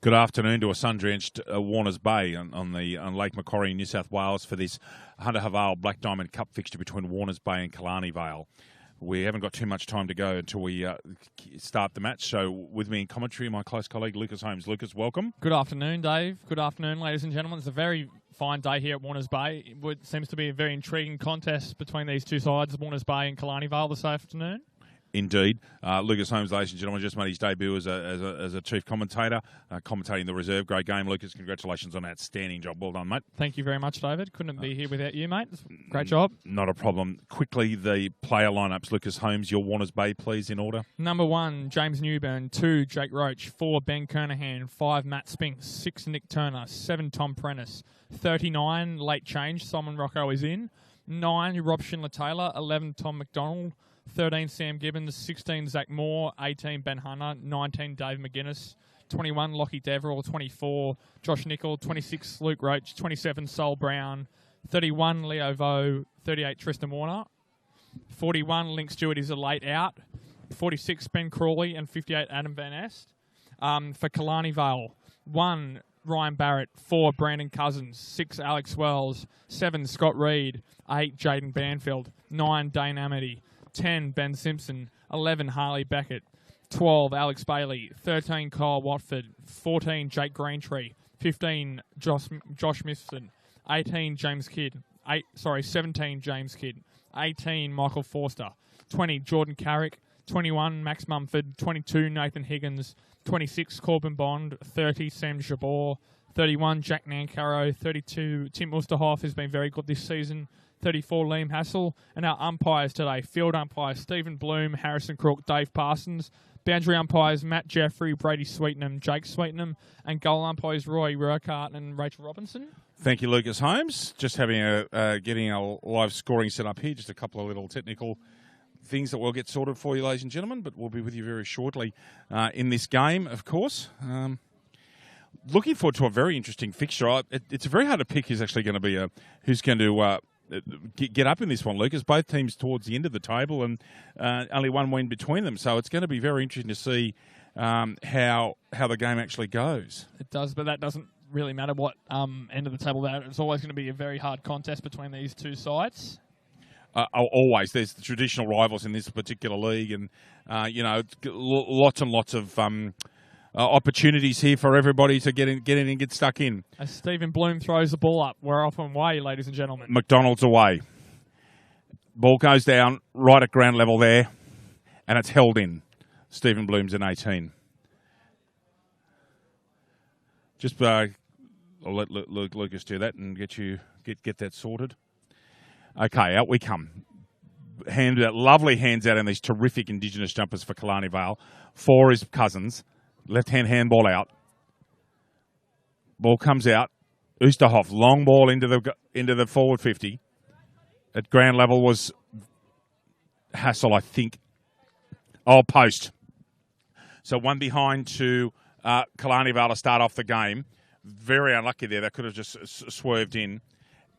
Good afternoon to a sun-drenched Warners Bay on Lake Macquarie in New South Wales for this Hunter Vale Black Diamond Cup fixture between Warners Bay and Killarney Vale. We haven't got too much time to go until we start the match. So with me in commentary, my close colleague Lucas Holmes. Lucas, welcome. Good afternoon, Dave. Good afternoon, ladies and gentlemen. It's a very fine day here at Warners Bay. It seems to be a very intriguing contest between these two sides, Warners Bay and Killarney Vale this afternoon. Indeed. Lucas Holmes, ladies and gentlemen, just made his debut as a chief commentator, commentating the reserve. Great game, Lucas. Congratulations on an outstanding job. Well done, mate. Thank you very much, David. Couldn't be here without you, mate. Great job. Not a problem. Quickly, the player lineups. Lucas Holmes, your Warners Bay, please, in order. Number 1, James Newburn. 2, Jake Roach. 4, Ben Kernahan. 5, Matt Spinks. 6, Nick Turner. 7, Tom Prentice. 39, late change. Simon Rocco is in. 9, Rob Schindler-Taylor. 11, Tom McDonald. 13, Sam Gibbons. 16, Zach Moore. 18, Ben Hunter. 19, Dave McGuinness. 21, Lockie Deverell. 24, Josh Nichol. 26, Luke Roach. 27, Sol Brown. 31, Leo Vo. 38, Tristan Warner. 41, Link Stewart is a late out. 46, Ben Crawley. And 58, Adam Van Est. For Killarney Vale, 1, Ryan Barrett. 4, Brandon Cousins. 6, Alex Wells. 7, Scott Reed. 8, Jaden Banfield. 9, Dane Amity. 10, Ben Simpson. 11, Harley Beckett. 12, Alex Bailey. 13, Kyle Watford. 14, Jake Greentree. 15, Josh Mifson. 18, James Kidd. 17, James Kidd. 18, Michael Forster. 20, Jordan Carrick. 21, Max Mumford. 22, Nathan Higgins. 26, Corbin Bond. 30, Sam Jabor. 31, Jack Nancaro. 32, Tim Osterhoff has been very good this season. 34, Liam Hassel. And our umpires today, field umpires, Stephen Bloom, Harrison Crook, Dave Parsons. Boundary umpires, Matt Jeffrey, Brady Sweetenham, Jake Sweetenham. And goal umpires, Roy Ruckart and Rachel Robinson. Thank you, Lucas Holmes. Just having getting a live scoring set up here. Just a couple of little technical things that we'll get sorted for you, ladies and gentlemen. But we'll be with you very shortly in this game, of course. Looking forward to a very interesting fixture. It's very hard to pick who's actually going to be who's going to get up in this one, Lucas. Both teams towards the end of the table and only one win between them. So it's going to be very interesting to see how the game actually goes. It does, but that doesn't really matter what end of the table that. It's always going to be a very hard contest between these two sides. Always. There's the traditional rivals in this particular league and, lots and lots of opportunities here for everybody to get in and get stuck in. As Stephen Bloom throws the ball up, we're off and away, ladies and gentlemen. McDonald's away. Ball goes down right at ground level there, and it's held in. Stephen Bloom's an 18. Just I'll let Lucas do that and get that sorted. Okay, out we come. Lovely hands out in these terrific Indigenous jumpers for Killarney Vale. 4 is Cousins. Left-hand handball out. Ball comes out. Oosterhoff, long ball into the forward 50. At ground level was Hassel, I think. Oh, post. So one behind to Killarney Vale to start off the game. Very unlucky there. They could have just swerved in.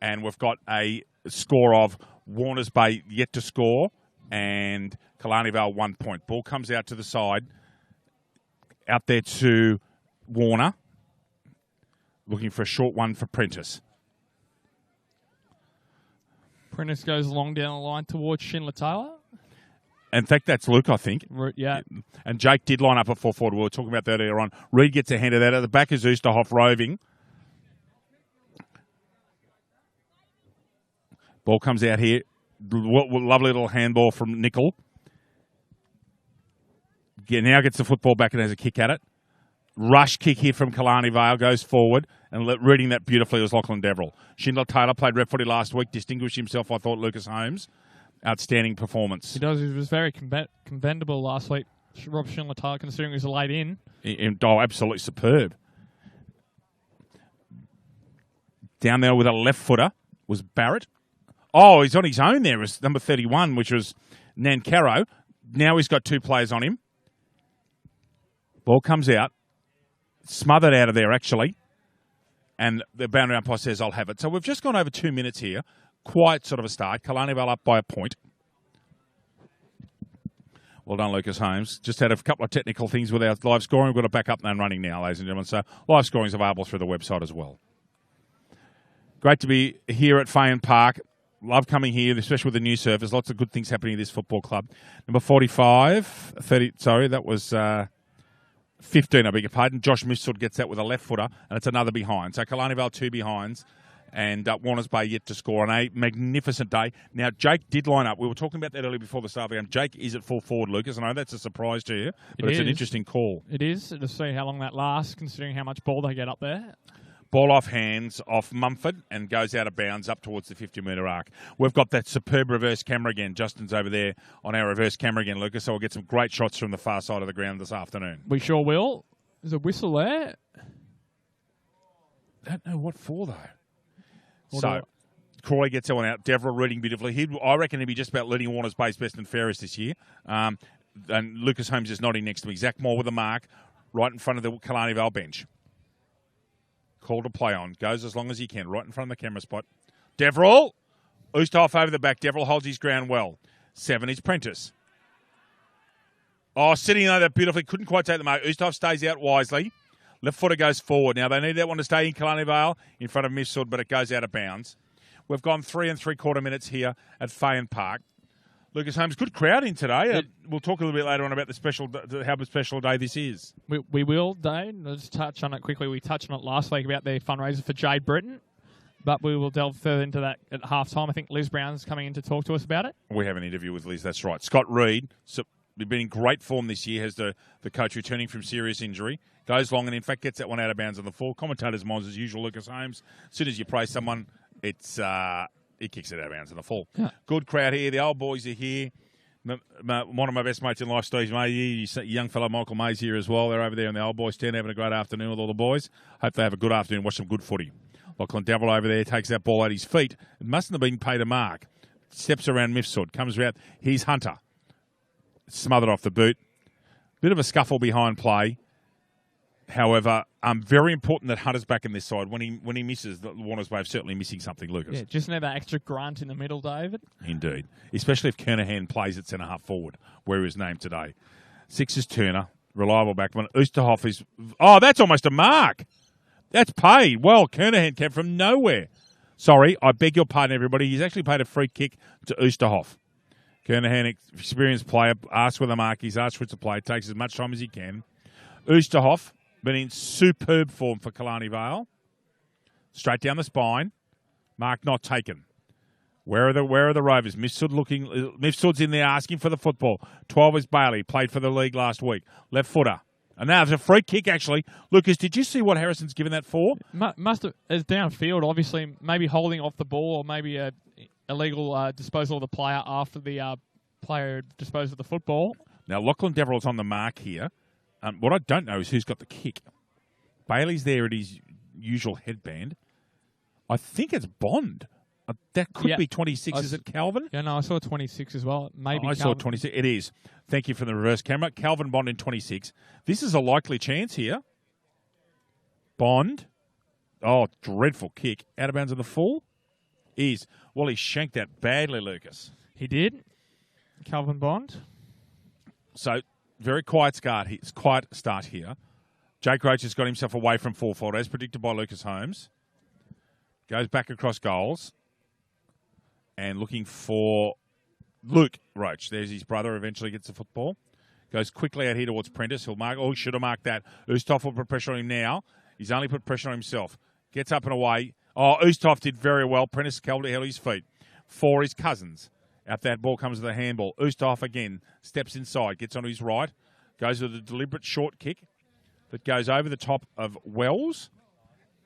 And we've got a score of Warners Bay yet to score and Killarney Vale 1 point. Ball comes out to the side. Out there to Warner. Looking for a short one for Prentice. Prentice goes long down the line towards Schindler-Taylor. In fact, that's Luke, I think. Yeah. And Jake did line up at 4-4. We were talking about that earlier on. Reed gets a hand of that. At the back is Oosterhoff roving. Ball comes out here. Lovely little handball from Nichol. Now gets the football back and has a kick at it. Rush kick here from Killarney Vale, goes forward, and reading that beautifully was Lachlan Deverell. Schindler-Taylor played rep footy last week, distinguished himself, I thought, Lucas Holmes. Outstanding performance. He does. He was very commendable last week, Rob Schindler-Taylor, considering he was a late in. Absolutely superb. Down there with a left footer was Barrett. Oh, he's on his own there. It was number 31, which was Nancaro. Now he's got 2 players on him. Ball comes out, smothered out of there, actually. And the boundary umpire says, I'll have it. So we've just gone over 2 minutes here. Quite sort of a start. Killarney Vale up by a point. Well done, Lucas Holmes. Just had a couple of technical things with our live scoring. We've got it back up and running now, ladies and gentlemen. So live scoring is available through the website as well. Great to be here at Fane Park. Love coming here, especially with the new surface. Lots of good things happening at this football club. Number that was 15, I beg your pardon. Josh Mifsud gets that with a left footer, and it's another behind. So Killarney Vale 2 behinds, and Warners Bay yet to score on a magnificent day. Now, Jake did line up. We were talking about that earlier before the start of the game. Jake is at full forward, Lucas. I know that's a surprise to you, but it's an interesting call. It is, to see how long that lasts, considering how much ball they get up there. Ball off hands off Mumford and goes out of bounds up towards the 50-metre arc. We've got that superb reverse camera again. Justin's over there on our reverse camera again, Lucas, so we'll get some great shots from the far side of the ground this afternoon. We sure will. There's a whistle there. Don't know what for, though. So, Crawley gets that one out. Deverell reading beautifully. I reckon he'd be just about leading Warner's Bay's best and fairest this year. And Lucas Holmes is nodding next to me. Zach Moore with a mark right in front of the Killarney Vale bench. Call to play on. Goes as long as he can. Right in front of the camera spot. Deverell. Oosterhoff over the back. Deverell holds his ground well. 7 is Prentice. Oh, sitting over that beautifully. Couldn't quite take the mark. Oosterhoff stays out wisely. Left footer goes forward. Now, they need that one to stay in Killarney Vale in front of Mifsud, but it goes out of bounds. We've gone 3 3/4 minutes here at Fane Park. Lucas Holmes, good crowd in today. We'll talk a little bit later on about how special a day this is. We will, Dave. Let's touch on it quickly. We touched on it last week about the fundraiser for Jade Britton, but we will delve further into that at halftime. I think Liz Brown's coming in to talk to us about it. We have an interview with Liz, that's right. Scott Reid, been in great form this year, has the coach returning from serious injury. Goes long and, in fact, gets that one out of bounds on the full. Commentators' minds as usual, Lucas Holmes. As soon as you praise someone, he kicks it out of bounds in the full. Yeah. Good crowd here. The old boys are here. One of my best mates in life, Steve May, young fellow Michael May's here as well. They're over there in the old boys tent having a great afternoon with all the boys. Hope they have a good afternoon. Watch some good footy. Lachlan Deverell over there takes that ball at his feet. It mustn't have been paid a mark. Steps around Mifsud. Comes around. Here's Hunter. Smothered off the boot. Bit of a scuffle behind play. However, very important that Hunter's back in this side. When he misses, the Warners Bay certainly missing something, Lucas. Yeah, just need that extra grunt in the middle, David. Indeed. Especially if Kernahan plays at centre half forward, where he was named today. 6 is Turner, reliable backman. Oosterhoff is... Oh, that's almost a mark. That's paid. Well, Kernahan came from nowhere. Sorry, I beg your pardon, everybody. He's actually paid a free kick to Oosterhoff. Kernahan, experienced player, asks for the mark. He's asked for it to play. Takes as much time as he can. Oosterhoff... been in superb form for Killarney Vale. Straight down the spine. Mark not taken. Where are the Rovers? Mifsud's in there asking for the football. 12 is Bailey. Played for the league last week. Left footer. And now there's a free kick, actually. Lucas, did you see what Harrison's given that for? Must have. It's downfield, obviously. Maybe holding off the ball or maybe a illegal disposal of the player after the player disposed of the football. Now, Lachlan Deverell's on the mark here. What I don't know is who's got the kick. Bailey's there at his usual headband. I think it's Bond. That could be 26. Is it Calvin? Yeah, no, I saw 26 as well. Maybe I saw 26. It is. Thank you for the reverse camera. Calvin Bond in 26. This is a likely chance here. Bond. Oh, dreadful kick. Out of bounds on the full. He shanked that badly, Lucas. He did. Calvin Bond. So... very quiet start here. Jake Roach has got himself away from full forward, as predicted by Lucas Holmes. Goes back across goals. And looking for Luke Roach. There's his brother, eventually gets the football. Goes quickly out here towards Prentice. He'll mark. Oh, he should have marked that. Oosterhoff will put pressure on him now. He's only put pressure on himself. Gets up and away. Oh, Oosterhoff did very well. Prentice held his feet. 4 is Cousins. Out that ball comes to the handball. Oosterhoff again steps inside, gets onto his right, goes with a deliberate short kick that goes over the top of Wells,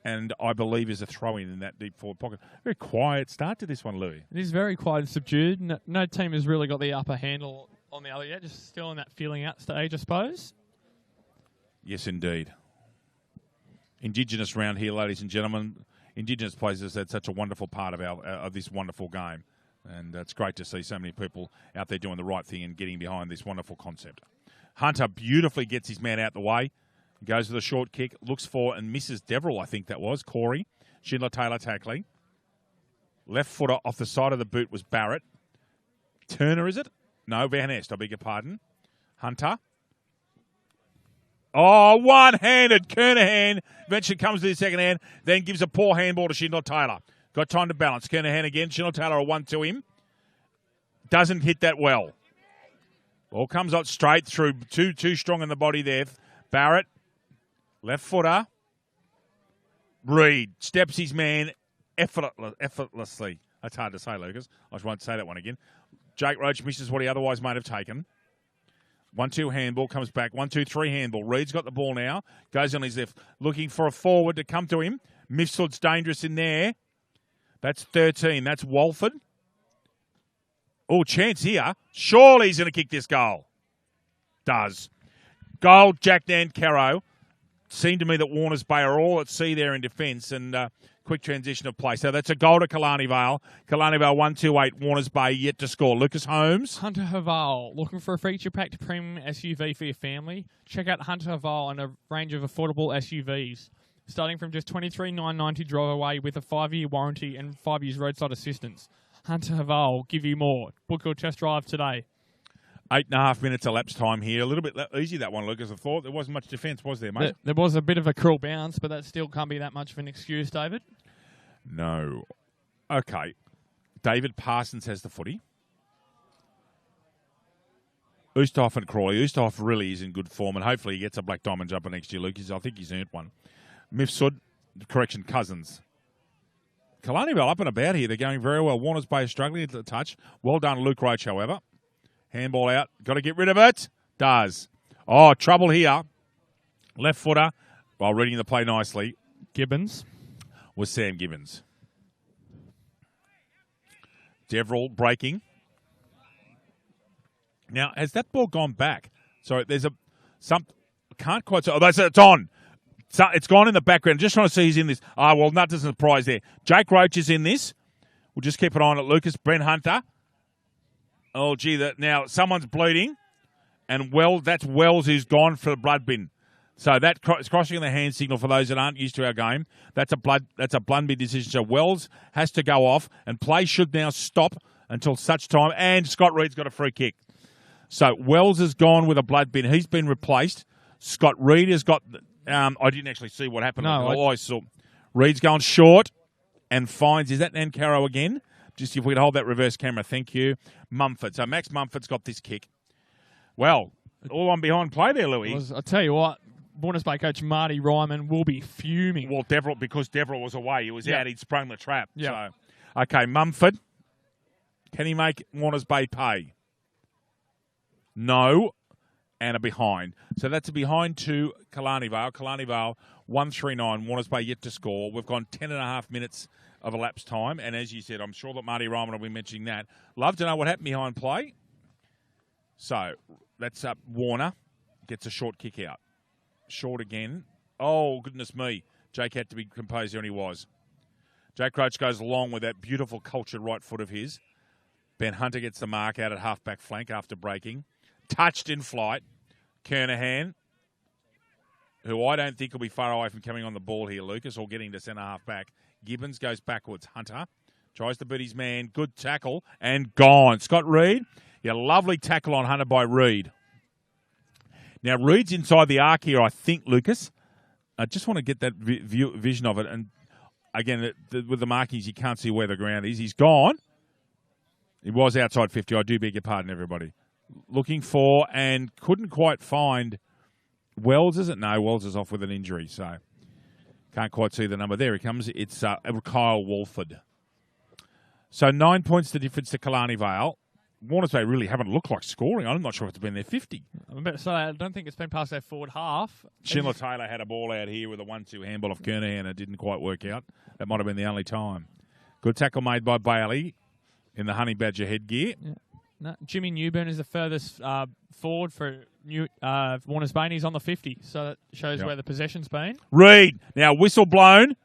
and I believe is a throw-in in that deep forward pocket. Very quiet start to this one, Louis. It is very quiet and subdued. No team has really got the upper handle on the other yet. Just still in that feeling out stage, I suppose. Yes, indeed. Indigenous round here, ladies and gentlemen. Indigenous places that's such a wonderful part of this wonderful game. And it's great to see so many people out there doing the right thing and getting behind this wonderful concept. Hunter beautifully gets his man out the way. Goes with a short kick. Looks for and misses Deverell, I think that was. Corey. Schindler Taylor tackling. Left footer off the side of the boot was Barrett. Turner, is it? No, Van Est, I beg your pardon. Hunter. Oh, one-handed. Kernahan eventually comes to the second hand, then gives a poor handball to Shindler Taylor. Got time to balance. Kernahan again. Shindler Taylor a 1-2 him. Doesn't hit that well. Ball comes out straight through. Too strong in the body there. Barrett. Left footer. Reed steps his man effortlessly. That's hard to say, Lucas. I just won't say that one again. Jake Roach misses what he otherwise might have taken. 1-2 handball, comes back. 1-2-3 handball. Reed's got the ball now. Goes on his left. Looking for a forward to come to him. Mifsud's dangerous in there. That's 13. That's Walford. Oh, chance here. Surely he's going to kick this goal. Does. Goal, Jack Nancaro. Seemed to me that Warners Bay are all at sea there in defence and quick transition of play. So that's a goal to Killarney Vale. Killarney Vale 1-2-8. Warners Bay yet to score. Lucas Holmes. Hunter Haval, looking for a feature-packed premium SUV for your family? Check out Hunter Haval and a range of affordable SUVs. Starting from just $23,990 drive away with a 5-year warranty and 5 years roadside assistance. Hunter Haval, give you more. Book your test drive today. 8.5 minutes elapsed time here. A little bit easy, that one, Lucas. I thought there wasn't much defence, was there, mate? There was a bit of a cruel bounce, but that still can't be that much of an excuse, David. No. Okay. David Parsons has the footy. Oosterhoff and Crawley. Oosterhoff really is in good form, and hopefully he gets a black diamond jumper next year, Lucas. I think he's earned one. Mifsud, Cousins. Killarney Vale up and about here. They're going very well. Warners Bay is struggling at the touch. Well done, Luke Roach, however. Handball out. Got to get rid of it. Does. Oh, trouble here. Left footer, while reading the play nicely, Gibbons. Was Sam Gibbons. Deverell breaking. Now, has that ball gone back? So there's can't quite say. Oh, it's on. So it's gone in the background. Just trying to see who's in this. Oh, well, that doesn't surprise there. Jake Roach is in this. We'll just keep an eye on it. Lucas, Brent Hunter. Oh, gee, now someone's bleeding. And that's Wells who's gone for the blood bin. So that's crossing the hand signal for those that aren't used to our game. That's a blood bin decision. So Wells has to go off, and play should now stop until such time. And Scott Reed's got a free kick. So Wells has gone with a blood bin. He's been replaced. Scott Reed has got. I didn't actually see what happened. No, I saw Reed's going short and finds. Is that Nancaro again? Just if we could hold that reverse camera, thank you. Mumford. So Max Mumford's got this kick. Well, all on behind play there, Louis. I'll tell you what, Warners Bay coach Marty Ryman will be fuming. Well, because Deverell was away. He was out. He'd sprung the trap. Yeah. So, okay, Mumford. Can he make Warners Bay pay? No. And a behind. So that's a behind to Killarney Vale. Killarney Vale 1-3-9. Warners Bay yet to score. We've gone 10.5 minutes of elapsed time. And as you said, I'm sure that Marty Ryman will be mentioning that. Love to know what happened behind play. So that's up. Warner gets a short kick out. Short again. Oh, goodness me. Jake had to be composed there, and he was. Jake Roach goes along with that beautiful cultured right foot of his. Ben Hunter gets the mark out at half-back flank after breaking. Touched in flight. Kernahan, who I don't think will be far away from coming on the ball here, Lucas, or getting to centre-half back. Gibbons goes backwards. Hunter tries to beat his man. Good tackle, and gone. Scott Reed, yeah, lovely tackle on Hunter by Reed. Now, Reed's inside the arc here, I think, Lucas. I just want to get that vision of it. And, again, with the markings, you can't see where the ground is. He's gone. He was outside 50. I do beg your pardon, everybody. Looking for and couldn't quite find Wells, is it? No, Wells is off with an injury, so can't quite see the number. There he comes. It's Kyle Walford. So 9 points the difference to Killarney Vale. Warners Bay really haven't looked like scoring. I'm not sure if it's been their 50. I'm about to say, I don't think it's been past their forward half. Shindler Taylor had a ball out here with a 1-2 handball off Kernahan and it didn't quite work out. That might have been the only time. Good tackle made by Bailey in the Honey Badger headgear. Yeah. No, Jimmy Newburn is the furthest forward for Warners Bay. He's on the 50, so that shows where the possession's been. Reed. Now, whistle blown.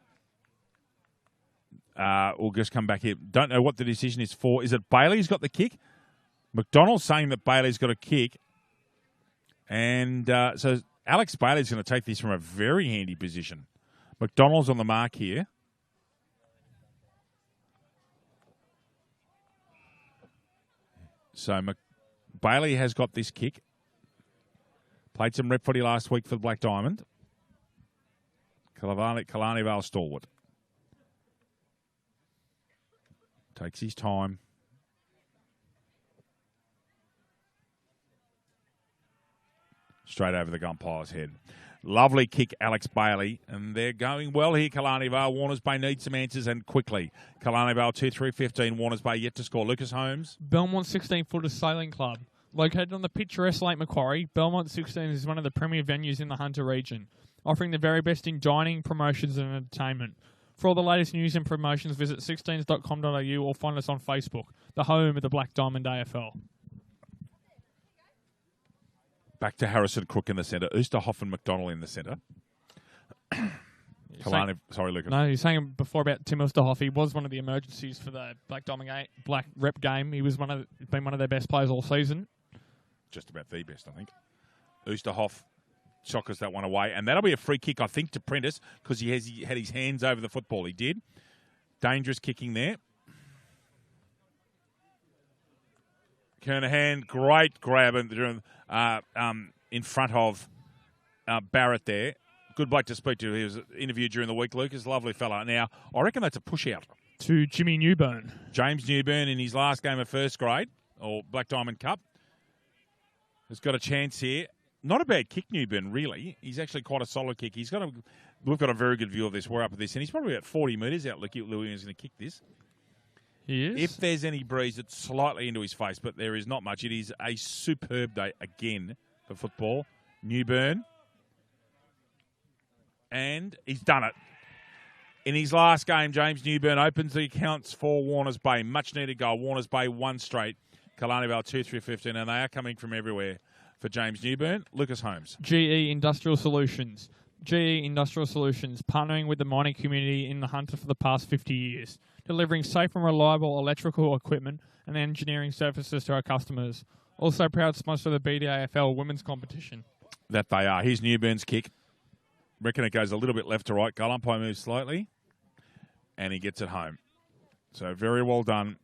We'll just come back here. Don't know what the decision is for. Is it Bailey's got the kick? McDonald's saying that Bailey's got a kick. And so Alex Bailey's going to take this from a very handy position. McDonald's on the mark here. So Bailey has got this kick. Played some rep footy last week for the Black Diamond. Killarney Vale stalwart. Takes his time. Straight over the umpire's head. Lovely kick, Alex Bailey. And they're going well here, Killarney Vale. Warners Bay needs some answers and quickly. Killarney Vale 2-3-15. Warners Bay yet to score. Lucas Holmes. Belmont 16-footer sailing club. Located on the picturesque Lake Macquarie, Belmont 16 is one of the premier venues in the Hunter region, offering the very best in dining, promotions and entertainment. For all the latest news and promotions, visit 16s.com.au or find us on Facebook, the home of the Black Diamond AFL. Back to Crook in the centre. Oosterhoff and McDonald in the centre. Sorry, Lucas. No, you were saying before about Tim Oosterhoff. He was one of the emergencies for the Black Diamond Black Rep game. He was been one of their best players all season. Just about the best, I think. Oosterhoff shockers that one away. And that'll be a free kick, I think, to Prentice because he had his hands over the football. He did. Dangerous kicking there. Kernahan, great grab in front of Barrett there. Good bloke to speak to. He was interviewed during the week, Lucas. Lovely fella. Now, I reckon that's a push-out. To Jimmy Newburn. James Newburn in his last game of first grade, or Black Diamond Cup, has got a chance here. Not a bad kick, Newburn, really. He's actually quite a solid kick. We've got a very good view of this. We're up at this, and he's probably about 40 metres out. Louis is going to kick this. He is. If there's any breeze, it's slightly into his face, but there is not much. It is a superb day again for football. Newburn. And he's done it. In his last game, James Newburn opens the accounts for Warners Bay. Much needed goal. Warners Bay 1 straight. Killarney Vale 2-3-15, and they are coming from everywhere for James Newburn. Lucas Holmes. GE Industrial Solutions. GE Industrial Solutions, partnering with the mining community in the Hunter for the past 50 years, delivering safe and reliable electrical equipment and engineering services to our customers. Also proud sponsor of the BDAFL women's competition. That they are. Here's Newburn's kick. Reckon it goes a little bit left to right. Goal umpire moves slightly, and he gets it home. So very well done.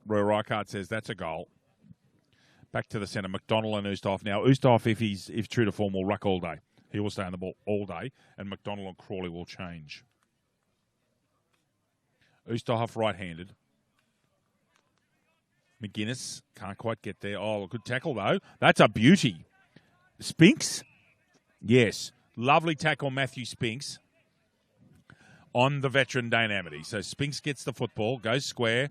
Roy Reichart says that's a goal. Back to the centre, McDonald and Oosterhoff. Now, Oosterhoff, if true to form, will ruck all day. He will stay on the ball all day, and McDonald and Crawley will change. Oosterhoff right-handed. McGuinness can't quite get there. Oh, good tackle, though. That's a beauty. Spinks? Yes. Lovely tackle, Matthew Spinks, on the veteran Dane Amity. So Spinks gets the football, goes square.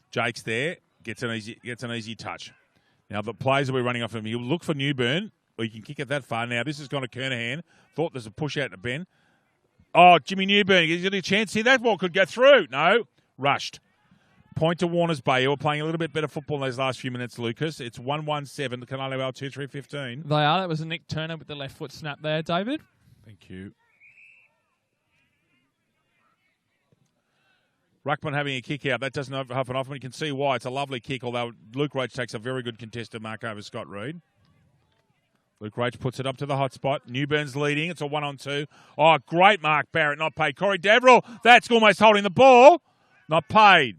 Jake's there, gets an easy touch. Now, the players will be running off him. He'll look for Newburn, or you can kick it that far. Now, this has gone to Kernahan. Thought there's a push out to Ben. Oh, Jimmy Newburn, he's got a chance here. That ball could go through. No, rushed. Point to Warners Bay. Who are playing a little bit better football in those last few minutes, Lucas. It's 1-1-7. The Killarney Vale 2-3-15. They are. That was a Nick Turner with the left foot snap there, David. Thank you. Ruckman having a kick out. That doesn't happen often. You can see why. It's a lovely kick, although Luke Roach takes a very good contested mark over Scott Reed. Luke Roach puts it up to the hot spot. Newburn's leading. It's a 1-on-2. Oh, great mark, Barrett. Not paid. Corey Deverill. That's almost holding the ball. Not paid.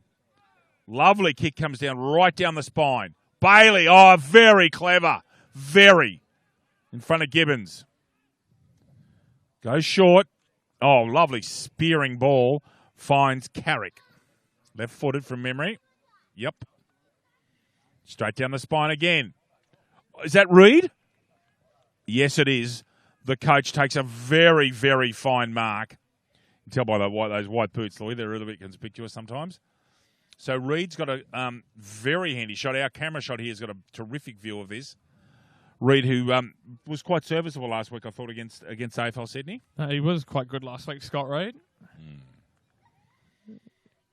Lovely kick comes down right down the spine. Bailey. Oh, very clever. Very. In front of Gibbons. Goes short. Oh, lovely spearing ball. Finds Carrick. Left-footed from memory. Yep. Straight down the spine again. Is that Reed? Yes, it is. The coach takes a very, very fine mark. You can tell by those white boots, Lloyd. They're a little bit conspicuous sometimes. So Reed's got a very handy shot. Our camera shot here has got a terrific view of this. Reed, who was quite serviceable last week, I thought, against AFL Sydney. He was quite good last week, Scott Reed.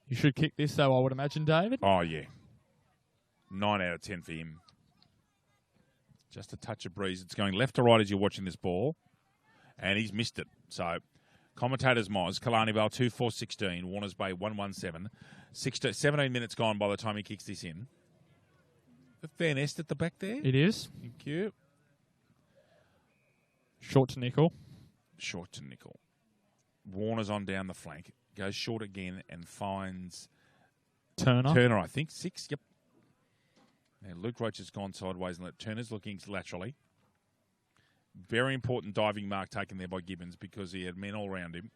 You should kick this, though, I would imagine, David. Oh, yeah. 9 out of 10 for him. Just a touch of breeze. It's going left to right as you're watching this ball, and he's missed it. So, commentators Moz, Killarney Vale 2-4-16, Warners Bay 1-1-7. 17 minutes gone by the time he kicks this in. A fair nest at the back there. It is. Thank you. Short to nickel. Short to nickel. Warner's on down the flank. Goes short again and finds Turner, I think. 6, yep. Now Luke Roach has gone sideways and Turner's looking laterally. Very important diving mark taken there by Gibbons because he had men all around him.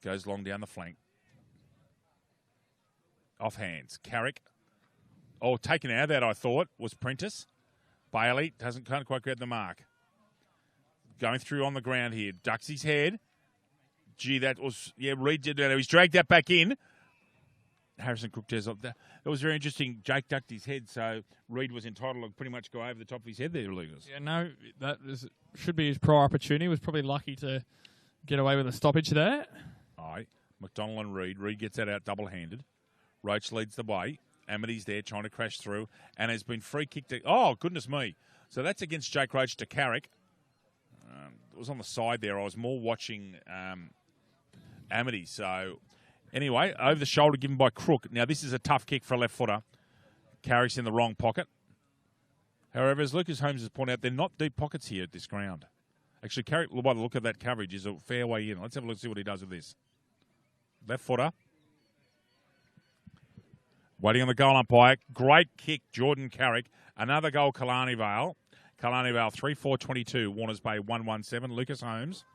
Goes long down the flank. Off hands. Carrick. Oh, taken out of that, I thought, was Prentice. Bailey can't quite get the mark. Going through on the ground here. Ducks his head. Gee, that was... Yeah, Reid did that. He's dragged that back in. Harrison Cook does that. It was very interesting. Jake ducked his head, so Reid was entitled to pretty much go over the top of his head there, Lucas. Yeah, no, should be his prior opportunity. Was probably lucky to get away with a stoppage there. Aye. McDonald and Reid. Reid gets that out double-handed. Roach leads the way. Amity's there trying to crash through and has been free kicked. Oh, goodness me. So that's against Jake Roach to Carrick. It was on the side there. I was more watching Amity. So, anyway, over the shoulder given by Crook. Now, this is a tough kick for a left footer. Carrick's in the wrong pocket. However, as Lucas Holmes has pointed out, they're not deep pockets here at this ground. Actually, Carrick, by the look of that coverage, is a fair way in. Let's have a look and see what he does with this. Left footer. Waiting on the goal umpire. Great kick, Jordan Carrick. Another goal, Killarney Vale. Killarney Vale 3-4-22. Warners Bay 1-1-7. Lucas Holmes.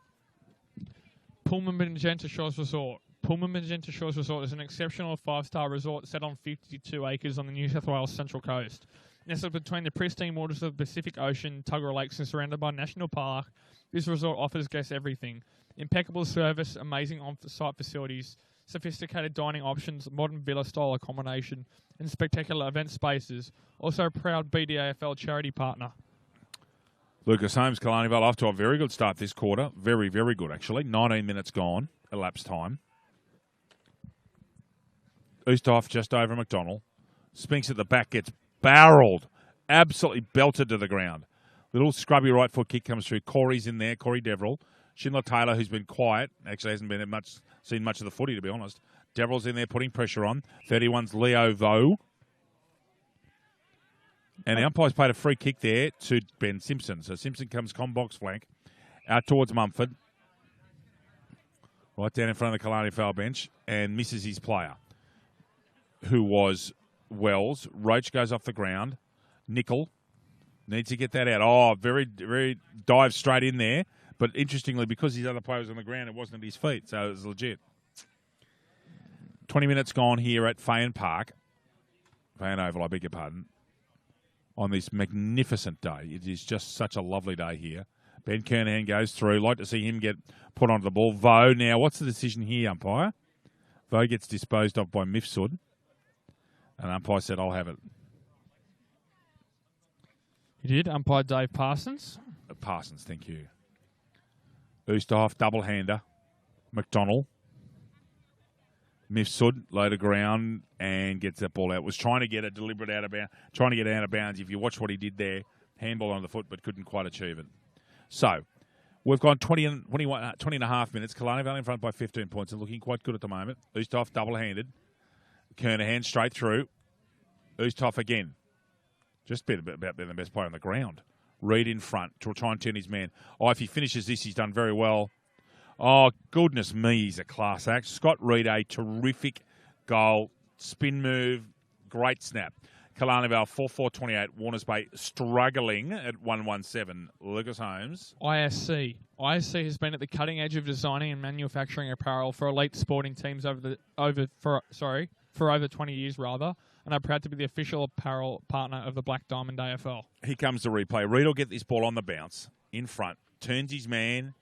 Pullman Magenta Shores Resort. Pullman Magenta Shores Resort is an exceptional 5-star resort set on 52 acres on the New South Wales Central Coast. Nestled between the pristine waters of the Pacific Ocean, Tuggerah Lakes, and surrounded by National Park, this resort offers guests everything. Impeccable service, amazing on-site facilities, sophisticated dining options, modern villa-style accommodation, and spectacular event spaces. Also a proud BDAFL charity partner. Lucas Holmes, Killarney Vale off to a very good start this quarter. Very, very good, actually. 19 minutes gone, elapsed time. Easthoff just over McDonald. Spinks at the back, gets barreled. Absolutely belted to the ground. Little scrubby right foot kick comes through. Corey's in there, Corey Deverill. Schindler Taylor, who's been quiet, actually hasn't been seen much of the footy, to be honest. Deverill's in there putting pressure on. 31's Leo Vo. And the umpire's played a free kick there to Ben Simpson. So Simpson comes box flank out towards Mumford. Right down in front of the Killarney foul bench and misses his player, who was Wells. Roach goes off the ground. Nickel needs to get that out. Oh, very, very dive straight in there. But interestingly, because his other player was on the ground, it wasn't at his feet, so it was legit. 20 minutes gone here at Fayon Park. Fayon Oval, I beg your pardon. On this magnificent day. It is just such a lovely day here. Ben Kernahan goes through. Like to see him get put onto the ball. Vo, now, what's the decision here, umpire? Vo gets disposed of by Mifsud. And umpire said, I'll have it. He did. Umpire Dave Parsons. Parsons, thank you. Oosterhoff, double-hander. McDonald. Mifsud, low to ground, and gets that ball out. Was trying to get it deliberate out of bounds. Trying to get it out of bounds. If you watch what he did there, handball on the foot, but couldn't quite achieve it. So, we've gone 20 and a half minutes. Killarney Vale in front by 15 points and looking quite good at the moment. Oosterhoff, double-handed. Kernahan straight through. Oosterhoff again. Just about being the best player on the ground. Reid in front to try and turn his man. Oh, if he finishes this, he's done very well. Oh, goodness me, he's a class act. Scott Reid, a terrific goal. Spin move, great snap. Killarney Vale 4-4-28. Warners Bay struggling at 1-1-7. Lucas Holmes. ISC. ISC has been at the cutting edge of designing and manufacturing apparel for elite sporting teams for over 20 years, and are proud to be the official apparel partner of the Black Diamond AFL. Here comes the replay. Reid will get this ball on the bounce in front, turns his man,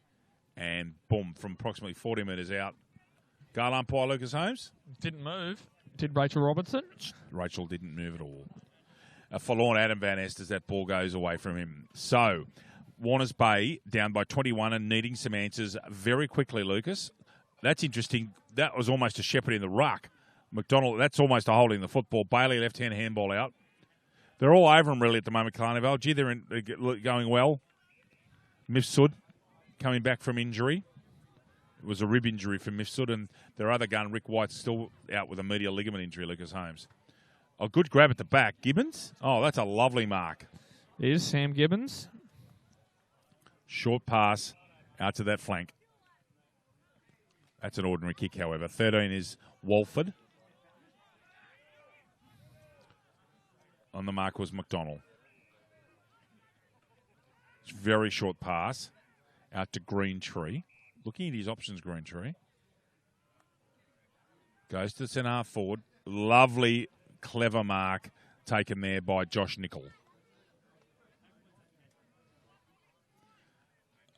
and boom, from approximately 40 metres out. Goal umpire Lucas Holmes. Didn't move. Did Rachel Robertson? Rachel didn't move at all. A forlorn Adam Van Est as that ball goes away from him. So, Warners Bay down by 21 and needing some answers very quickly, Lucas. That's interesting. That was almost a shepherd in the ruck. McDonald, that's almost a holding the football. Bailey, left-hand handball out. They're all over him, really, at the moment, Killarney Vale. Gee, they're going well. Mifsud coming back from injury. It was a rib injury for Mifsud, and their other gun, Rick White's still out with a medial ligament injury, Lucas Holmes. A good grab at the back. Gibbons? Oh, that's a lovely mark. It is Sam Gibbons. Short pass out to that flank. That's an ordinary kick, however. 13 is Walford. On the mark was McDonald. It's a very short pass out to Green Tree. Looking at his options, Green Tree. Goes to the centre half forward. Lovely, clever mark taken there by Josh Nicol.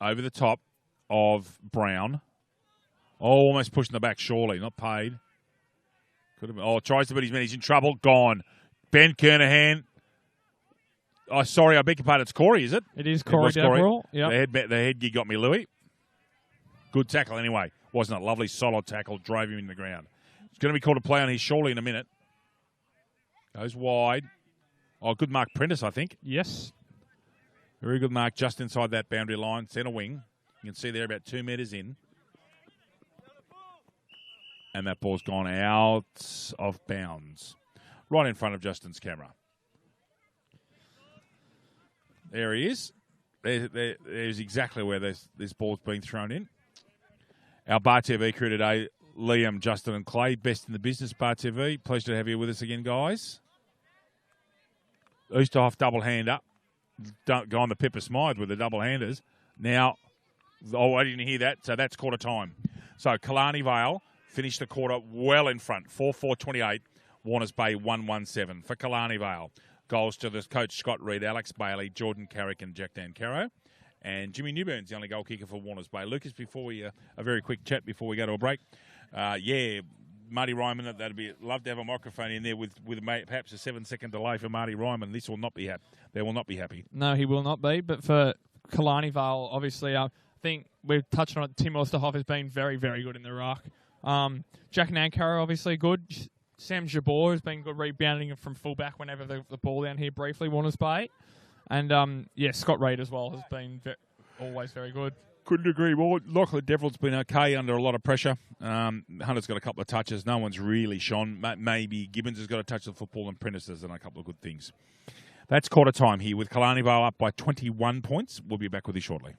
Over the top of Brown. Oh, almost pushing the back, surely. Not paid. Could have been. Oh, tries to beat his man. He's in trouble. Gone. Ben Kernahan. Oh, sorry, I beg your pardon. It's Corey, is it? It is Corey Deverell. Yeah. The head gig got me, Louis. Good tackle anyway. Wasn't it? Lovely, solid tackle. Drove him in the ground. It's going to be called a play on his surely in a minute. Goes wide. Oh, good mark, Prentice, I think. Yes. Very good mark just inside that boundary line. Centre wing. You can see there about 2 metres in. And that ball's gone out of bounds. Right in front of Justin's camera. There he is. There's exactly where this ball's being thrown in. Our Bar TV crew today, Liam, Justin and Clay. Best in the business, Bar TV. Pleasure to have you with us again, guys. Oosterhoff double hand up. Don't go on the Pippa Smythe with the double handers. Now, oh, I didn't hear that, so that's quarter time. So Killarney Vale finished the quarter well in front, 4-4-28. Warners Bay 1-1-7 for Killarney Vale. Goals to the coach Scott Reed, Alex Bailey, Jordan Carrick and Jack Dan Caro. And Jimmy Newburn's the only goal kicker for Warners Bay. Lucas, before we, a very quick chat before we go to a break. Marty Ryman, love to have a microphone in there with perhaps a 7-second delay for Marty Ryman. This will not be happy. They will not be happy. No, he will not be. But for Killarney Vale, obviously, I think we've touched on it. Tim Oosterhoff has been very, very good in the ruck. Jack Nankara, obviously good. Sam Jabor has been good rebounding from fullback whenever the ball down here briefly, Warners Bay. And, Scott Reid as well has been always very good. Couldn't agree more. Lachlan Deverell's been okay under a lot of pressure. Hunter's got a couple of touches. No one's really shone. Maybe Gibbons has got a touch of the football and Prentice has done a couple of good things. That's quarter time here with Killarney Vale up by 21 points. We'll be back with you shortly.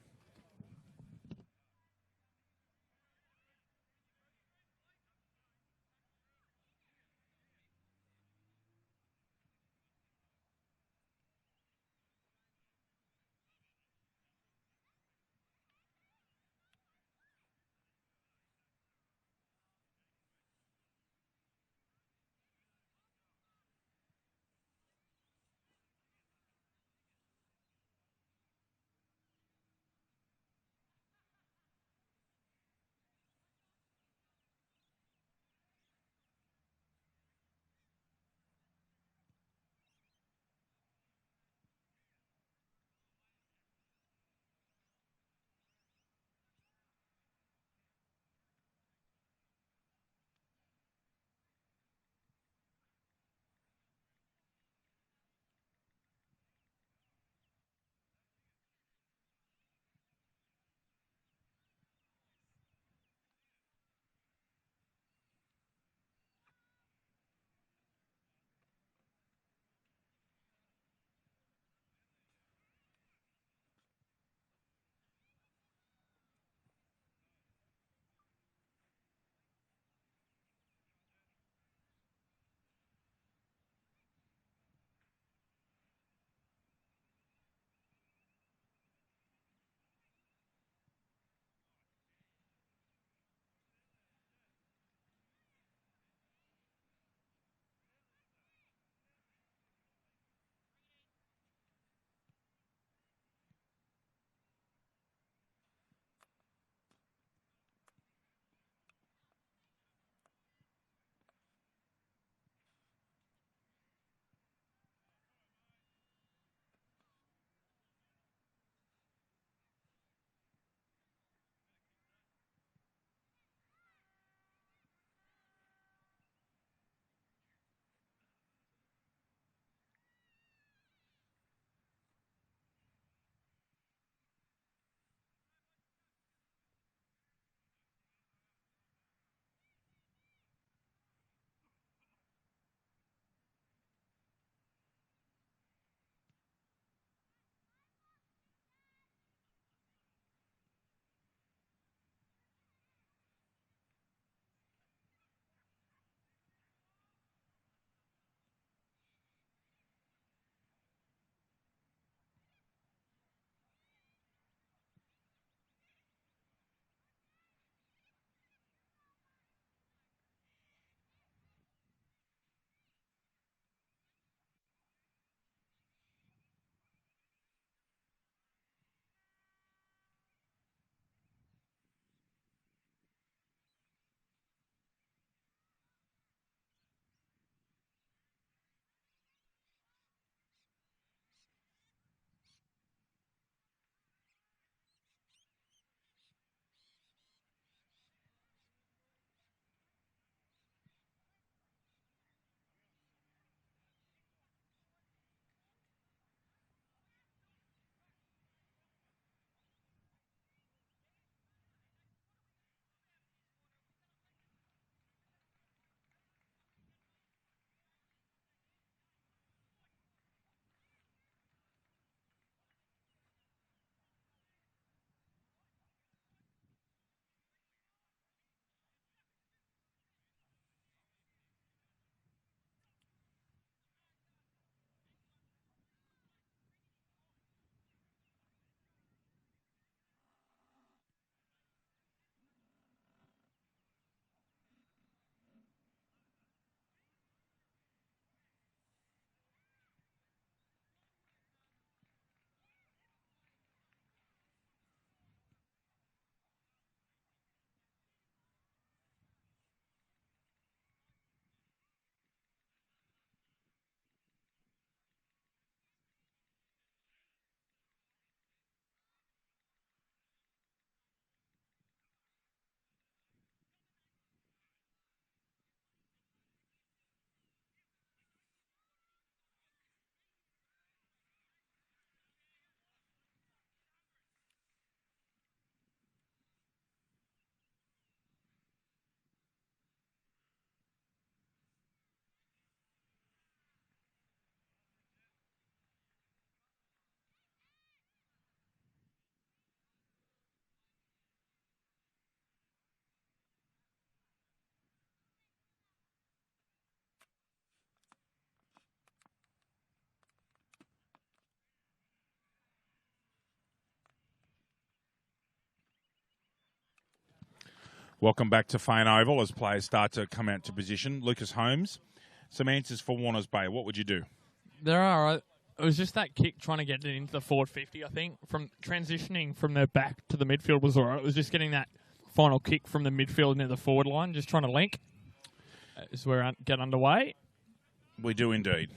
Welcome back to Fane Oval as players start to come out to position. Lucas Holmes, some answers for Warners Bay. What would you do? There are. It was just that kick trying to get it into the forward 50, I think. From transitioning from their back to the midfield was all right. It was just getting that final kick from the midfield into the forward line, just trying to link. Is where I get underway. We do indeed.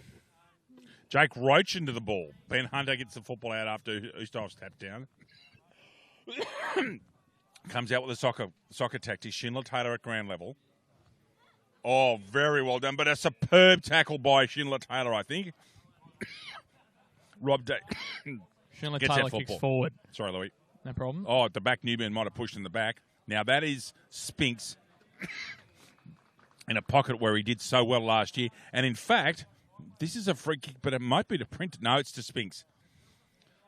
Jake Roach into the ball. Ben Hunter gets the football out after Ustav's tapped down. Comes out with a soccer tactic. Schindler Taylor at ground level. Oh, very well done. But a superb tackle by Schindler Taylor, I think. Rob Schindler gets Taylor that kicks football. forward. Sorry, Louis. No problem. Oh, at the back, Newman might have pushed in the back. Now, that is Spinks in a pocket where he did so well last year. And, in fact, this is a free kick, but it might be to print. No, it's to Spinks.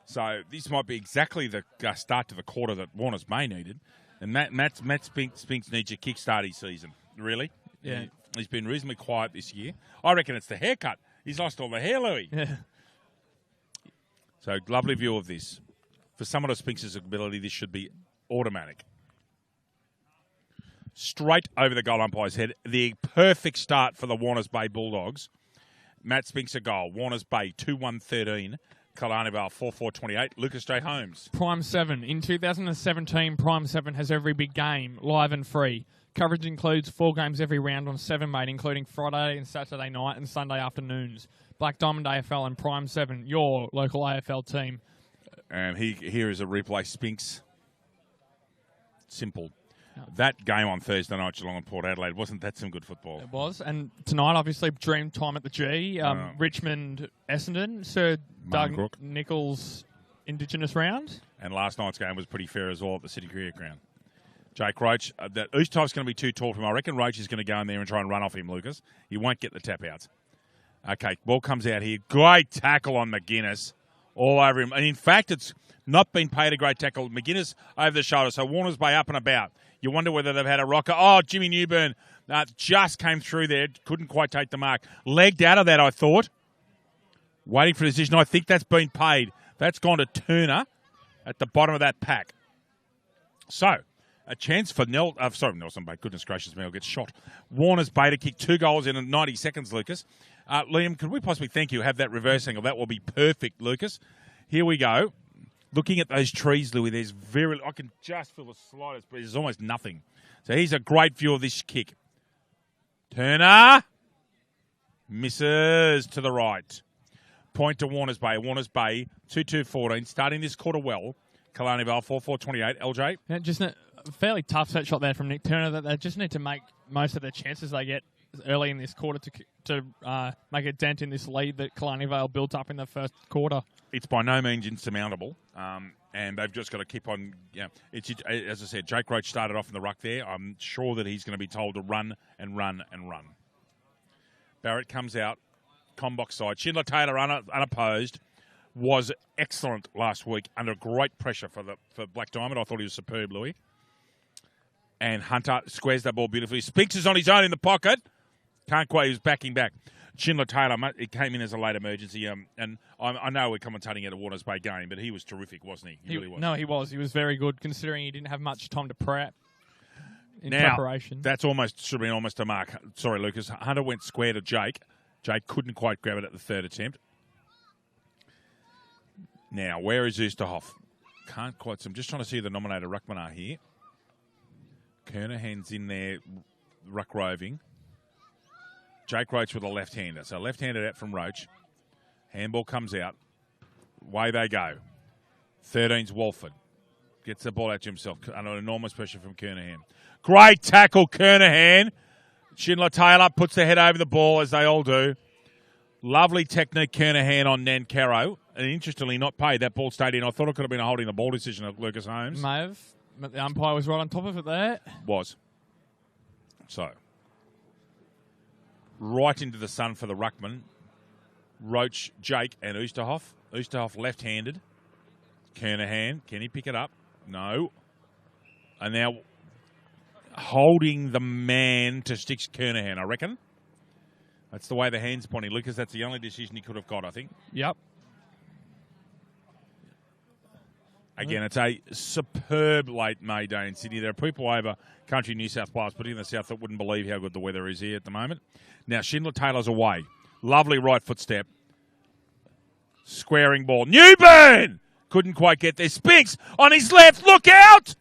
So this might be exactly the start to the quarter that Warners Bay needed. And Matt Spinks needs a kick-starty season, really. Yeah. He's been reasonably quiet this year. I reckon it's the haircut. He's lost all the hair, Louis. Yeah. So, lovely view of this. For someone of Spinks' ability, this should be automatic. Straight over the goal umpire's head. The perfect start for the Warners Bay Bulldogs. Matt Spinks a goal. Warners Bay 2-1-13. Killarney Vale 4-4-28. Lucas J. Holmes. Prime 7. In 2017, Prime 7 has every big game, live and free. Coverage includes 4 games every round on 7, mate, including Friday and Saturday night and Sunday afternoons. Black Diamond AFL and Prime 7, your local AFL team. And here is a replay. Spinks. Simple. That game on Thursday night, Geelong and Port Adelaide, wasn't that some good football? It was. And tonight, obviously, dream time at the G. Richmond, Essendon, Sir Doug Crook. Nichols Indigenous round. And last night's game was pretty fair as well at the City Cricket Ground. Jake Roach, that Oosthoff's going to be too tall for him. I reckon Roach is going to go in there and try and run off him, Lucas. He won't get the tap outs. Okay, ball comes out here. Great tackle on McGuinness. All over him. And in fact, it's not been paid a great tackle. McGuinness over the shoulder. So Warners Bay up and about. You wonder whether they've had a rocker. Oh, Jimmy Newburn just came through there. Couldn't quite take the mark. Legged out of that, I thought. Waiting for a decision. I think that's been paid. That's gone to Turner at the bottom of that pack. So, a chance for Nelson Bay. Goodness gracious me, I'll get shot. Warners Bay to kick 2 goals in 90 seconds, Lucas. Liam, could we possibly, thank you, have that reverse angle? That will be perfect, Lucas. Here we go. Looking at those trees, Louis, I can just feel the slightest breeze. There's almost nothing. So here's a great view of this kick. Turner misses to the right. Point to Warners Bay. Warners Bay 2-2-14. Starting this quarter well. Killarney Vale 4-4-28. LJ? Yeah, just a fairly tough set shot there from Nick Turner. That they just need to make most of the chances they get early in this quarter to make a dent in this lead that Killarney Vale built up in the first quarter. It's by no means insurmountable, and they've just got to keep on. It's as I said, Jake Roach started off in the ruck there. I'm sure that he's going to be told to run and run and run. Barrett comes out, combox side. Schindler Taylor unopposed was excellent last week under great pressure for Black Diamond. I thought he was superb, Louis. And Hunter squares that ball beautifully. Spinks is on his own in the pocket. Can't quite. He was backing back. Schindler Taylor, he came in as a late emergency. And I know we're commentating at a Warners Bay game, but he was terrific, wasn't he? He really was. No, he was. He was very good, considering he didn't have much time to prep in now, preparation. That's should have been almost a mark. Sorry, Lucas. Hunter went square to Jake. Jake couldn't quite grab it at the third attempt. Now, where is Oosterhoff? Can't quite. So I'm just trying to see the nominator Ruckmanar here. Kernahan's in there, ruck roving. Jake Roach with a left-hander. So left-handed out from Roach. Handball comes out. Away they go. 13's Walford. Gets the ball out to himself. Under enormous pressure from Kernahan. Great tackle, Kernahan. Schindler Taylor puts their head over the ball, as they all do. Lovely technique, Kernahan on Nancaro. And interestingly, not paid. That ball stayed in. I thought it could have been a holding the ball decision of Lucas Holmes. May have. But the umpire was right on top of it there. Was. So, right into the sun for the ruckman. Roach, Jake, and Oosterhoff. Oosterhoff left-handed. Kernahan, can he pick it up? No. And now holding the man to sticks Kernahan, I reckon. That's the way the hand's pointing, Lucas. That's the only decision he could have got, I think. Yep. Again, it's a superb late May day in Sydney. There are people over country New South Wales, but in the south that wouldn't believe how good the weather is here at the moment. Now, Schindler-Taylor's away. Lovely right foot step. Squaring ball. Newburn! Couldn't quite get there. Spinks on his left. Look out!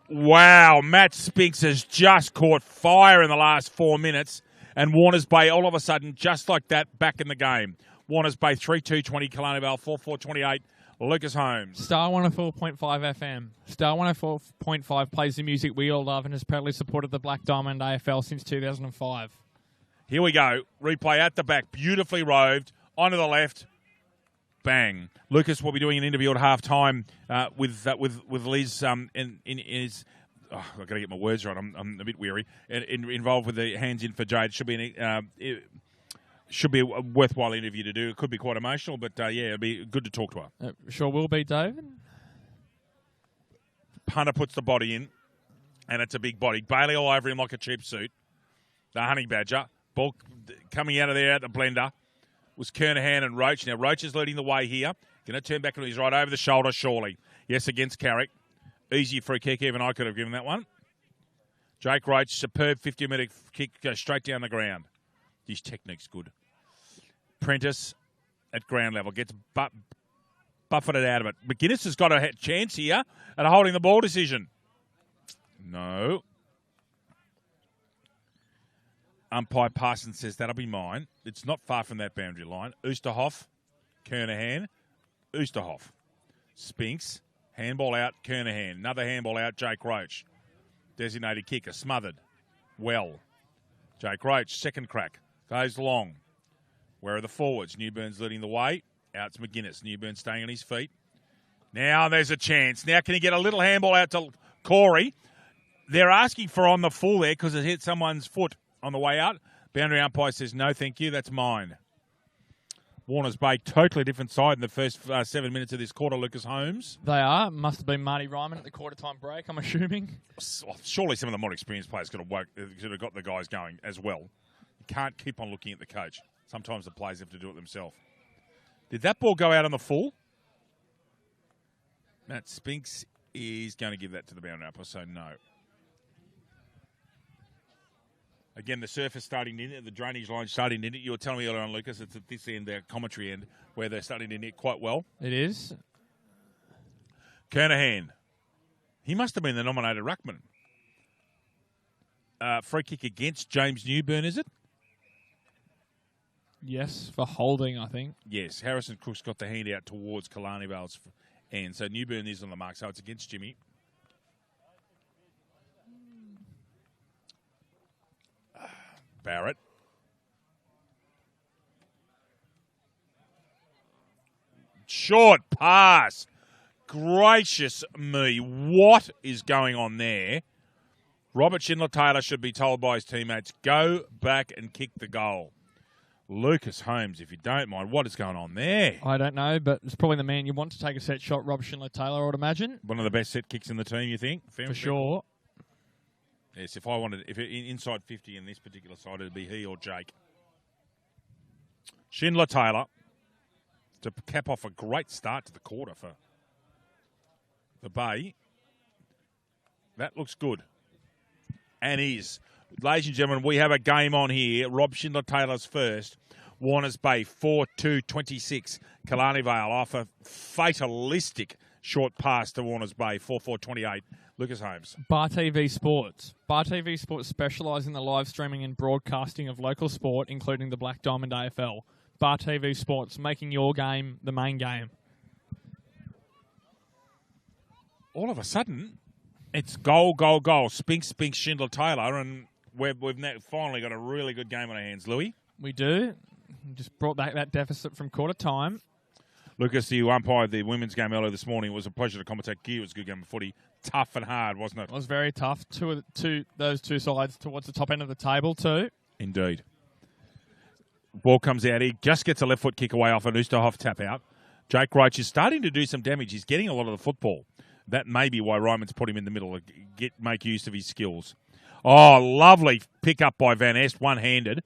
Wow, Matt Spinks has just caught fire in the last 4 minutes. And Warners Bay, all of a sudden, just like that, back in the game. Warners Bay 3-2-20, Killarney Vale 4-4-28. Lucas Holmes. Star 104.5 FM. Star 104.5 plays the music we all love and has proudly supported the Black Diamond AFL since 2005. Here we go. Replay at the back. Beautifully roved. Onto the left. Bang. Lucas will be doing an interview at half-time with Liz in his... Oh, I've got to get my words right. I'm a bit weary. Involved with the hands in for Jade. Should be a worthwhile interview to do. It could be quite emotional, but yeah, it'll be good to talk to her. Sure will be, David. Punter puts the body in, and it's a big body. Bailey all over him like a cheap suit. The honey badger. Ball coming out of there at the blender was Kernahan and Roach. Now, Roach is leading the way here. Going to turn back on his right over the shoulder, surely. Yes, against Carrick. Easy free kick. Even I could have given that one. Jake Roach, superb 50-metre kick, goes straight down the ground. His technique's good. Prentice at ground level gets buffeted out of it. McGuinness has got a chance here at a holding the ball decision. No. Umpire Parsons says that'll be mine. It's not far from that boundary line. Oosterhoff, Kernahan, Oosterhoff. Spinks, handball out, Kernahan. Another handball out, Jake Roach. Designated kicker, smothered. Well. Jake Roach, second crack. Goes long. Where are the forwards? Newburn's leading the way. Out's McGuinness. Newburn staying on his feet. Now there's a chance. Now can he get a little handball out to Corey? They're asking for on the full there because it hit someone's foot on the way out. Boundary umpire says, no, thank you. That's mine. Warners Bay, totally different side in the first 7 minutes of this quarter, Lucas Holmes. They are. Must have been Marty Ryman at the quarter-time break, I'm assuming. Surely some of the more experienced players could have got the guys going as well. You can't keep on looking at the coach. Sometimes the players have to do it themselves. Did that ball go out on the full? Matt Spinks is going to give that to the boundary umpire, so no. Again, the surface starting in it, the drainage line starting in it. You were telling me earlier on, Lucas, it's at this end, the commentary end, where they're starting to knit quite well. It is. Kernahan. He must have been the nominated ruckman. Free kick against James Newburn, is it? Yes, for holding, I think. Yes, Harrison Cook's got the hand out towards Killarney Vale's end. So Newburn is on the mark, so it's against Jimmy. Barrett. Short pass. Gracious me. What is going on there? Robert Schindler-Taylor should be told by his teammates, go back and kick the goal. Lucas Holmes, if you don't mind, what is going on there? I don't know, but it's probably the man you want to take a set shot, Rob Schindler-Taylor, I would imagine. One of the best set kicks in the team, you think? For sure. Yes, if I wanted, if inside 50 in this particular side, it'd be he or Jake. Schindler-Taylor to cap off a great start to the quarter for the Bay. That looks good. And is. Ladies and gentlemen, we have a game on here. Rob Schindler-Taylor's first. Warners Bay 4-2-26. Killarney Vale off a fatalistic short pass to Warners Bay 4-4-28. Lucas Holmes. Bar TV Sports. Bar TV Sports specialise in the live streaming and broadcasting of local sport, including the Black Diamond AFL. Bar TV Sports, making your game the main game. All of a sudden, it's goal, goal, goal. Spinks, Schindler-Taylor, and we've now finally got a really good game on our hands, Louis. We do. Just brought back that deficit from quarter time. Lucas, you umpired the women's game earlier this morning. It was a pleasure to commentate. It was a good game of footy. Tough and hard, wasn't it? It was very tough. Those two sides towards the top end of the table too. Indeed. Ball comes out. He just gets a left foot kick away off an Oosterhoff tap out. Jake Roach is starting to do some damage. He's getting a lot of the football. That may be why Ryman's put him in the middle to make use of his skills. Oh, lovely pick up by Van Est, one-handed.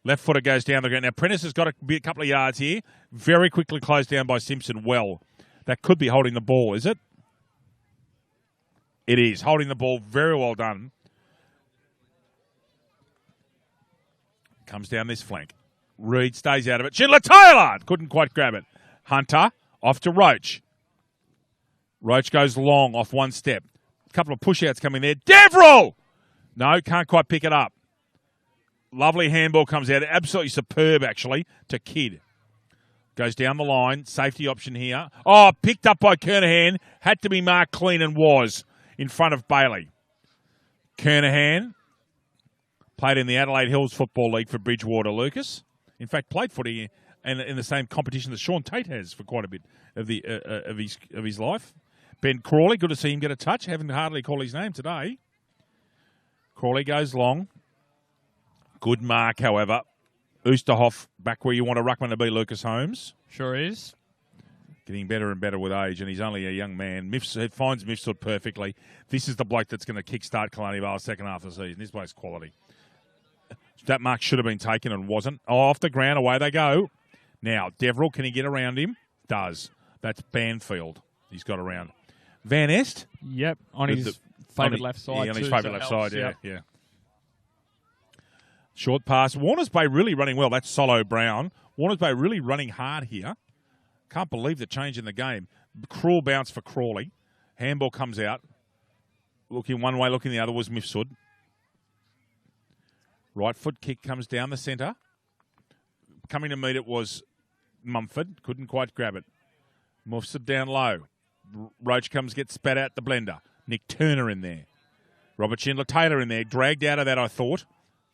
Left footer goes down the ground. Now, Prentice has got a couple of yards here. Very quickly closed down by Simpson. Well, That could be holding the ball, is it? It is. Holding the ball. Very well done. Comes down this flank. Reed stays out of it. Schindler-Taylor couldn't quite grab it. Hunter off to Roach. Roach goes long off one step. A couple of push-outs coming there. Deverell! No, can't quite pick it up. Lovely handball comes out. Absolutely superb, actually, to Kidd. Goes down the line. Safety option here. Oh, picked up by Kernahan. Had to be marked clean and was in front of Bailey. Kernahan played in the Adelaide Hills Football League for Bridgewater, Lucas. In fact, played footy in the same competition that Sean Tate has for quite a bit of his life. Ben Crawley, good to see him get a touch. Haven't hardly called his name today. Crawley goes long. Good mark, however. Oosterhoff back where you want a ruckman to be, Lucas Holmes. Sure is. Getting better and better with age, and he's only a young man. Finds Mifsud perfectly. This is the bloke that's going to kickstart Killarney Vale second half of the season. This bloke's quality. That mark should have been taken and wasn't. Oh, off the ground, away they go. Now, Deverell, can he get around him? Does. That's Banfield he's got around. Van Est? Yep, on his favourite left side. Yeah, on his favourite left side, yeah. Short pass. Warners Bay really running well. That's Solo Brown. Warners Bay really running hard here. Can't believe the change in the game. Cruel bounce for Crawley. Handball comes out. Looking one way, looking the other was Mifsud. Right foot kick comes down the centre. Coming to meet it was Mumford. Couldn't quite grab it. Mifsud down low. Roach gets spat out the blender. Nick Turner in there. Robert Schindler-Taylor in there. Dragged out of that, I thought.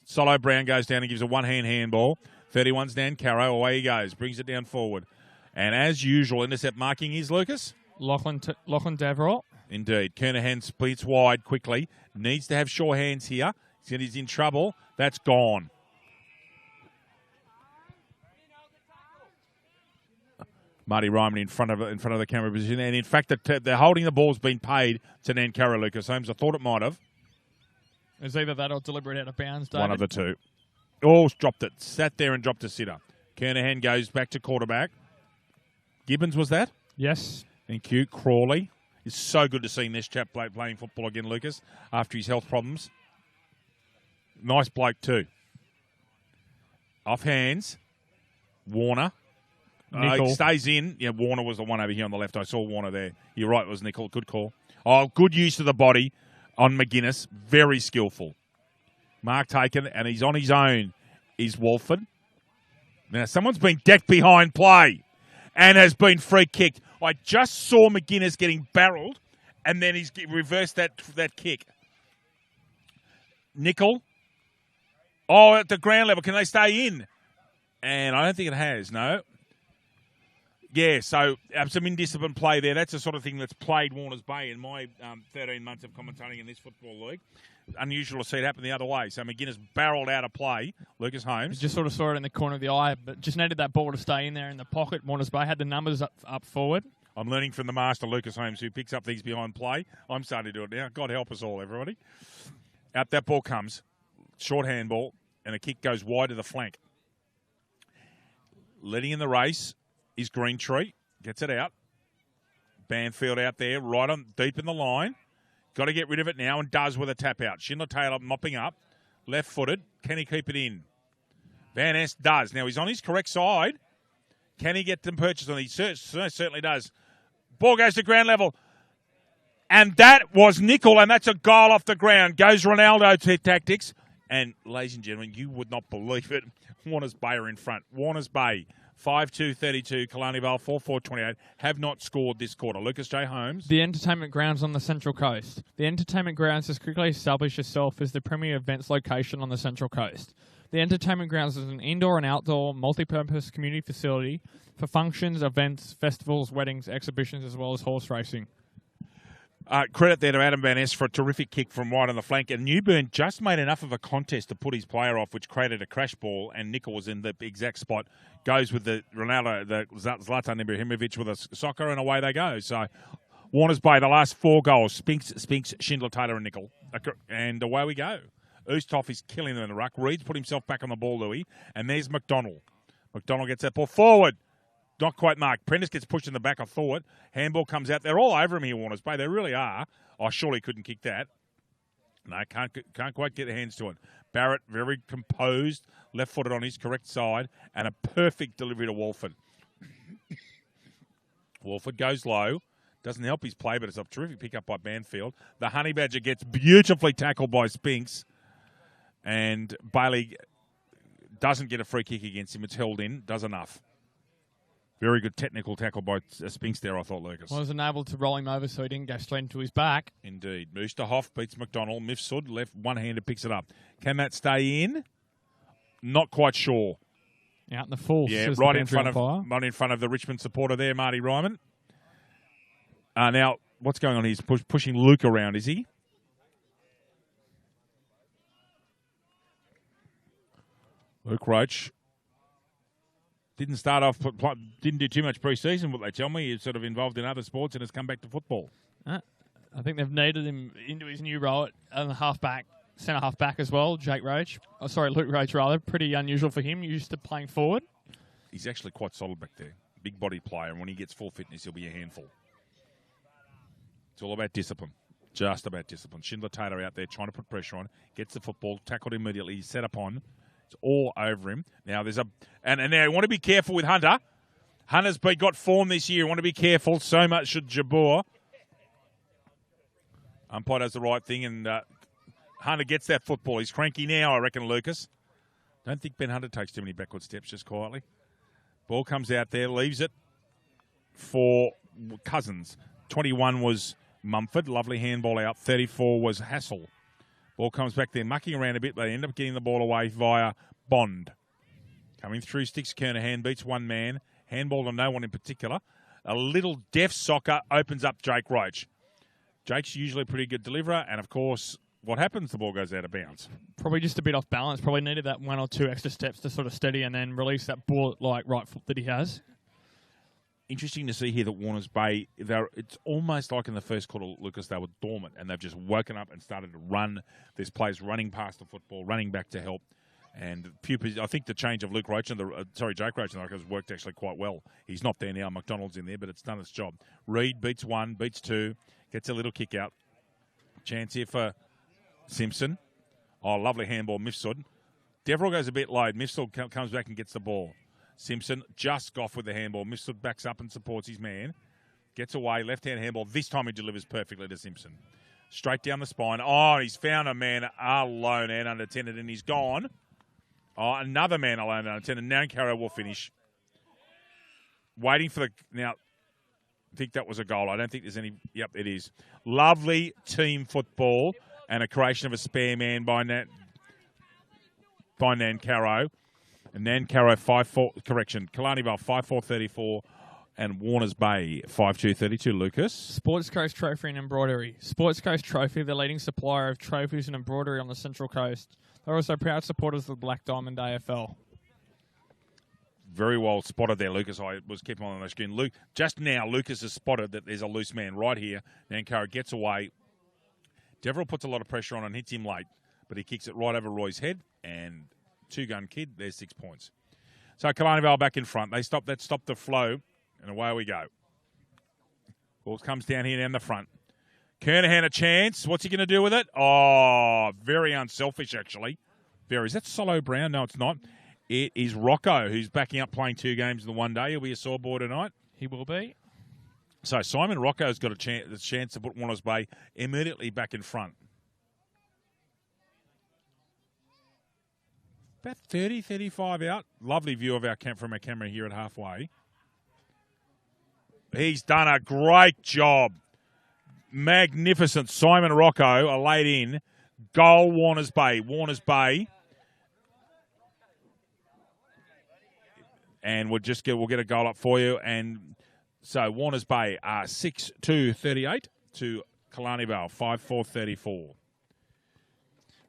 Solo Brown goes down and gives a one-hand handball. 31's Dan Carrow. Away he goes. Brings it down forward. And as usual, intercept marking is Lucas. Lachlan Deverell. Indeed. Kernahan splits wide quickly. Needs to have sure hands here. He's in trouble. That's gone. Marty Ryman in front of the camera position. And in fact, they're holding the ball's been paid to Nancarrow, Lucas Holmes. I thought it might have. It's either that or deliberate out of bounds, David. One of the two. Oh, dropped it. Sat there and dropped a sitter. Kernahan goes back to quarterback. Gibbons was that? Yes. Thank you. Crawley. It's so good to see this chap playing football again, Lucas, after his health problems. Nice bloke too. Off hands. Warner. Stays in. Yeah, Warner was the one over here on the left. I saw Warner there. You're right, it was Nickel. Good call. Oh, good use of the body on McGuinness. Very skillful. Mark taken, and he's on his own, is Walford. Now, someone's been decked behind play and has been free kicked. I just saw McGuinness getting barreled, and then he's reversed that kick. Nickel. Oh, at the ground level. Can they stay in? And I don't think it has, no. Yeah, so some indisciplined play there. That's the sort of thing that's played Warners Bay in my 13 months of commentating in this football league. Unusual to see it happen the other way. So McGuinness barrelled out of play. Lucas Holmes. Just sort of saw it in the corner of the eye, but just needed that ball to stay in there in the pocket. Warners Bay had the numbers up forward. I'm learning from the master, Lucas Holmes, who picks up things behind play. I'm starting to do it now. God help us all, everybody. Out that ball comes. Short handball, and a kick goes wide to the flank. Leading in the race is Greentree. Gets it out. Banfield out there, right on deep in the line. Got to get rid of it now, and does with a tap out. Schindler-Taylor mopping up. Left-footed. Can he keep it in? Van Est does. Now, he's on his correct side. Can he get them purchased on? He certainly does. Ball goes to ground level. And that was Nickel, and that's a goal off the ground. Goes Ronaldo tactics. And, ladies and gentlemen, you would not believe it. Warners Bay are in front. Warners Bay, 5-2-32. Killarney Vale, 4-4-28. Have not scored this quarter. Lucas J. Holmes. The entertainment grounds on the Central Coast. The entertainment grounds has quickly established itself as the premier events location on the Central Coast. The entertainment grounds is an indoor and outdoor multi-purpose community facility for functions, events, festivals, weddings, exhibitions, as well as horse racing. Credit there to Adam Van Est for a terrific kick from wide on the flank. And Newburn just made enough of a contest to put his player off, which created a crash ball, and Nickel was in the exact spot. Goes with the Ronaldo, the Zlatan Ibrahimovic with a soccer, and away they go. So Warners Bay, the last 4 goals, Spinks, Schindler, Taylor, and Nickel. And away we go. Oosterhoff is killing them in the ruck. Reed's put himself back on the ball, Louis. And there's McDonald. McDonald gets that ball forward. not quite marked. Prentice gets pushed in the back, I thought. Handball comes out. They're all over him here, Warners Bay. They really are. I surely couldn't kick that. No, can't quite get their hands to it. Barrett, very composed, left-footed on his correct side, and a perfect delivery to Walford. Walford goes low. Doesn't help his play, but it's a terrific pick-up by Banfield. The Honey Badger gets beautifully tackled by Spinks, and Bailey doesn't get a free kick against him. It's held in, does enough. Very good technical tackle by Spinks there, I thought, Lucas. Wasn't able to roll him over so he didn't go straight into his back. Indeed. Moosterhoff beats McDonald. Mifsud, left one-hander, picks it up. Can that stay in? Not quite sure. Out in the full. Yeah, right in front of the Richmond supporter there, Marty Ryman. Now, what's going on? He's pushing Luke around, is he? Luke Roach didn't start off, didn't do too much pre-season, what they tell me. He's sort of involved in other sports and has come back to football. I think they've needed him into his new role at half-back, centre-half-back as well, Luke Roach, rather. Pretty unusual for him, used to playing forward. He's actually quite solid back there. Big body player, and when he gets full fitness, he'll be a handful. It's all about discipline. Just about discipline. Schindler Taylor out there trying to put pressure on. Gets the football, tackled immediately. He's set upon. It's all over him. Now there's and now you want to be careful with Hunter. Hunter's got form this year. You want to be careful. So much should Jabeur. Umpire does the right thing, and Hunter gets that football. He's cranky now, I reckon, Lucas. Don't think Ben Hunter takes too many backward steps, just quietly. Ball comes out there, leaves it for Cousins. 21 was Mumford. Lovely handball out. 34 was Hassel. Ball comes back there, mucking around a bit. They end up getting the ball away via Bond. Coming through, sticks Kernahan, beats one man. Handball to no one in particular. A little deft soccer opens up Jake Roach. Jake's usually a pretty good deliverer, and of course, what happens? The ball goes out of bounds. Probably just a bit off balance. Probably needed that one or two extra steps to sort of steady and then release that bullet-like right foot that he has. Interesting to see here that Warners Bay, it's almost like in the first quarter, Lucas, they were dormant and they've just woken up and started to run. There's players running past the football, running back to help. And I think the change of Jake Roach and has worked actually quite well. He's not there now. McDonald's in there, but it's done its job. Reed beats one, beats two, gets a little kick out. Chance here for Simpson. Oh, lovely handball, Mifsud. Deverell goes a bit low. Mifsud comes back and gets the ball. Simpson just off with the handball. Mifsud backs up and supports his man. Gets away, left-hand handball. This time he delivers perfectly to Simpson. Straight down the spine. Oh, and he's found a man alone and unattended, and he's gone. Oh, another man alone and unattended. Now Caro will finish. Waiting for now, I think that was a goal. I don't think there's any. Yep, it is. Lovely team football and a creation of a spare man by Nancaro. And Nancaro 5-4, correction, Killarney Vale 5-4-34 and Warners Bay 5-2-32, Lucas. Sports Coast Trophy and Embroidery. Sports Coast Trophy, the leading supplier of trophies and embroidery on the Central Coast. They're also proud supporters of the Black Diamond AFL. Very well spotted there, Lucas. I was keeping on the screen. Just now, Lucas has spotted that there's a loose man right here. Nancaro gets away. Deverell puts a lot of pressure on and hits him late, but he kicks it right over Roy's head and two-gun kid, there's 6 points. So Killarney Vale back in front. They stopped the flow, and away we go. Ball comes down here down the front. Kernahan a chance. What's he going to do with it? Oh, very unselfish, actually. Is that Solo Brown? No, it's not. It is Rocco, who's backing up playing 2 games in the one day. He'll be a sore boy tonight. He will be. So Simon Rocco's got a chance to put Warners Bay immediately back in front. About 30, 35 out. Lovely view of from our camera here at halfway. He's done a great job. Magnificent. Simon Rocco, a laid in. Goal, Warners Bay. Warners Bay. And we'll get a goal up for you. And so Warners Bay are 6-2-38 to Killarney Vale 5-4-34.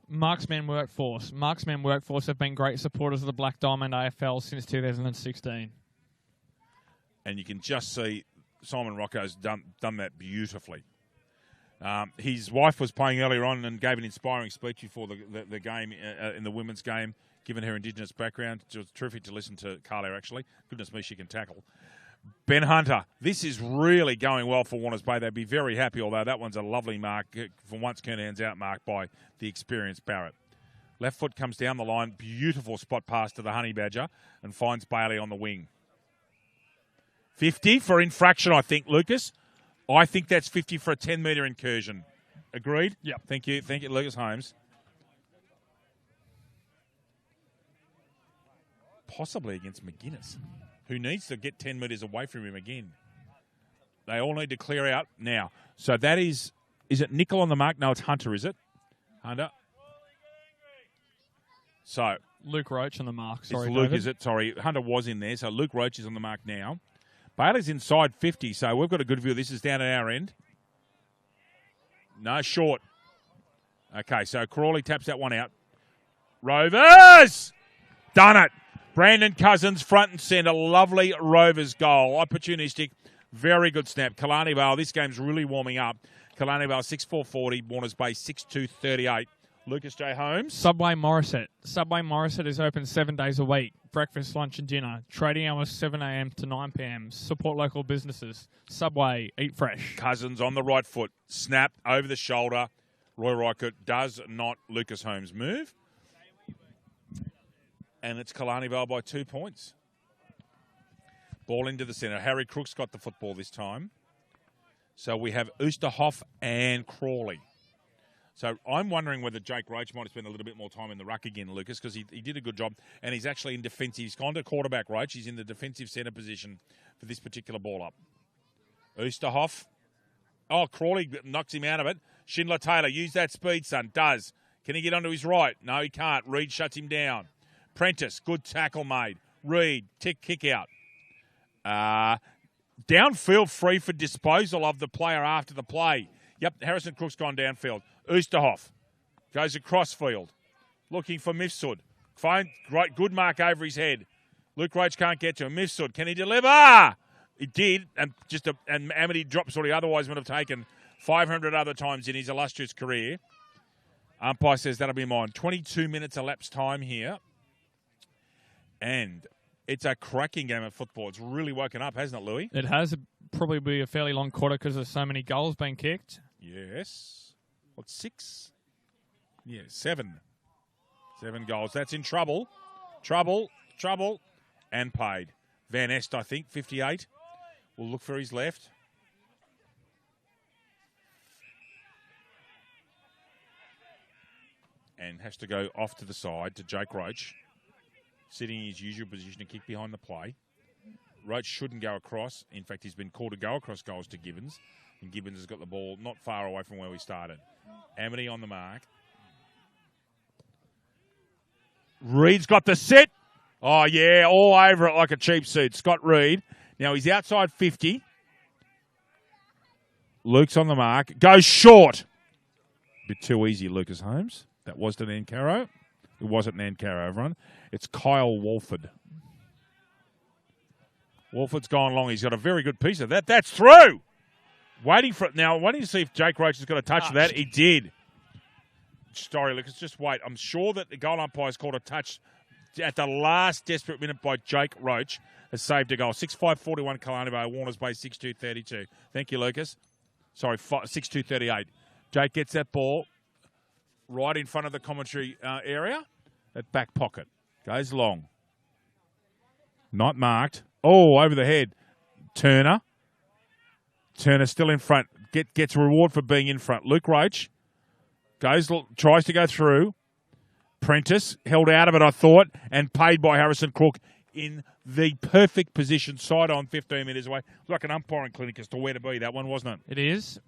Marksman Workforce. Marksman Workforce have been great supporters of the Black Diamond AFL since 2016. And you can just see Simon Rocco's done that beautifully. His wife was playing earlier on and gave an inspiring speech before the game in the women's game, given her Indigenous background. It was terrific to listen to Carla, actually. Goodness me, she can tackle. Ben Hunter. This is really going well for Warners Bay. They'd be very happy, although that one's a lovely mark. For once, Kernan's out marked by the experienced Barrett. Left foot comes down the line. Beautiful spot pass to the Honey Badger and finds Bailey on the wing. 50 for infraction, I think, Lucas. I think that's 50 for a 10-metre incursion. Agreed? Yep. Thank you, Lucas Holmes. Possibly against McGuinness, who needs to get 10 metres away from him again. They all need to clear out now. So that is it Nickel on the mark? No, it's Hunter, is it? Hunter. So Luke Roach on the mark. Sorry, it's Luke, David. is it? Sorry, Hunter was in there. So Luke Roach is on the mark now. Bailey's inside 50, so we've got a good view. This is down at our end. No, short. Okay, so Crawley taps that one out. Rovers! Done it. Brandon Cousins, front and centre. Lovely Rovers goal. Opportunistic. Very good snap. Killarney Vale, this game's really warming up. Killarney Vale, 6-4-40. Warners Bay, 6-2-38. Lucas J. Holmes. Subway Morisset. Subway Morisset is open 7 days a week. Breakfast, lunch and dinner. Trading hours 7 a.m. to 9 p.m. Support local businesses. Subway, eat fresh. Cousins on the right foot. Snap over the shoulder. Roy Reichert does not Lucas Holmes move. And it's Killarney Vale by 2 points. Ball into the centre. Harry Crook's got the football this time. So we have Oosterhoff and Crawley. So I'm wondering whether Jake Roach might have spent a little bit more time in the ruck again, Lucas, because he did a good job. And he's actually in defensive. He's gone to quarterback Roach. He's in the defensive centre position for this particular ball up. Oosterhoff. Oh, Crawley knocks him out of it. Schindler Taylor, use that speed, son. Does. Can he get onto his right? No, he can't. Reed shuts him down. Prentice, good tackle made. Reed, kick out. Downfield free for disposal of the player after the play. Yep, Harrison Crook's gone downfield. Oosterhoff goes across field. Looking for Mifsud. Fine, great, good mark over his head. Luke Roach can't get to him. Mifsud, can he deliver? He did, and Amity drops what he otherwise would have taken 500 other times in his illustrious career. Umpire says that'll be mine. 22 minutes elapsed time here. And it's a cracking game of football. It's really woken up, hasn't it, Louis? It has probably be a fairly long quarter because there's so many goals being kicked. Yes. What, 6? Yeah, 7. 7 goals. That's in trouble. Trouble. And paid. Van Est, I think, 58. We'll look for his left. And has to go off to the side to Jake Roach. Sitting in his usual position to kick behind the play. Roach shouldn't go across. In fact, he's been called to go across goals to Gibbons. And Gibbons has got the ball not far away from where we started. Amity on the mark. Reed's got the set. Oh, yeah, all over it like a cheap suit. Scott Reed. Now he's outside 50. Luke's on the mark. Goes short. Bit too easy, Lucas Holmes. That was to Nancaro. It wasn't Nancaro, everyone. It's Kyle Walford. Walford's gone long. He's got a very good piece of that. That's through. Waiting to see if Jake Roach has got a touch of that. He did. Sorry, Lucas, just wait. I'm sure that the goal umpire's called a touch at the last desperate minute by Jake Roach. Has saved a goal. 6-5-41 Killarney Vale. Warners Bay 6-2-32. Thank you, Lucas. Sorry, 6-2-38. Jake gets that ball right in front of the commentary area. At back pocket. Goes long. Not marked. Oh, over the head. Turner still in front. Gets a reward for being in front. Luke Roach tries to go through. Prentice held out of it, I thought, and paid by Harrison Crook in the perfect position, side on 15 metres away. It was like an umpiring clinic as to where to be, that one, wasn't it? It is.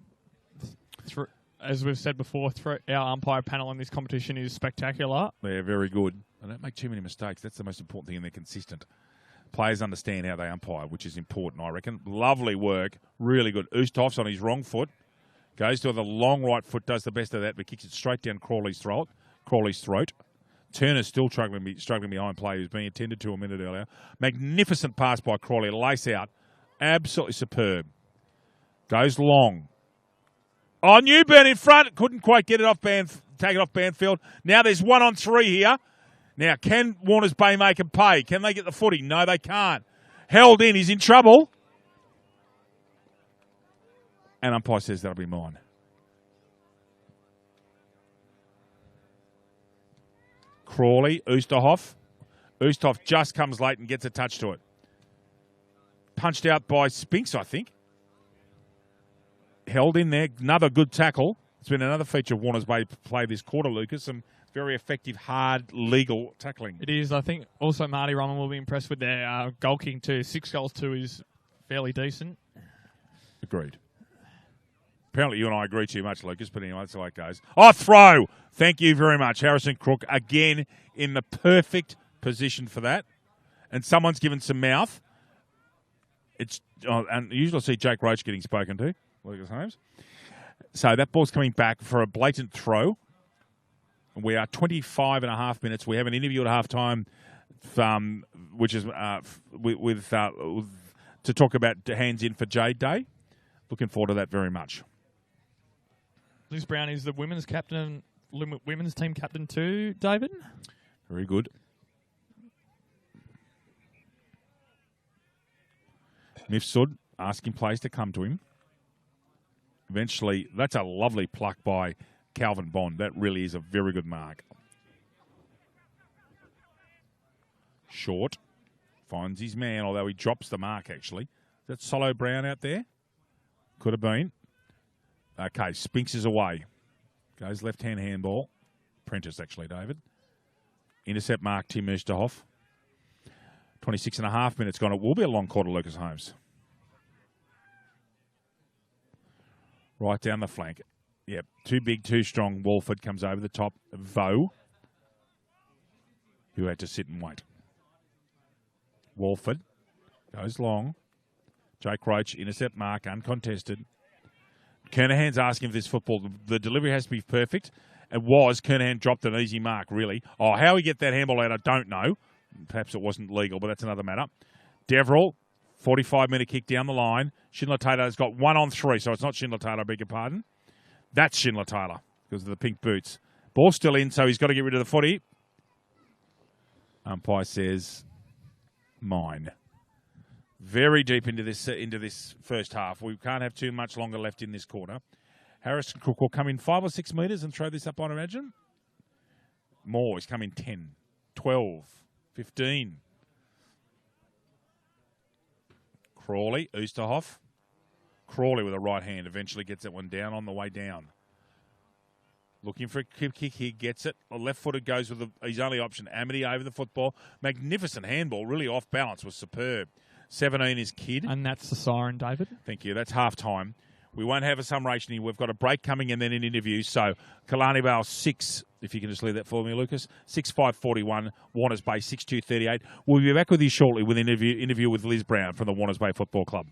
As we've said before, our umpire panel in this competition is spectacular. They're very good. They don't make too many mistakes. That's the most important thing, and they're consistent. Players understand how they umpire, which is important, I reckon. Lovely work. Really good. Oosterhoff's on his wrong foot. Goes to the long right foot, does the best of that, but kicks it straight down Crawley's throat. Turner's still struggling behind play. He was being attended to a minute earlier. Magnificent pass by Crawley. Lace out. Absolutely superb. Goes long. Oh, Newburn in front. Couldn't quite get it off take it off Banfield. Now there's 1-on-3 here. Now, can Warners Bay make him pay? Can they get the footy? No, they can't. Held in. He's in trouble. And umpire says that'll be mine. Crawley, Oosterhoff. Oosterhoff just comes late and gets a touch to it. Punched out by Spinks, I think. Held in there. Another good tackle. It's been another feature of Warners Bay play this quarter, Lucas. Some very effective, hard, legal tackling. It is. I think also Marty Roman will be impressed with their goal kicking too. 6 goals to is fairly decent. Agreed. Apparently you and I agree too much, Lucas, but anyway, that's the way it goes. Oh, throw! Thank you very much. Harrison Crook, again, in the perfect position for that. And someone's given some mouth. And usually I see Jake Roach getting spoken to, Lucas Holmes. So that ball's coming back for a blatant throw. We are 25 and a half minutes. We have an interview at halftime, which is to talk about hands in for Jade Day. Looking forward to that very much. Liz Brown is the women's team captain too, David. Very good. Mifsud asking players to come to him. Eventually, that's a lovely pluck by Calvin Bond. That really is a very good mark. Short. Finds his man, although he drops the mark, actually. Is that Solo Brown out there? Could have been. Okay, Spinks is away. Goes left-hand handball. Prentice, actually, David. Intercept mark, Tim Oosterhoff. 26 and a half minutes gone. It will be a long quarter, Lucas Holmes. Right down the flank. Yep, too big, too strong. Walford comes over the top. Vaux, who had to sit and wait. Walford goes long. Jake Roach, intercept mark, uncontested. Kernahan's asking for this football. The delivery has to be perfect. It was. Kernahan dropped an easy mark, really. Oh, how he get that handball out, I don't know. Perhaps it wasn't legal, but that's another matter. Deverell, 45-metre kick down the line. Schindler Taylor's got 1 on 3, so it's not Schindler Taylor, I beg your pardon. That's Schindler Taylor because of the pink boots. Ball still in, so he's got to get rid of the footy. Umpire says, mine. Very deep into this first half. We can't have too much longer left in this quarter. Harrison Crook will come in 5 or 6 metres and throw this up, I imagine. More. He's come in 10, 12, 15. Crawley, Oosterhoff. Crawley with a right hand eventually gets that one down on the way down. Looking for a kick here, gets it. A left-footed goes with his only option. Amity over the football. Magnificent handball, really off balance, was superb. 17 is Kidd. And that's the siren, David. Thank you. That's half-time. We won't have a summation here. We've got a break coming and then an interview. So, Killarney Vale 6, if you can just leave that for me, Lucas. 6-5-41, Warners Bay 6-2-38. We'll be back with you shortly with an interview with Liz Brown from the Warners Bay Football Club.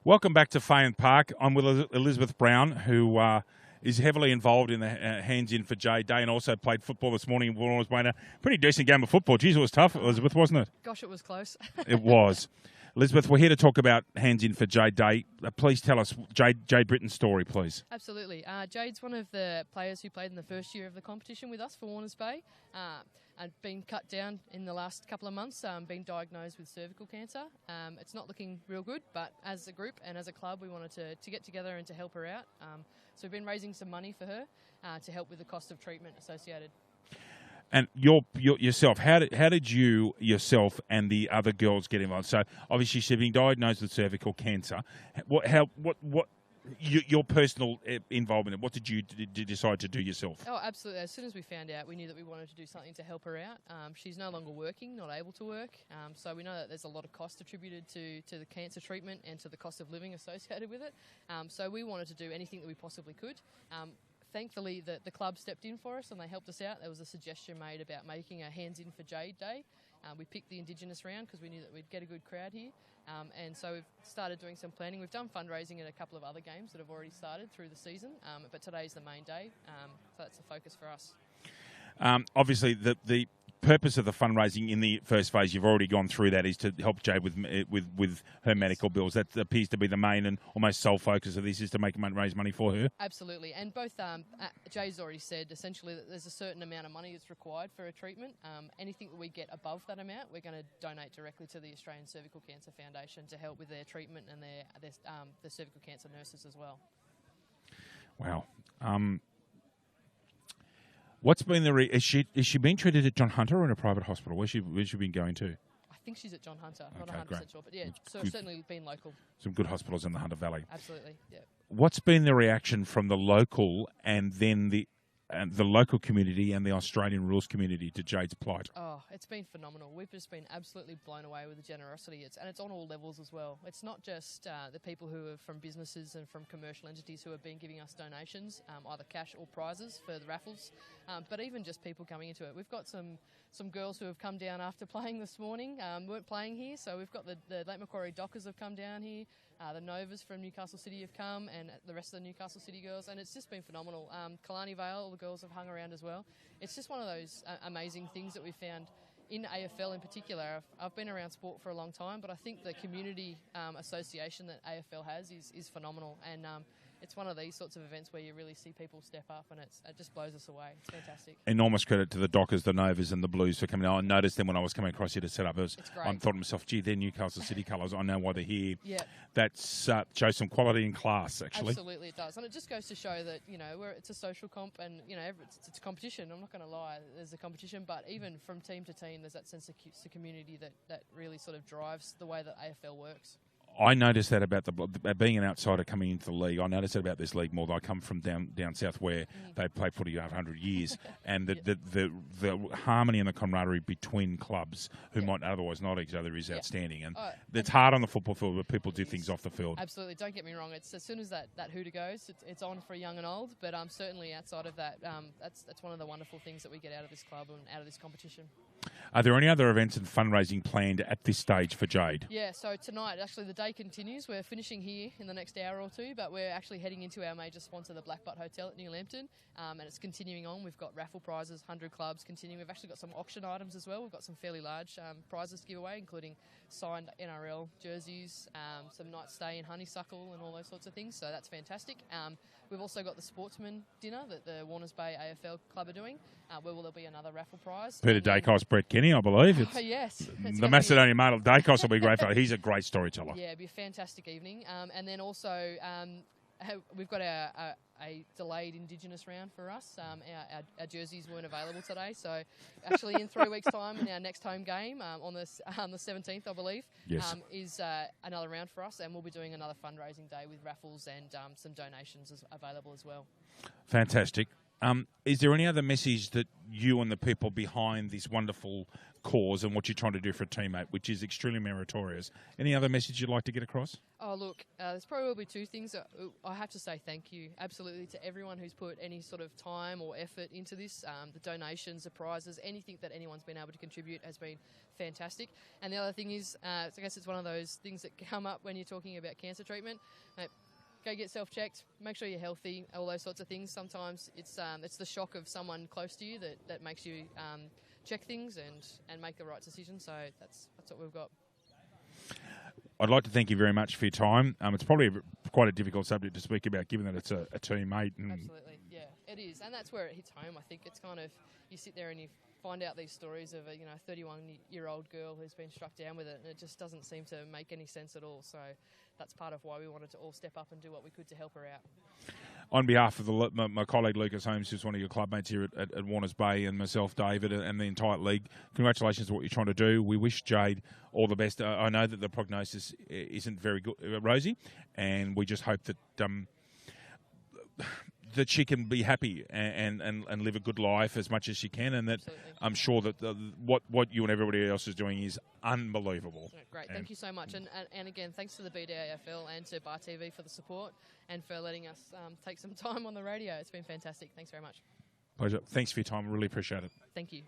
Welcome back to Fane Park. I'm with Elizabeth Brown, who is heavily involved in the Hands In for Jade Day and also played football this morning. It was playing a pretty decent game of football. Geez, it was tough, Elizabeth, wasn't it? Gosh, it was close. It was. Elizabeth, we're here to talk about Hands In for Jade Day. Please tell us Jade Britton's story, please. Absolutely. Jade's one of the players who played in the first year of the competition with us for Warners Bay and been cut down in the last couple of months, been diagnosed with cervical cancer. It's not looking real good, but as a group and as a club, we wanted to get together and to help her out. So we've been raising some money for her to help with the cost of treatment associated. And yourself, how did you yourself and the other girls get involved? So obviously she's been diagnosed with cervical cancer. Your personal involvement? What did you decide to do yourself? Oh, absolutely. As soon as we found out, we knew that we wanted to do something to help her out. She's no longer working, not able to work. So we know that there's a lot of cost attributed to the cancer treatment and to the cost of living associated with it. So we wanted to do anything that we possibly could. Thankfully, the club stepped in for us and they helped us out. There was a suggestion made about making a Hands In for Jade Day. We picked the Indigenous round because we knew that we'd get a good crowd here. And so we've started doing some planning. We've done fundraising at a couple of other games that have already started through the season, but today's the main day, so that's the focus for us. Obviously, the purpose of the fundraising in the first phase, you've already gone through that, is to help Jade with her medical bills. That appears to be the main and almost sole focus of this, is to raise money for her. Absolutely, and both Jay's already said essentially that there's a certain amount of money that's required for a treatment. Anything that we get above that amount, we're going to donate directly to the Australian Cervical Cancer Foundation to help with their treatment and their cervical cancer nurses as well. Wow. What's been the is she being treated at John Hunter or in a private hospital? Where's she been going to? I think she's at John Hunter. Okay, not 100% great. sure, but yeah, certainly been local. Some good hospitals in the Hunter Valley. Absolutely, yeah. What's been the reaction from the local and then the local community and the Australian rules community to Jade's plight? Oh, it's been phenomenal. We've just been absolutely blown away with the generosity. It's on all levels as well. It's not just the people who are from businesses and from commercial entities who have been giving us donations, either cash or prizes for the raffles, but even just people coming into it. We've got some girls who have come down after playing this morning, weren't playing here, so we've got the Lake Macquarie Dockers have come down here. The Novas from Newcastle City have come, and the rest of the Newcastle City girls, and it's just been phenomenal. Killarney Vale, all the girls have hung around as well. It's just one of those amazing things that we found in AFL in particular. I've been around sport for a long time, but I think the community association that AFL has is phenomenal, and it's one of these sorts of events where you really see people step up, and it just blows us away. It's fantastic. Enormous credit to the Dockers, the Novas and the Blues for coming out. I noticed them when I was coming across here to set up. It's great. I thought to myself, gee, they're Newcastle City colours. I know why they're here. Yeah. That shows some quality and class, actually. Absolutely, it does. And it just goes to show that, it's a social comp and, it's a competition. I'm not going to lie, there's a competition, but even from team to team, there's that sense of community that really sort of drives the way that AFL works. I noticed that about being an outsider coming into the league. I noticed that about this league more. I come from down south where they play footy 100 years, and the harmony and the camaraderie between clubs who might otherwise not each other is outstanding. And it's hard on the football field, but people do things off the field. Absolutely, don't get me wrong. It's as soon as that hooter goes, it's on for young and old. But certainly outside of that, that's one of the wonderful things that we get out of this club and out of this competition. Are there any other events and fundraising planned at this stage for Jade? Yeah, so tonight, actually, the day continues. We're finishing here in the next hour or two, but we're actually heading into our major sponsor, the Black Butt Hotel at New Lambton, and it's continuing on. We've got raffle prizes, 100 clubs continuing. We've actually got some auction items as well. We've got some fairly large prizes to give away, including signed NRL jerseys, some night stay in Honeysuckle and all those sorts of things, so that's fantastic. We've also got the Sportsman Dinner that the Warners Bay AFL Club are doing, where will there be another raffle prize. Peter Dacos, Brett Kenny, I believe. Yes. The Macedonian male, Dacos will be great for it. He's a great storyteller. Yeah, it'll be a fantastic evening. And then also we've got a delayed Indigenous round for us. Our jerseys weren't available today, so actually in 3 weeks' time in our next home game on the 17th, I believe, is another round for us, and we'll be doing another fundraising day with raffles and some donations available as well. Fantastic. Is there any other message that you and the people behind this wonderful cause and what you're trying to do for a teammate, which is extremely meritorious, any other message you'd like to get across? Oh, look, there's probably two things. I have to say thank you, absolutely, to everyone who's put any sort of time or effort into this. The donations, the prizes, anything that anyone's been able to contribute has been fantastic. And the other thing is, I guess it's one of those things that come up when you're talking about cancer treatment. Go get self-checked, make sure you're healthy, all those sorts of things. Sometimes it's the shock of someone close to you that makes you check things and make the right decision. So that's what we've got. I'd like to thank you very much for your time. It's probably quite a difficult subject to speak about, given that it's a teammate. Absolutely, yeah, it is, and that's where it hits home. I think it's kind of, you sit there and you find out these stories of a 31-year-old girl who's been struck down with it, and it just doesn't seem to make any sense at all. So that's part of why we wanted to all step up and do what we could to help her out. On behalf of my colleague Lucas Holmes, who's one of your clubmates here at Warners Bay, and myself, David, and the entire league, congratulations on what you're trying to do. We wish Jade all the best. I know that the prognosis isn't very good, rosy, and we just hope that that she can be happy and live a good life as much as she can, and that Absolutely. I'm sure that what you and everybody else is doing is unbelievable. Great, thank you so much. And again, thanks to the BDAFL and to Bar TV for the support and for letting us take some time on the radio. It's been fantastic. Thanks very much. Pleasure. Thanks for your time. Really appreciate it. Thank you.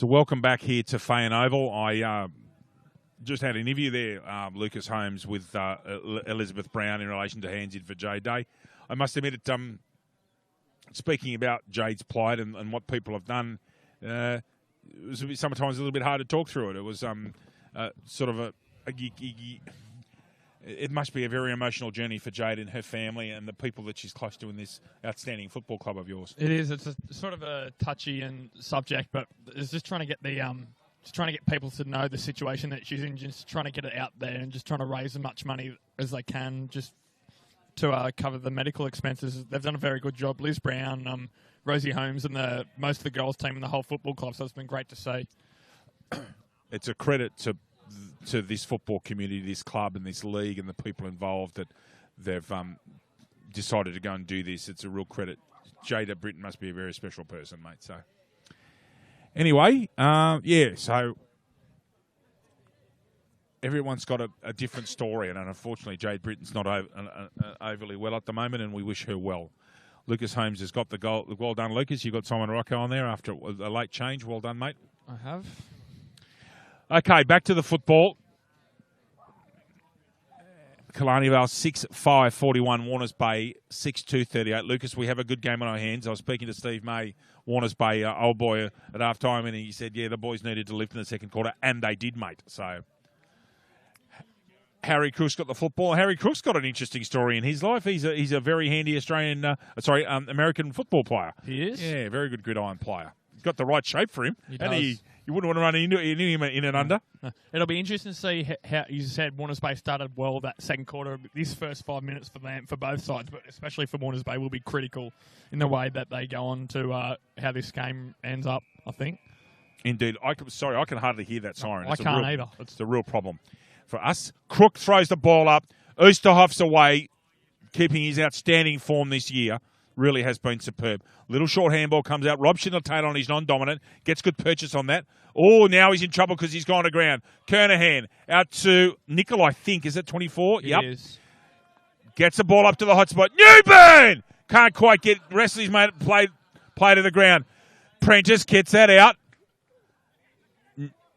So welcome back here to Fay and Oval. I just had an interview there, Lucas Holmes, with Elizabeth Brown in relation to Hands In for Jade Day. I must admit, speaking about Jade's plight and what people have done, it was sometimes a little bit hard to talk through it. It was sort of it must be a very emotional journey for Jade and her family and the people that she's close to in this outstanding football club of yours. It is. It's a sort of a touchy and subject, but it's just trying to get people to know the situation that she's in, just trying to get it out there and just trying to raise as much money as they can just to cover the medical expenses. They've done a very good job. Liz Brown, Rosie Holmes, and most of the girls' team and the whole football club, so it's been great to see. It's a credit to this football community, this club and this league and the people involved that they've decided to go and do this. It's a real credit. Jada Britton must be a very special person, mate. So anyway, so everyone's got a different story, and unfortunately Jade Britton's not overly well at the moment, and we wish her well. Lucas Holmes has got the goal. Well done, Lucas. You got Simon Rocco on there after a late change. Well done, mate. I have. Okay, back to the football. Killarney Vale 6-5-41, Warners Bay 6-2-38. Lucas, we have a good game on our hands. I was speaking to Steve May, Warners Bay old boy, at half time, and he said, yeah, the boys needed to lift in the second quarter, and they did, mate. So Harry Crook's got the football. Harry Crook's got an interesting story in his life. He's a very handy American football player. He is? Yeah, very good gridiron player. He's got the right shape for him. He does. You wouldn't want to run into him in and under. It'll be interesting to see how you said Warners Bay started well that second quarter. This first 5 minutes for both sides, but especially for Warners Bay, will be critical in the way that they go on to how this game ends up, I think. Indeed. I can hardly hear that siren. I can't either. It's a real problem for us. Crook throws the ball up. Oosterhoff's away, keeping his outstanding form this year. Really has been superb. Little short handball comes out. Rob Schindler-Tate on his non-dominant. Gets good purchase on that. Oh, now he's in trouble because he's gone to ground. Kernahan out to Nickel, I think. Is it 24? It yep. Is. Gets the ball up to the hot spot. Newburn! Can't quite get rest of his mate play to the ground. Prentice gets that out.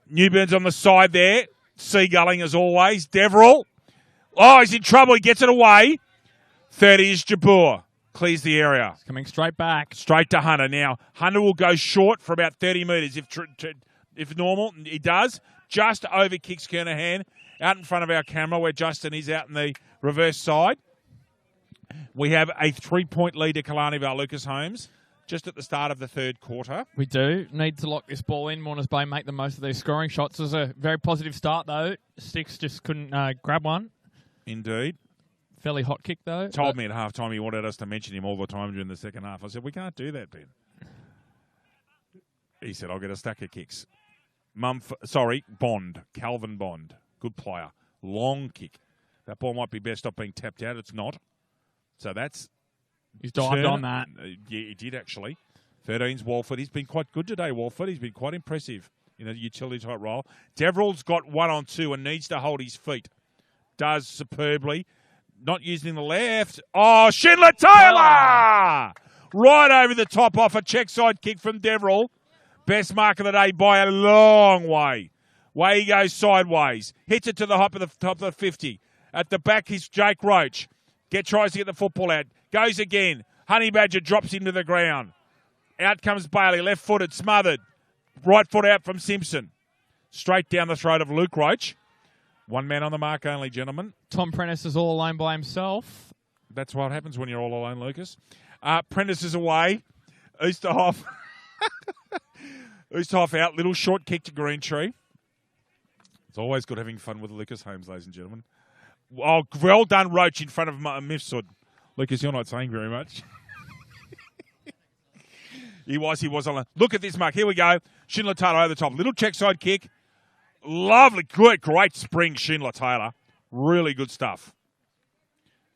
Newburn's on the side there. Seagulling as always. Deverell. Oh, he's in trouble. He gets it away. 30 is Jabeur. Clears the area. It's coming straight back. Straight to Hunter. Now, Hunter will go short for about 30 metres if normal. He does. Just over kicks Kernahan out in front of our camera where Justin is out in the reverse side. We have a 3-point lead to Killarney Vale, Lucas Holmes, just at the start of the third quarter. We do need to lock this ball in. Warners Bay make the most of these scoring shots. It was a very positive start, though. Sticks just couldn't grab one. Indeed. Fairly hot kick, though. Told me at halftime he wanted us to mention him all the time during the second half. I said, we can't do that, Ben. He said, I'll get a stack of kicks. Bond. Calvin Bond. Good player. Long kick. That ball might be best off being tapped out. It's not. So that's... He's dived on that. Yeah, he did, actually. 13's Walford. He's been quite good today, Walford. He's been quite impressive in a utility-type role. Deverell's got 1-on-2 and needs to hold his feet. Does superbly. Not using the left. Oh, Schindler-Taylor! Right over the top off a check side kick from Deverell. Best mark of the day by a long way. Way he goes sideways. Hits it to the top of the 50. At the back is Jake Roach. Tries to get the football out. Goes again. Honey Badger drops him to the ground. Out comes Bailey. Left-footed, smothered. Right foot out from Simpson. Straight down the throat of Luke Roach. One man on the mark only, gentlemen. Tom Prentice is all alone by himself. That's what happens when you're all alone, Lucas. Prentice is away. Oosterhoff. Oosterhoff out. Little short kick to Greentree. It's always good having fun with Lucas Holmes, ladies and gentlemen. Oh, well done, Roach, in front of Mifsud. Lucas, you're not saying very much. He was on. Look at this mark. Here we go. Schindler-Taylor over the top. Little check side kick. Lovely, good, great spring, Schindler-Taylor. Really good stuff.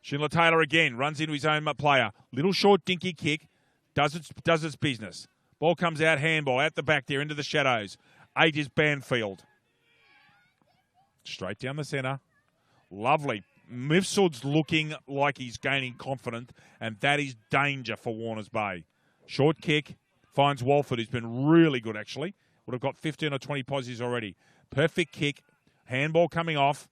Schindler-Taylor again runs into his own player. Little short dinky kick. Does its business. Ball comes out, handball, out the back there into the shadows. 8 is Banfield. Straight down the centre. Lovely. Mifsud's looking like he's gaining confidence, and that is danger for Warners Bay. Short kick. Finds Walford, who's been really good, actually. Would have got 15 or 20 positives already. Perfect kick. Handball coming off.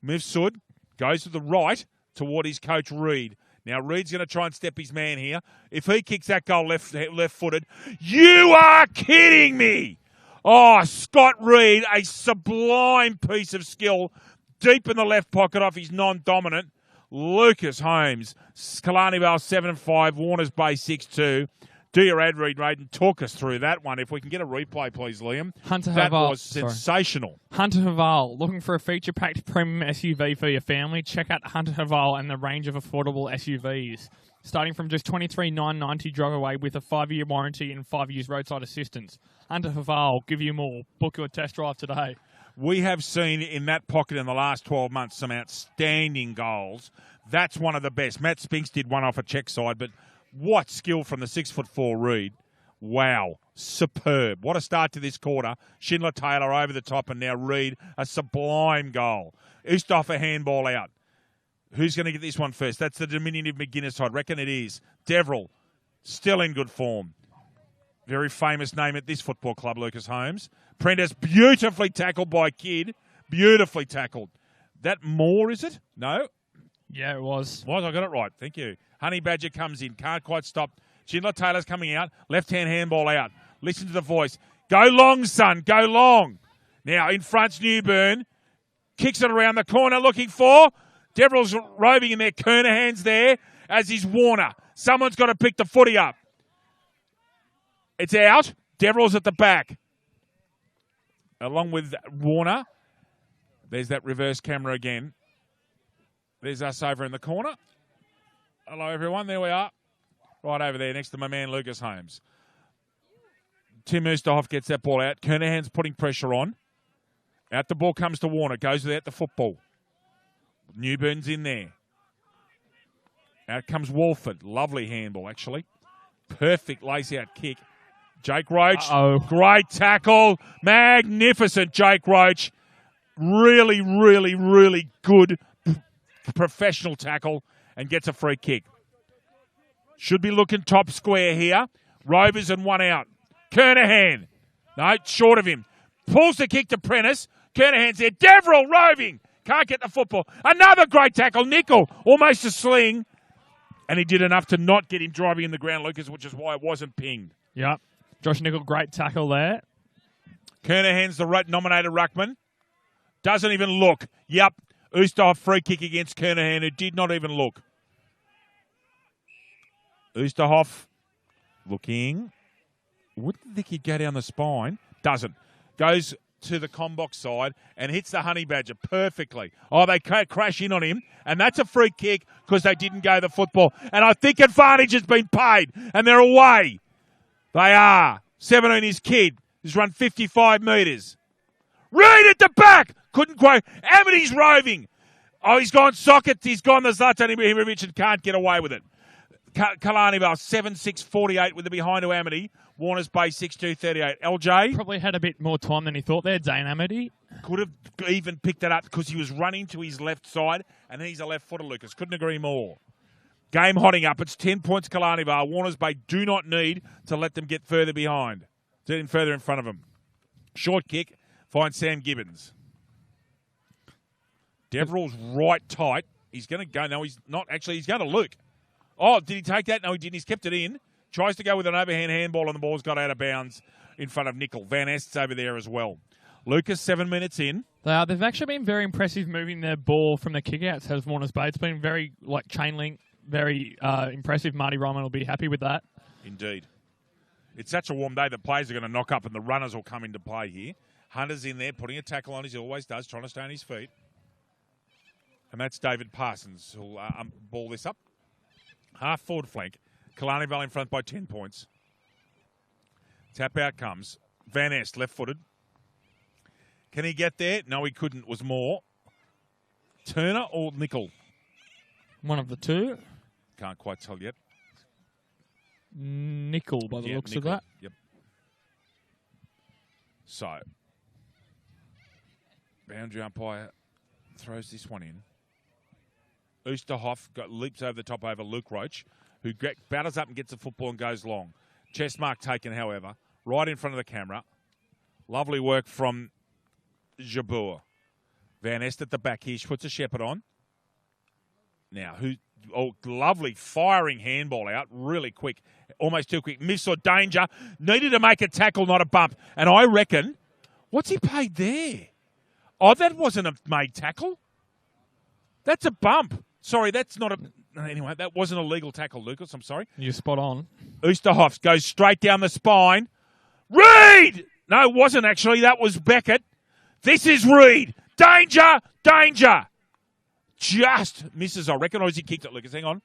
Mifsud goes to the right toward his coach Reed. Now Reed's going to try and step his man here. If he kicks that goal left-footed, you are kidding me! Oh, Scott Reed, a sublime piece of skill, deep in the left pocket off his non-dominant. Lucas Holmes, Killarney Vale 7-5, Warners Bay 6-2. Do your ad read, Raiden. Talk us through that one. If we can get a replay, please, Liam. That was sensational. Hunter Haval, looking for a feature-packed premium SUV for your family? Check out Hunter Haval and the range of affordable SUVs. Starting from just $23,990 drive away with a 5-year warranty and 5 years roadside assistance. Hunter Haval, give you more. Book your test drive today. We have seen in that pocket in the last 12 months some outstanding goals. That's one of the best. Matt Spinks did one off a check side, but what skill from the 6'4" Reed. Wow. Superb. What a start to this quarter. Schindler Taylor over the top, and now Reed, a sublime goal. Easthoff a handball out. Who's going to get this one first? That's the diminutive McGuinness side. Reckon it is. Deverell, still in good form. Very famous name at this football club, Lucas Holmes. Prentice, beautifully tackled by Kidd. Beautifully tackled. That Moore, is it? No? Yeah, it was. I got it right. Thank you. Honey Badger comes in. Can't quite stop. Schindler Taylor's coming out. Left-hand handball out. Listen to the voice. Go long, son. Go long. Now, in front's Newburn. Kicks it around the corner looking for. Deverell's roving in there. Kernahan's there, as is Warner. Someone's got to pick the footy up. It's out. Deverell's at the back. Along with Warner. There's that reverse camera again. There's us over in the corner. Hello, everyone. There we are. Right over there next to my man, Lucas Holmes. Tim Oosterhoff gets that ball out. Kernahan's putting pressure on. Out the ball comes to Warner. Goes without the football. Newburn's in there. Out comes Walford. Lovely handball, actually. Perfect lace-out kick. Jake Roach. Great tackle. Magnificent Jake Roach. Really, really, really good professional tackle and gets a free kick. Should be looking top square here. Rovers and one out. Kernahan. No, short of him. Pulls the kick to Prentice. Kernahan's there. Deverell roving. Can't get the football. Another great tackle. Nickel. Almost a sling. And he did enough to not get him driving in the ground, Lucas, which is why it wasn't pinged. Yep. Josh Nickel, great tackle there. Kernahan's the nominated ruckman. Doesn't even look. Yep. Oosterhoff free kick against Kernahan, who did not even look. Oosterhoff looking. Wouldn't think he'd go down the spine. Doesn't. Goes to the combox side and hits the Honey Badger perfectly. Oh, they crash in on him, and that's a free kick because they didn't go the football. And I think advantage has been paid, and they're away. They are. 17 is Kidd. He's run 55 metres. Reed at the back. Couldn't quite. Amity's roving. Oh, he's gone socket. He's gone the Zlatan Ibrahimovic and can't get away with it. Killarney Vale 7-6-48 with the behind to Amity. Warners Bay 6-2-38. LJ probably had a bit more time than he thought there. Dane Amity could have even picked that up because he was running to his left side, and he's a left footer. Lucas couldn't agree more. Game hotting up. It's 10 points. Killarney Vale. Warners Bay do not need to let them get further behind. Getting further in front of them. Short kick finds Sam Gibbons. Deverell's right tight. He's going to go. No, he's not. Actually, he's going to Luke. Oh, did he take that? No, he didn't. He's kept it in. Tries to go with an overhand handball, and the ball's got out of bounds in front of Nickel. Van Est's over there as well. Lucas, 7 minutes in. They've actually been very impressive moving their ball from the kickouts, has Warners Bay. It's been very, chain link, very impressive. Marty Ryman will be happy with that. Indeed. It's such a warm day that players are going to knock up, and the runners will come into play here. Hunter's in there, putting a tackle on, as he always does, trying to stay on his feet. And that's David Parsons who'll ball this up. Half forward flank. Killarney Vale in front by 10 points. Tap out comes. Van Est, left-footed. Can he get there? No, he couldn't. It was more. Turner or Nickel? One of the two. Can't quite tell yet. Nickel, by the looks Nickel. of that. Yep. So, boundary umpire throws this one in. Oosterhoff leaps over the top over Luke Roach, who batters up and gets the football and goes long. Chest mark taken, however, right in front of the camera. Lovely work from Jabeur. Van Est at the back here. She puts a shepherd on. Now, lovely firing handball out. Really quick. Almost too quick. Miss or danger. Needed to make a tackle, not a bump. And I reckon, what's he paid there? Oh, that wasn't a made tackle. That's a bump. Sorry, that's not a... Anyway, that wasn't a legal tackle, Lucas. I'm sorry. You're spot on. Oosterhoff goes straight down the spine. Reed! No, it wasn't actually. That was Beckett. This is Reed. Danger! Danger! Just misses, I reckon. Or has he kicked it, Lucas? Hang on.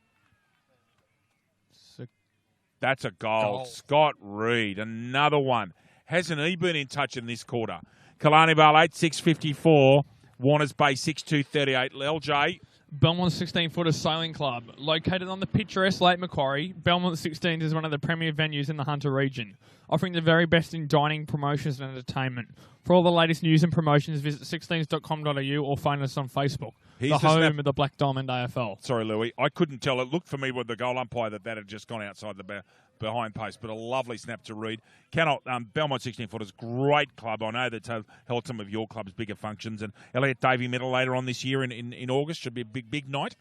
That's a goal. Scott Reed, another one. Hasn't he been in touch in this quarter? Killarney Vale 8-6-54. Warners Bay 6-2-38. LJ. Belmont 16-footer Sailing Club. Located on the picturesque Lake Macquarie, Belmont 16 is one of the premier venues in the Hunter region, offering the very best in dining, promotions and entertainment. For all the latest news and promotions, visit 16s.com.au or find us on Facebook. The home of the Black Diamond AFL. Sorry, Louis. I couldn't tell. It looked for me with the goal umpire that had just gone outside the behind post, but a lovely snap to Reed. Belmont 16-footers, great club. I know that's held some of your club's bigger functions. And Elliot Davey medal later on this year in August. Should be a big night.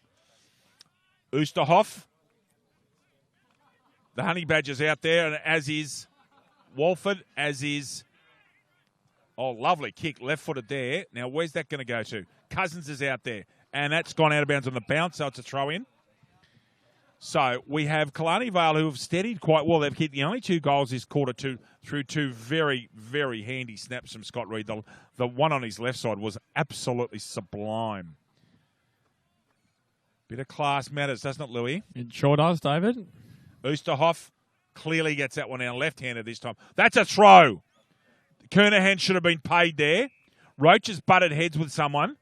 Oosterhoff. The Honey Badgers out there, and as is Walford, as is... Oh, lovely kick, left-footed there. Now, where's that going to go to? Cousins is out there, and that's gone out of bounds on the bounce, so it's a throw-in. So we have Killarney Vale, who have steadied quite well. They've kicked the only 2 goals this quarter through 2 very, very handy snaps from Scott Reed. The one on his left side was absolutely sublime. Bit of class matters, doesn't it, Louis? It sure does, David. Oosterhoff clearly gets that one out left-handed this time. That's a throw. Kernahan should have been paid there. Roach has butted heads with someone.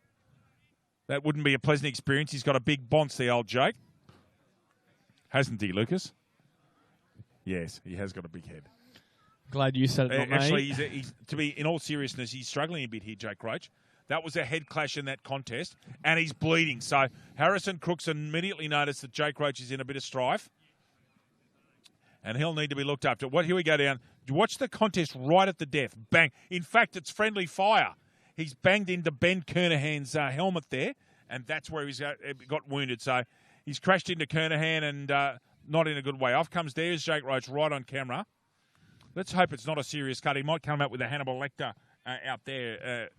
That wouldn't be a pleasant experience. He's got a big bonce, the old Jake. Hasn't he, Lucas? Yes, he has got a big head. Glad you said it, not actually, me. he's, to be in all seriousness, he's struggling a bit here, Jake Roach. That was a head clash in that contest, and he's bleeding. So Harrison Crooks immediately noticed that Jake Roach is in a bit of strife, and he'll need to be looked after. Here we go down. Watch the contest right at the death. Bang. In fact, it's friendly fire. He's banged into Ben Kernahan's helmet there, and that's where he's got wounded. So he's crashed into Kernahan and not in a good way. Off comes there's Jake Roach right on camera. Let's hope it's not a serious cut. He might come out with a Hannibal Lecter out there,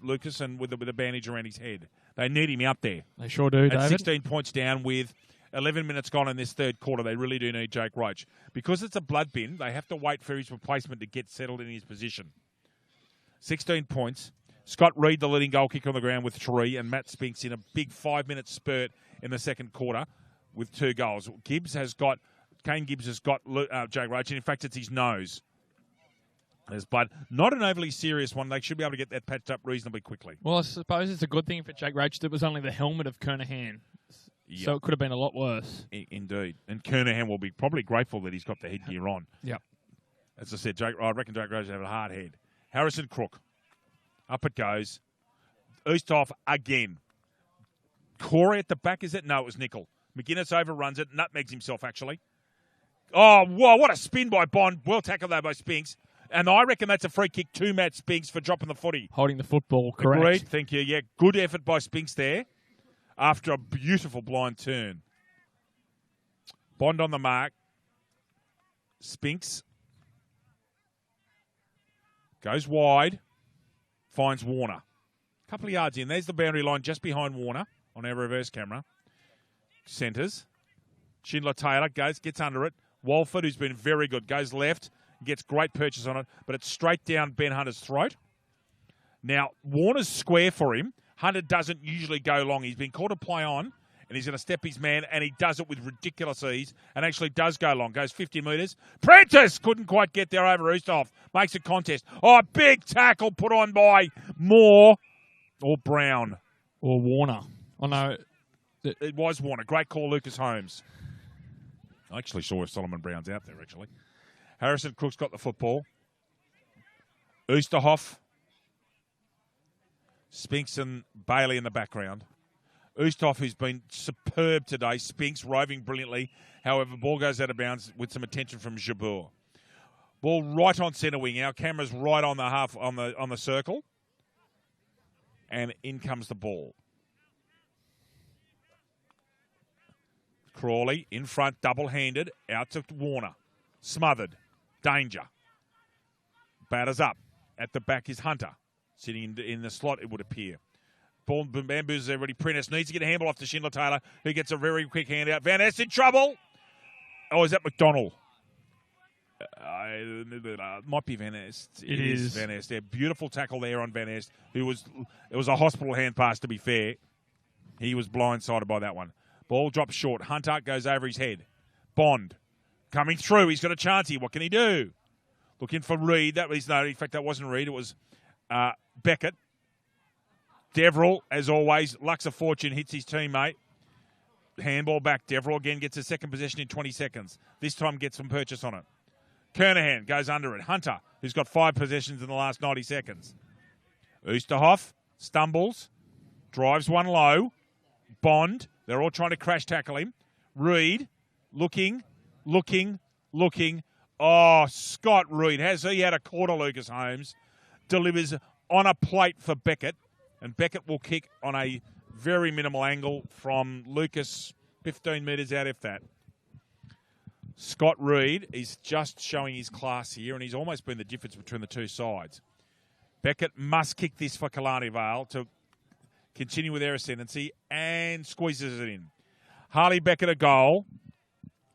Lucas, and with a bandage around his head. They need him out there. They sure do, David. At 16 points down with 11 minutes gone in this third quarter. They really do need Jake Roach. Because it's a blood bin, they have to wait for his replacement to get settled in his position. 16 points. Scott Reed, the leading goal kicker on the ground with 3, and Matt Spinks in a big 5-minute spurt in the second quarter with 2 goals. Kane Gibbs has got Jake Roach, and in fact, it's his nose. There's blood. Not an overly serious one. They should be able to get that patched up reasonably quickly. Well, I suppose it's a good thing for Jake Roach that it was only the helmet of Kernahan. Yep. So it could have been a lot worse. Indeed. And Kernahan will be probably grateful that he's got the headgear on. Yep. As I said, I reckon Jake Roach will have a hard head. Harrison Crook. Up it goes. Oosterhoff again. Corey at the back, is it? No, it was Nickel. McGuinness overruns it. Nutmegs himself, actually. Oh, whoa, what a spin by Bond. Well tackled, though, by Spinks. And I reckon that's a free kick to Matt Spinks for dropping the footy. Holding the football, correct. Agreed, thank you. Yeah, good effort by Spinks there after a beautiful blind turn. Bond on the mark. Spinks goes wide. Finds Warner. A couple of yards in. There's the boundary line just behind Warner on our reverse camera. Centres. Schindler Taylor gets under it. Walford, who's been very good, goes left. Gets great purchase on it, but it's straight down Ben Hunter's throat. Now, Warner's square for him. Hunter doesn't usually go long. He's been called to play on, and he's going to step his man, and he does it with ridiculous ease, and actually does go long. Goes 50 metres. Prentice couldn't quite get there over Oosterhoff. Makes a contest. Oh, big tackle put on by Moore or Brown. Or Warner. Oh, no. It was Warner. Great call, Lucas Holmes. I actually saw if Solomon Brown's out there, actually. Harrison Crook's got the football. Oosterhoff. Spinks and Bailey in the background. Oosterhoff, who's been superb today. Spinks roving brilliantly. However, ball goes out of bounds with some attention from Jabeur. Ball right on centre wing. Our camera's right on the half on the circle. And in comes the ball. Crawley in front, double-handed, out to Warner. Smothered. Danger. Batters up. At the back is Hunter. Sitting in the slot, it would appear. Ball bamboozles everybody. Prentice needs to get a handball off to Schindler Taylor, who gets a very quick hand out. Van Ness in trouble. Oh, is that McDonald? Might be Van Ness. It is Van Ness. Beautiful tackle there on Van Ness, it was a hospital hand pass, to be fair. He was blindsided by that one. Ball drops short. Hunter goes over his head. Bond coming through. He's got a chance here. What can he do? Looking for Reid. In fact, that wasn't Reid. It was Beckett. Deverill, as always, lucks of fortune, hits his teammate. Handball back. Deverill again gets a second possession in 20 seconds. This time gets some purchase on it. Kernahan goes under it. Hunter, who's got 5 possessions in the last 90 seconds. Oosterhoff stumbles, drives one low. Bond, they're all trying to crash tackle him. Reid, looking. Oh, Scott Reid, has he had a quarter, Lucas Holmes? Delivers on a plate for Beckett, and Beckett will kick on a very minimal angle from Lucas, 15 metres out, if that. Scott Reid is just showing his class here, and he's almost been the difference between the two sides. Beckett must kick this for Killarney Vale to continue with their ascendancy, and squeezes it in. Harley Beckett a goal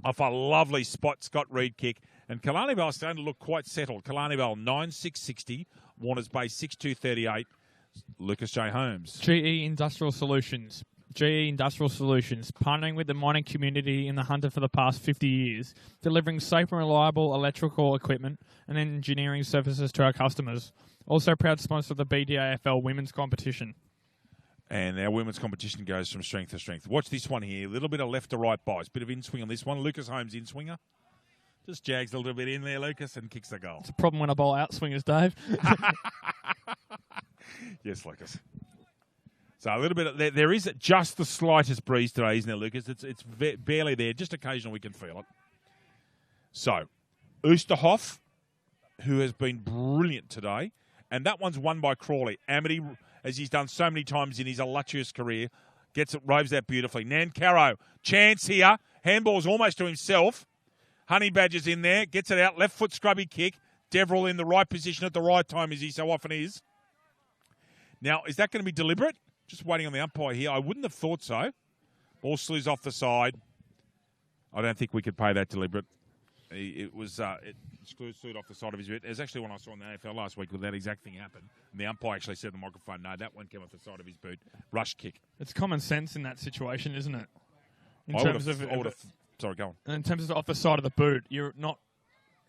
off a lovely spot Scott Reid kick, and Killarney Vale starting to look quite settled. Killarney Vale 9,660, Warner's Bay 6,238. Lucas J. Holmes. GE Industrial Solutions. GE Industrial Solutions, partnering with the mining community in the Hunter for the past 50 years, delivering safe and reliable electrical equipment and engineering services to our customers. Also proud sponsor of the BDAFL women's competition. And our women's competition goes from strength to strength. Watch this one here. A little bit of left to right bias. Bit of in-swing on this one. Lucas Holmes in-swinger. Just jags a little bit in there, Lucas, and kicks the goal. It's a problem when I bowl out-swingers, Dave. Yes, Lucas. So a little bit. There is just the slightest breeze today, isn't there, Lucas? It's barely there. Just occasionally we can feel it. So, Oosterhoff, who has been brilliant today, and that one's won by Crawley. Amity, as he's done so many times in his illustrious career, roves that beautifully. Nancaro, chance here. Handball's almost to himself. Honey Badger's in there, gets it out. Left foot scrubby kick. Deverill in the right position at the right time, as he so often is. Now, is that going to be deliberate? Just waiting on the umpire here. I wouldn't have thought so. Ball slews off the side. I don't think we could pay that deliberate. It slewed off the side of his boot. There's actually one I saw in the AFL last week where that exact thing happened. And the umpire actually said on the microphone, no, that one came off the side of his boot. Rush kick. It's common sense in that situation, isn't it? Sorry, go on. In terms of off the side of the boot, you're not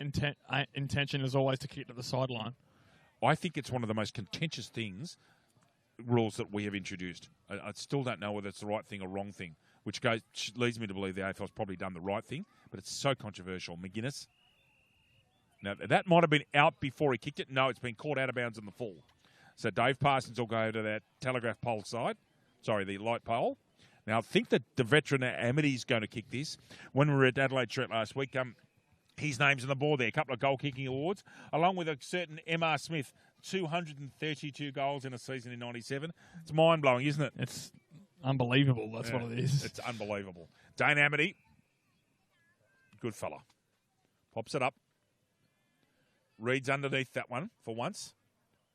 intention is always to kick to the sideline. I think it's one of the most contentious rules that we have introduced. I still don't know whether it's the right thing or wrong thing, which leads me to believe the AFL's probably done the right thing, but it's so controversial. McGuinness. Now, that might have been out before he kicked it. No, it's been caught out of bounds in the full. So Dave Parsons will go to that telegraph pole side. Sorry, the light pole. Now, I think that the veteran Amity's going to kick this. When we were at Adelaide Street last week, his name's on the board there. A couple of goal-kicking awards, along with a certain M.R. Smith, 232 goals in a season in 97. It's mind-blowing, isn't it? It's unbelievable. That's what it is. It's unbelievable. Dane Amity, good fella. Pops it up. Reid's underneath that one for once.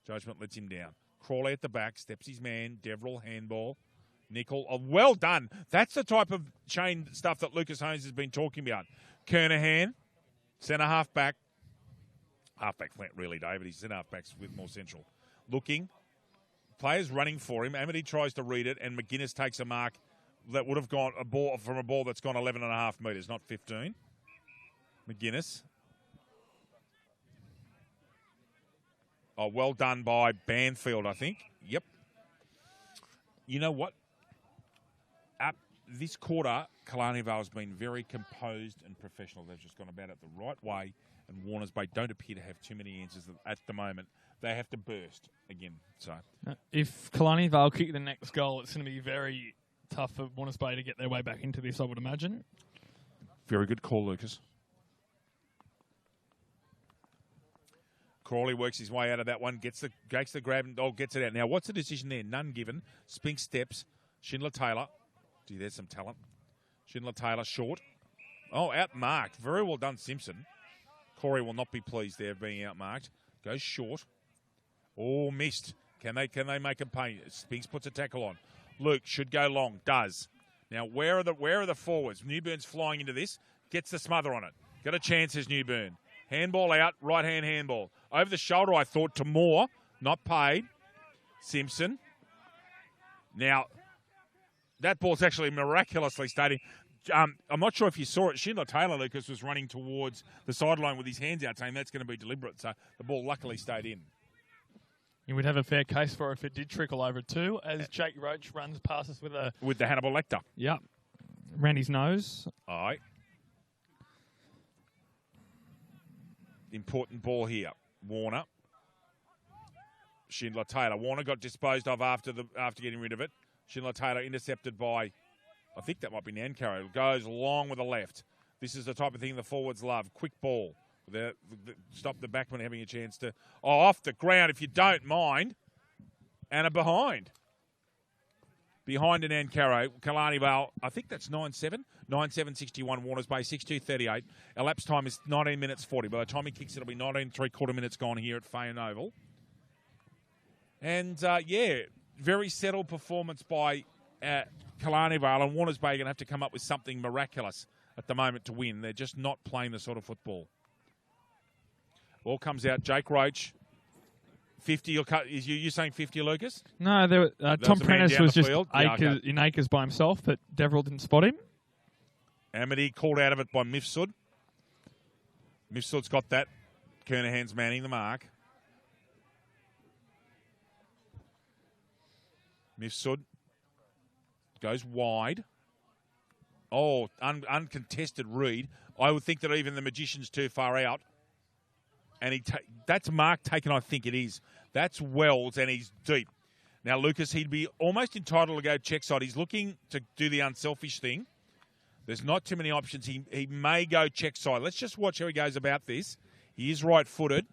Judgment lets him down. Crawley at the back, steps his man. Deverill, handball. Nickel, well done. That's the type of chain stuff that Lucas Holmes has been talking about. Kernahan, centre half-back. Half-back flat, really, David. He's centre half-back's with more central. Looking. Players running for him. Amity tries to read it, and McGuinness takes a mark that would have gone a ball that's gone 11.5 metres, not 15. McGuinness. Oh, well done by Banfield, I think. Yep. You know what? This quarter, Killarney Vale has been very composed and professional. They've just gone about it the right way, and Warners Bay don't appear to have too many answers at the moment. They have to burst again. So, if Killarney Vale kick the next goal, it's going to be very tough for Warners Bay to get their way back into this, I would imagine. Very good call, Lucas. Crawley works his way out of that one, takes the grab and gets it out. Now, what's the decision there? None given. Spink steps. Schindler-Taylor. Gee, there's some talent. Schindler-Taylor short. Oh, outmarked. Very well done, Simpson. Corey will not be pleased there of being outmarked. Goes short. Oh, missed. Can they make him pay? Spinks puts a tackle on. Luke should go long. Does. Now, where are the forwards? Newburn's flying into this. Gets the smother on it. Got a chance as Newburn. Handball out. Right-hand handball. Over the shoulder, I thought, to Moore. Not paid. Simpson. Now, that ball's actually miraculously stayed. I'm not sure if you saw it. Schindler-Taylor, Lucas, was running towards the sideline with his hands out, saying that's going to be deliberate. So the ball luckily stayed in. You would have a fair case for it if it did trickle over too, as Jake Roach runs past us with the Hannibal Lecter. Yep. Randy's nose. Aye. Important ball here. Warner. Schindler-Taylor. Warner got disposed of after getting rid of it. Schindler-Taylor intercepted by, I think that might be Nancarrow. Goes long with the left. This is the type of thing the forwards love. Quick ball. Stop the backman having a chance to... Oh, off the ground, if you don't mind. And a behind. Behind an Nancarrow. Killarney Vale, I think that's 9-7. 9-7-61. Warners Bay, 6-2-38. Elapsed time is 19 minutes 40. By the time he kicks, it'll be 19 3/4 minutes gone here at Fane Oval. And, very settled performance by Killarney Vale. And Warners Bay are going to have to come up with something miraculous at the moment to win. They're just not playing the sort of football. Ball comes out. Jake Roach. 50. You saying 50, Lucas? No, Tom Prentice was just in acres by himself, but Deverell didn't spot him. Amity called out of it by Mifsud. Mifsud's got that. Kernahan's manning the mark. Mifsud goes wide. Oh, uncontested read. I would think that even the Magician's too far out. And that's mark taken, I think it is. That's Wells, and he's deep. Now, Lucas, he'd be almost entitled to go check side. He's looking to do the unselfish thing. There's not too many options. He may go check side. Let's just watch how he goes about this. He is right-footed.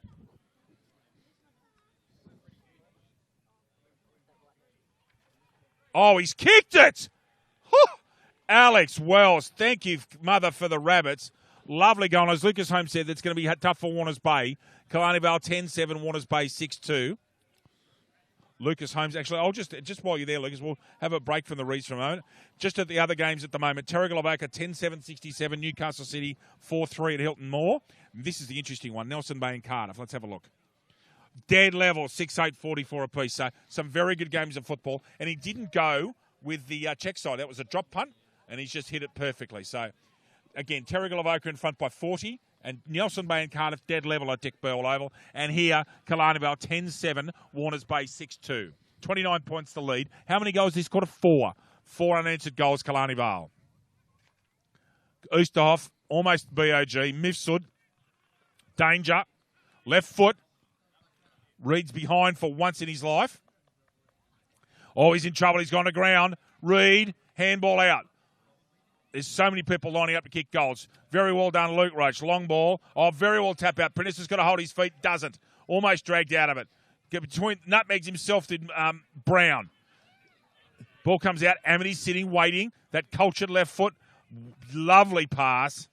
Oh, he's kicked it! Alex Wells, thank you, mother, for the rabbits. Lovely goal. As Lucas Holmes said, that's going to be tough for Warners Bay. Killarney Vale 10-7, Warners Bay 6-2. Lucas Holmes, actually, I'll just while you're there, Lucas, we'll have a break from the reads for a moment. Just at the other games at the moment, Terrigal Avoca 10-7-67, Newcastle City 4-3 at Hilton Moore. This is the interesting one, Nelson Bay and Cardiff. Let's have a look. Dead level, 6-8-44 apiece. So some very good games of football. And he didn't go with the check side. That was a drop punt, and he's just hit it perfectly. So, again, Terrigal Avoca in front by 40, and Nelson Bay and Cardiff dead level at Dick Burwell Oval. And here, Killarney Vale 10-7, Warners Bay 6-2. 29 points to lead. How many goals this quarter? 4. 4 unanswered goals, Killarney Vale. Oosterhoff, almost BOG. Mifsud, danger. Left foot. Reed's behind for once in his life. Oh, he's in trouble. He's gone to ground. Reed, handball out. There's so many people lining up to kick goals. Very well done, Luke Roach. Long ball. Oh, very well tap out. Prentice has got to hold his feet. Doesn't. Almost dragged out of it. Between nutmegs himself did Brown. Ball comes out. Amity sitting, waiting. That cultured left foot. Lovely pass.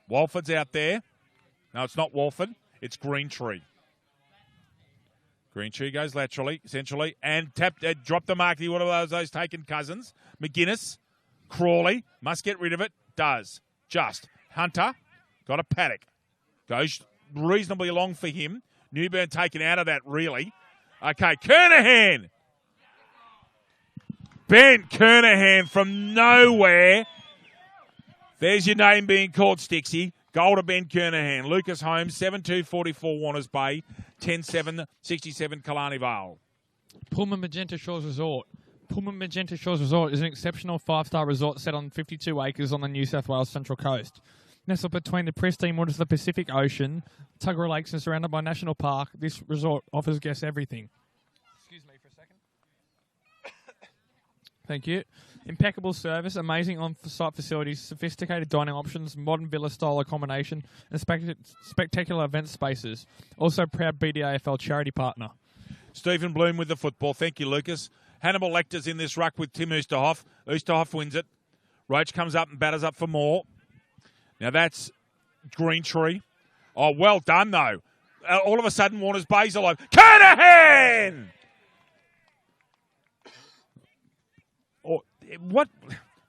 Walford's out there. No, it's not Walford. It's Greentree. Greentree goes laterally, centrally, and dropped the mark. One of those taken Cousins. McGuinness. Crawley, must get rid of it, does. Just. Hunter, got a paddock. Goes reasonably long for him. Newburn taken out of that, really. Okay, Kernahan. Ben Kernahan from nowhere. There's your name being called, Stixie. Goal to Ben Kernahan. Lucas Holmes, 7-2-44 Warners Bay, 10-7-67 Killarney Vale. Pullman Magenta Shores Resort. Pullman Magenta Shores Resort is an exceptional 5-star resort set on 52 acres on the New South Wales Central Coast. Nestled between the pristine waters of the Pacific Ocean, Tuggerah Lakes, and surrounded by National Park, this resort offers guests everything. Excuse me for a second. Thank you. Impeccable service, amazing on-site facilities, sophisticated dining options, modern villa-style accommodation, and spectacular event spaces. Also proud BDAFL charity partner. Stephen Bloom with the football. Thank you, Lucas. Hannibal Lecter's in this ruck with Tim Oosterhoff. Oosterhoff wins it. Roach comes up and batters up for more. Now that's Greentree. Oh, well done, though. All of a sudden, Warner's Bay's alive. Kernahan! Oh, what?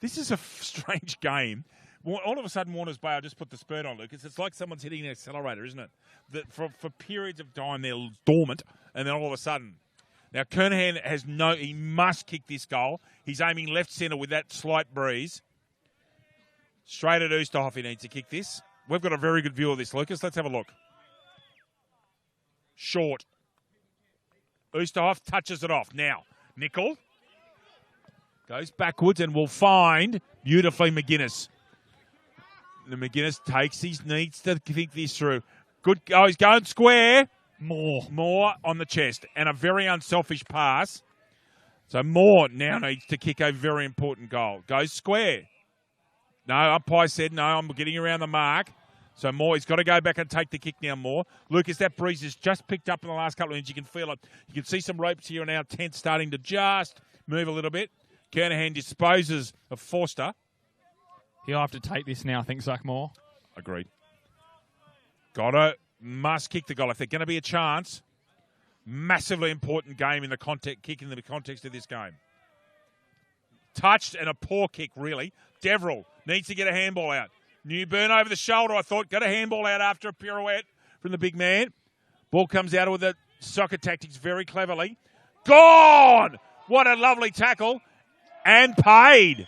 This is a strange game. All of a sudden, Warner's Bay, I just put the spurt on, Lucas. It's like someone's hitting an accelerator, isn't it? That for periods of time, they're dormant, and then all of a sudden. Now, Kernahan he must kick this goal. He's aiming left centre with that slight breeze. Straight at Oosterhoff, he needs to kick this. We've got a very good view of this, Lucas. Let's have a look. Short. Oosterhoff touches it off. Now, Nickel goes backwards and will find beautifully McGuinness. The McGuinness needs to think this through. Good. Oh, he's going square. More on the chest. And a very unselfish pass. So Moore now needs to kick a very important goal. Goes square. No, umpire said, no, I'm getting around the mark. So Moore, he's got to go back and take the kick now, Moore. Lucas, that breeze has just picked up in the last couple of minutes. You can feel it. You can see some ropes here and our tent starting to just move a little bit. Kernahan disposes of Forster. He'll have to take this now, I think, Zach Moore. Agreed. Must kick the goal. If there's going to be a chance, massively important game in the context of this game. Touched and a poor kick, really. Deverill needs to get a handball out. Newburn over the shoulder, I thought. Got a handball out after a pirouette from the big man. Ball comes out with the soccer tactics very cleverly. Gone! What a lovely tackle. And paid.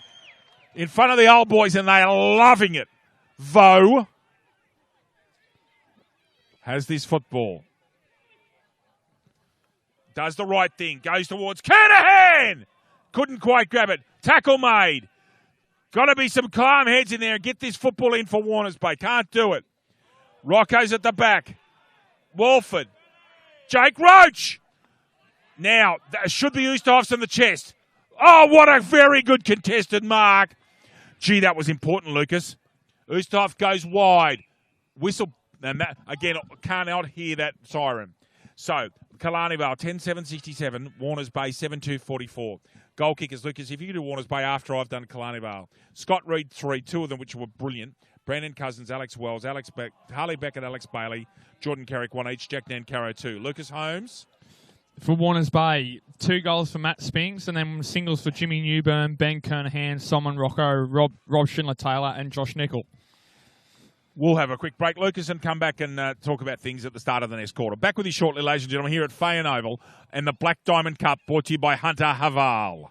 In front of the old boys, and they are loving it. Vo has this football. Does the right thing. Goes towards Kernahan! Couldn't quite grab it. Tackle made. Got to be some calm heads in there and get this football in for Warners Bay. Can't do it. Rocco's at the back. Walford. Jake Roach. Now, that should be Oosterhoff's in the chest. Oh, what a very good contested mark. Gee, that was important, Lucas. Oosterhoff goes wide. Whistle. And that, again, can't out hear that siren. So, Killarney Vale, 10-7-67. Warners Bay, 7-2-44. Goal kickers, Lucas, if you can do Warners Bay after I've done Killarney Vale. Scott Reed, 3, 2 of them which were brilliant. Brandon Cousins, Alex Wells, Harley Beckett, Alex Bailey, Jordan Carrick, 1 each, Jack Nancaro, 2. Lucas Holmes. For Warners Bay, 2 goals for Matt Spinks, and then singles for Jimmy Newburn, Ben Kernahan, Simon Rocco, Rob Schindler-Taylor, and Josh Nickel. We'll have a quick break, Lucas, and come back and talk about things at the start of the next quarter. Back with you shortly, ladies and gentlemen, here at Fayen Oval and the Black Diamond Cup, brought to you by Hunter Haval.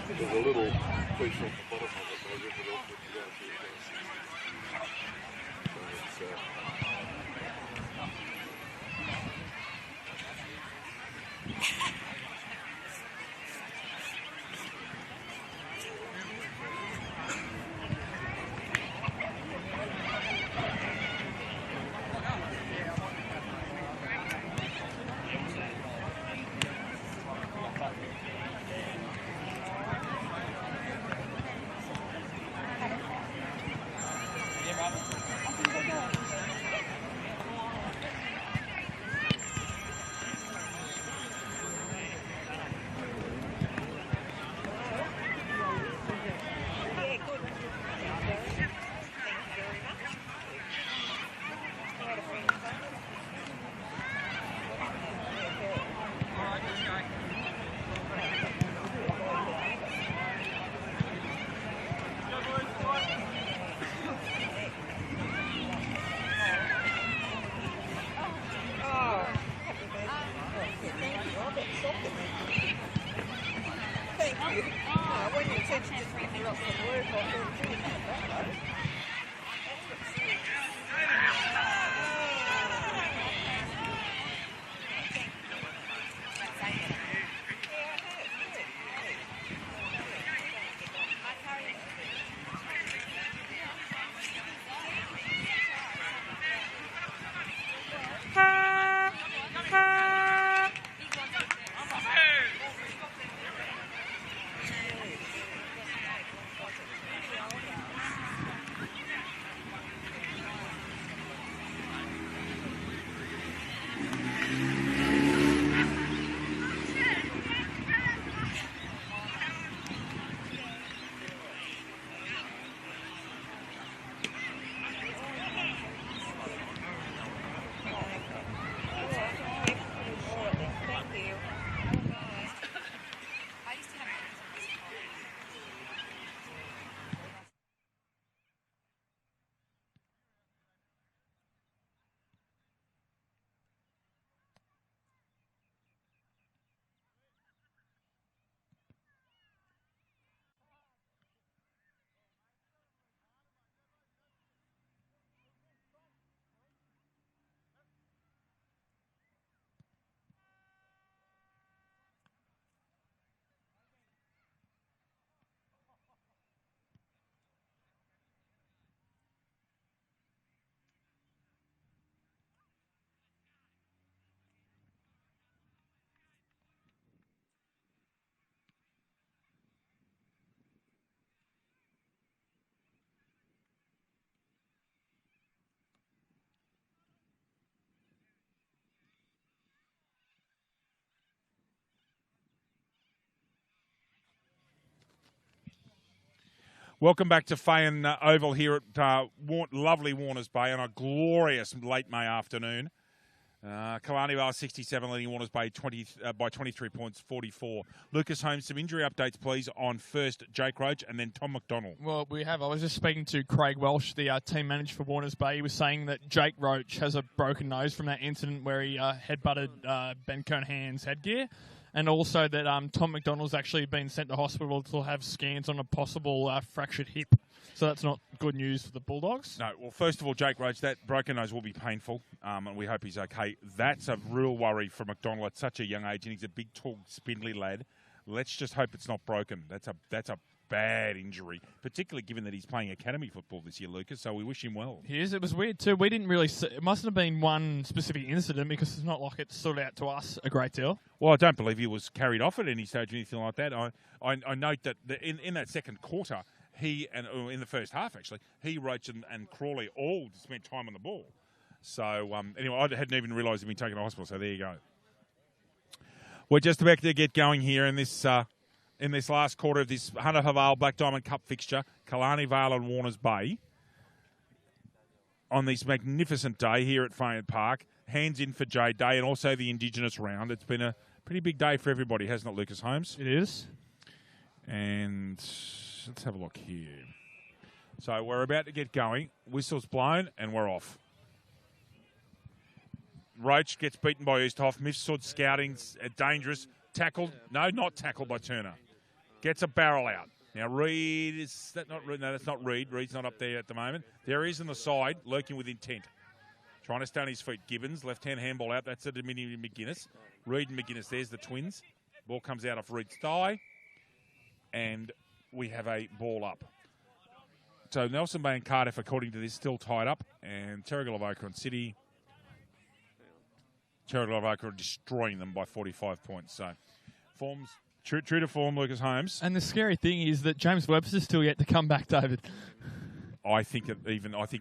There's a little push on the bottom of it, they rip it off when you go through Welcome back to Fayen Oval here at lovely Warners Bay on a glorious late May afternoon. Killarney Vale 67 leading Warners Bay by 23 points, 44. Lucas Holmes, some injury updates, please, on first Jake Roach and then Tom McDonald. Well, we have. I was just speaking to Craig Welsh, the team manager for Warners Bay. He was saying that Jake Roach has a broken nose from that incident where he headbutted Ben Kernahan's headgear. And also that Tom McDonald's actually been sent to hospital to have scans on a possible fractured hip. So that's not good news for the Bulldogs. No, well, first of all, Jake Roach, that broken nose will be painful, and we hope he's okay. That's a real worry for McDonald at such a young age, and he's a big, tall, spindly lad. Let's just hope it's not broken. That's a bad injury, particularly given that he's playing academy football this year, Lucas, so we wish him well. He is. It was weird too. We didn't really see, it mustn't have been one specific incident because it's not like it stood out to us a great deal. Well, I don't believe he was carried off at any stage or anything like that. I note that in that second quarter, in the first half actually, Roach and Crawley all spent time on the ball. So anyway, I hadn't even realised he'd been taken to hospital, so there you go. We're just about to get going here in this last quarter of this Hunter Vale Black Diamond Cup fixture, Killarney Vale and Warners Bay, on this magnificent day here at Fayen Park. Hands in for J Day and also the Indigenous round. It's been a pretty big day for everybody, hasn't it, Lucas Holmes? It is. And let's have a look here. So we're about to get going. Whistle's blown and we're off. Roach gets beaten by Easthoff. Mifsud scouting, dangerous. Tackled. No, not tackled by Turner. Gets a barrel out. Now, Reed, is that not Reed? No, that's not Reed. Reed's not up there at the moment. There he is on the side, lurking with intent. Trying to stay on his feet. Gibbons, left-hand handball out. That's a Dominion McGuinness. Reed and McGuinness, there's the twins. Ball comes out off Reed's thigh. And we have a ball up. So Nelson Bay and Cardiff, according to this, still tied up. And Terrigal and City. Terrigal are destroying them by 45 points. So form's true to form, Lucas Holmes. And the scary thing is that James Webster's still yet to come back, David. I think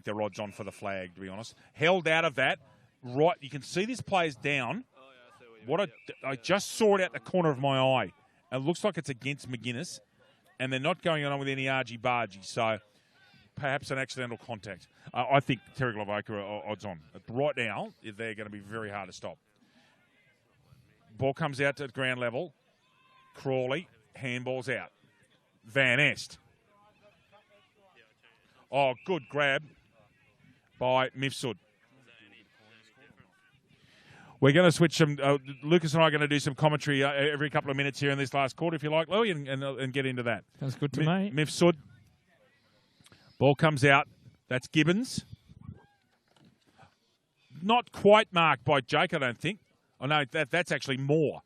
they're odds on for the flag, to be honest. Held out of that. Right, you can see this player's down. I just saw it out the corner of my eye. It looks like it's against McGuinness, and they're not going on with any argy-bargy, so perhaps an accidental contact. I think Terry Glavoka are odds on. Right now, they're going to be very hard to stop. Ball comes out to ground level. Crawley, handball's out. Van Est. Oh, good grab by Mifsud. We're going to switch some. Lucas and I are going to do some commentary every couple of minutes here in this last quarter, if you like, Louis, and get into that. Sounds good to me. Mifsud. Ball comes out. That's Gibbons. Not quite marked by Jake, I don't think. Oh, no, that's actually Moore.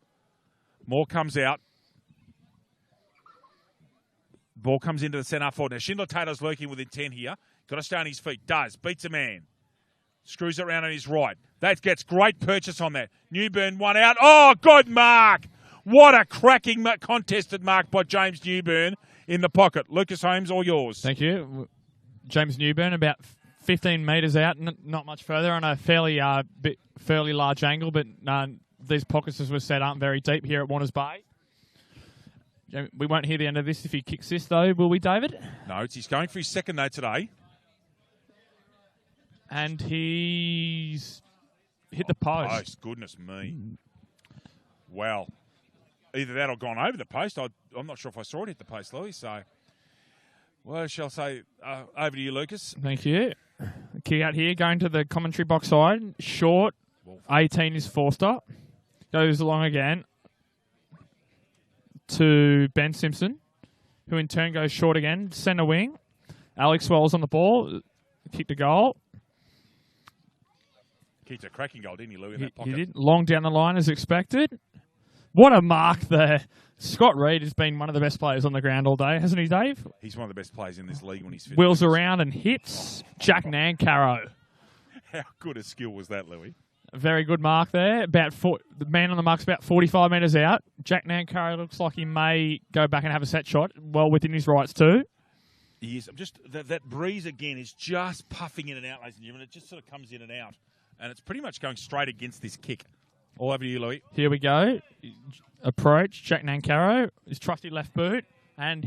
Moore comes out. Ball comes into the centre forward. Now, Schindler Taylor's lurking with intent here. Got to stay on his feet. Does. Beats a man. Screws it around on his right. That gets great purchase on that. Newburn one out. Oh, good mark. What a cracking contested mark by James Newburn in the pocket. Lucas Holmes, all yours. Thank you. James Newburn about 15 metres out, not much further, on a fairly large angle, but these pockets, as we said, aren't very deep here at Warners Bay. We won't hear the end of this if he kicks this, though, will we, David? No, he's going for his second, though, today. And he's hit the post. Post, goodness me. Well, either that or gone over the post. I'm not sure if I saw it hit the post, Louis, so... Well, shall I say, over to you, Lucas. Thank you. Kick out here, going to the commentary box side. Short, 18 is Forster. Goes along again to Ben Simpson, who in turn goes short again. Centre wing. Alex Wells on the ball. Kicked a goal. Kicked a cracking goal, didn't he, Lou, in that pocket? He did. Long down the line as expected. What a mark there. Scott Reed has been one of the best players on the ground all day, hasn't he, Dave? He's one of the best players in this league when he's fit. Wheels around and hits Jack Nancaro. How good a skill was that, Louis? A very good mark there. The man on the mark's about 45 metres out. Jack Nancaro looks like he may go back and have a set shot. Well within his rights too. He is. That breeze again is just puffing in and out, ladies and gentlemen. It just sort of comes in and out. And it's pretty much going straight against this kick. All over to you, Louis. Here we go. Approach, Jack Nancaro, his trusty left boot, And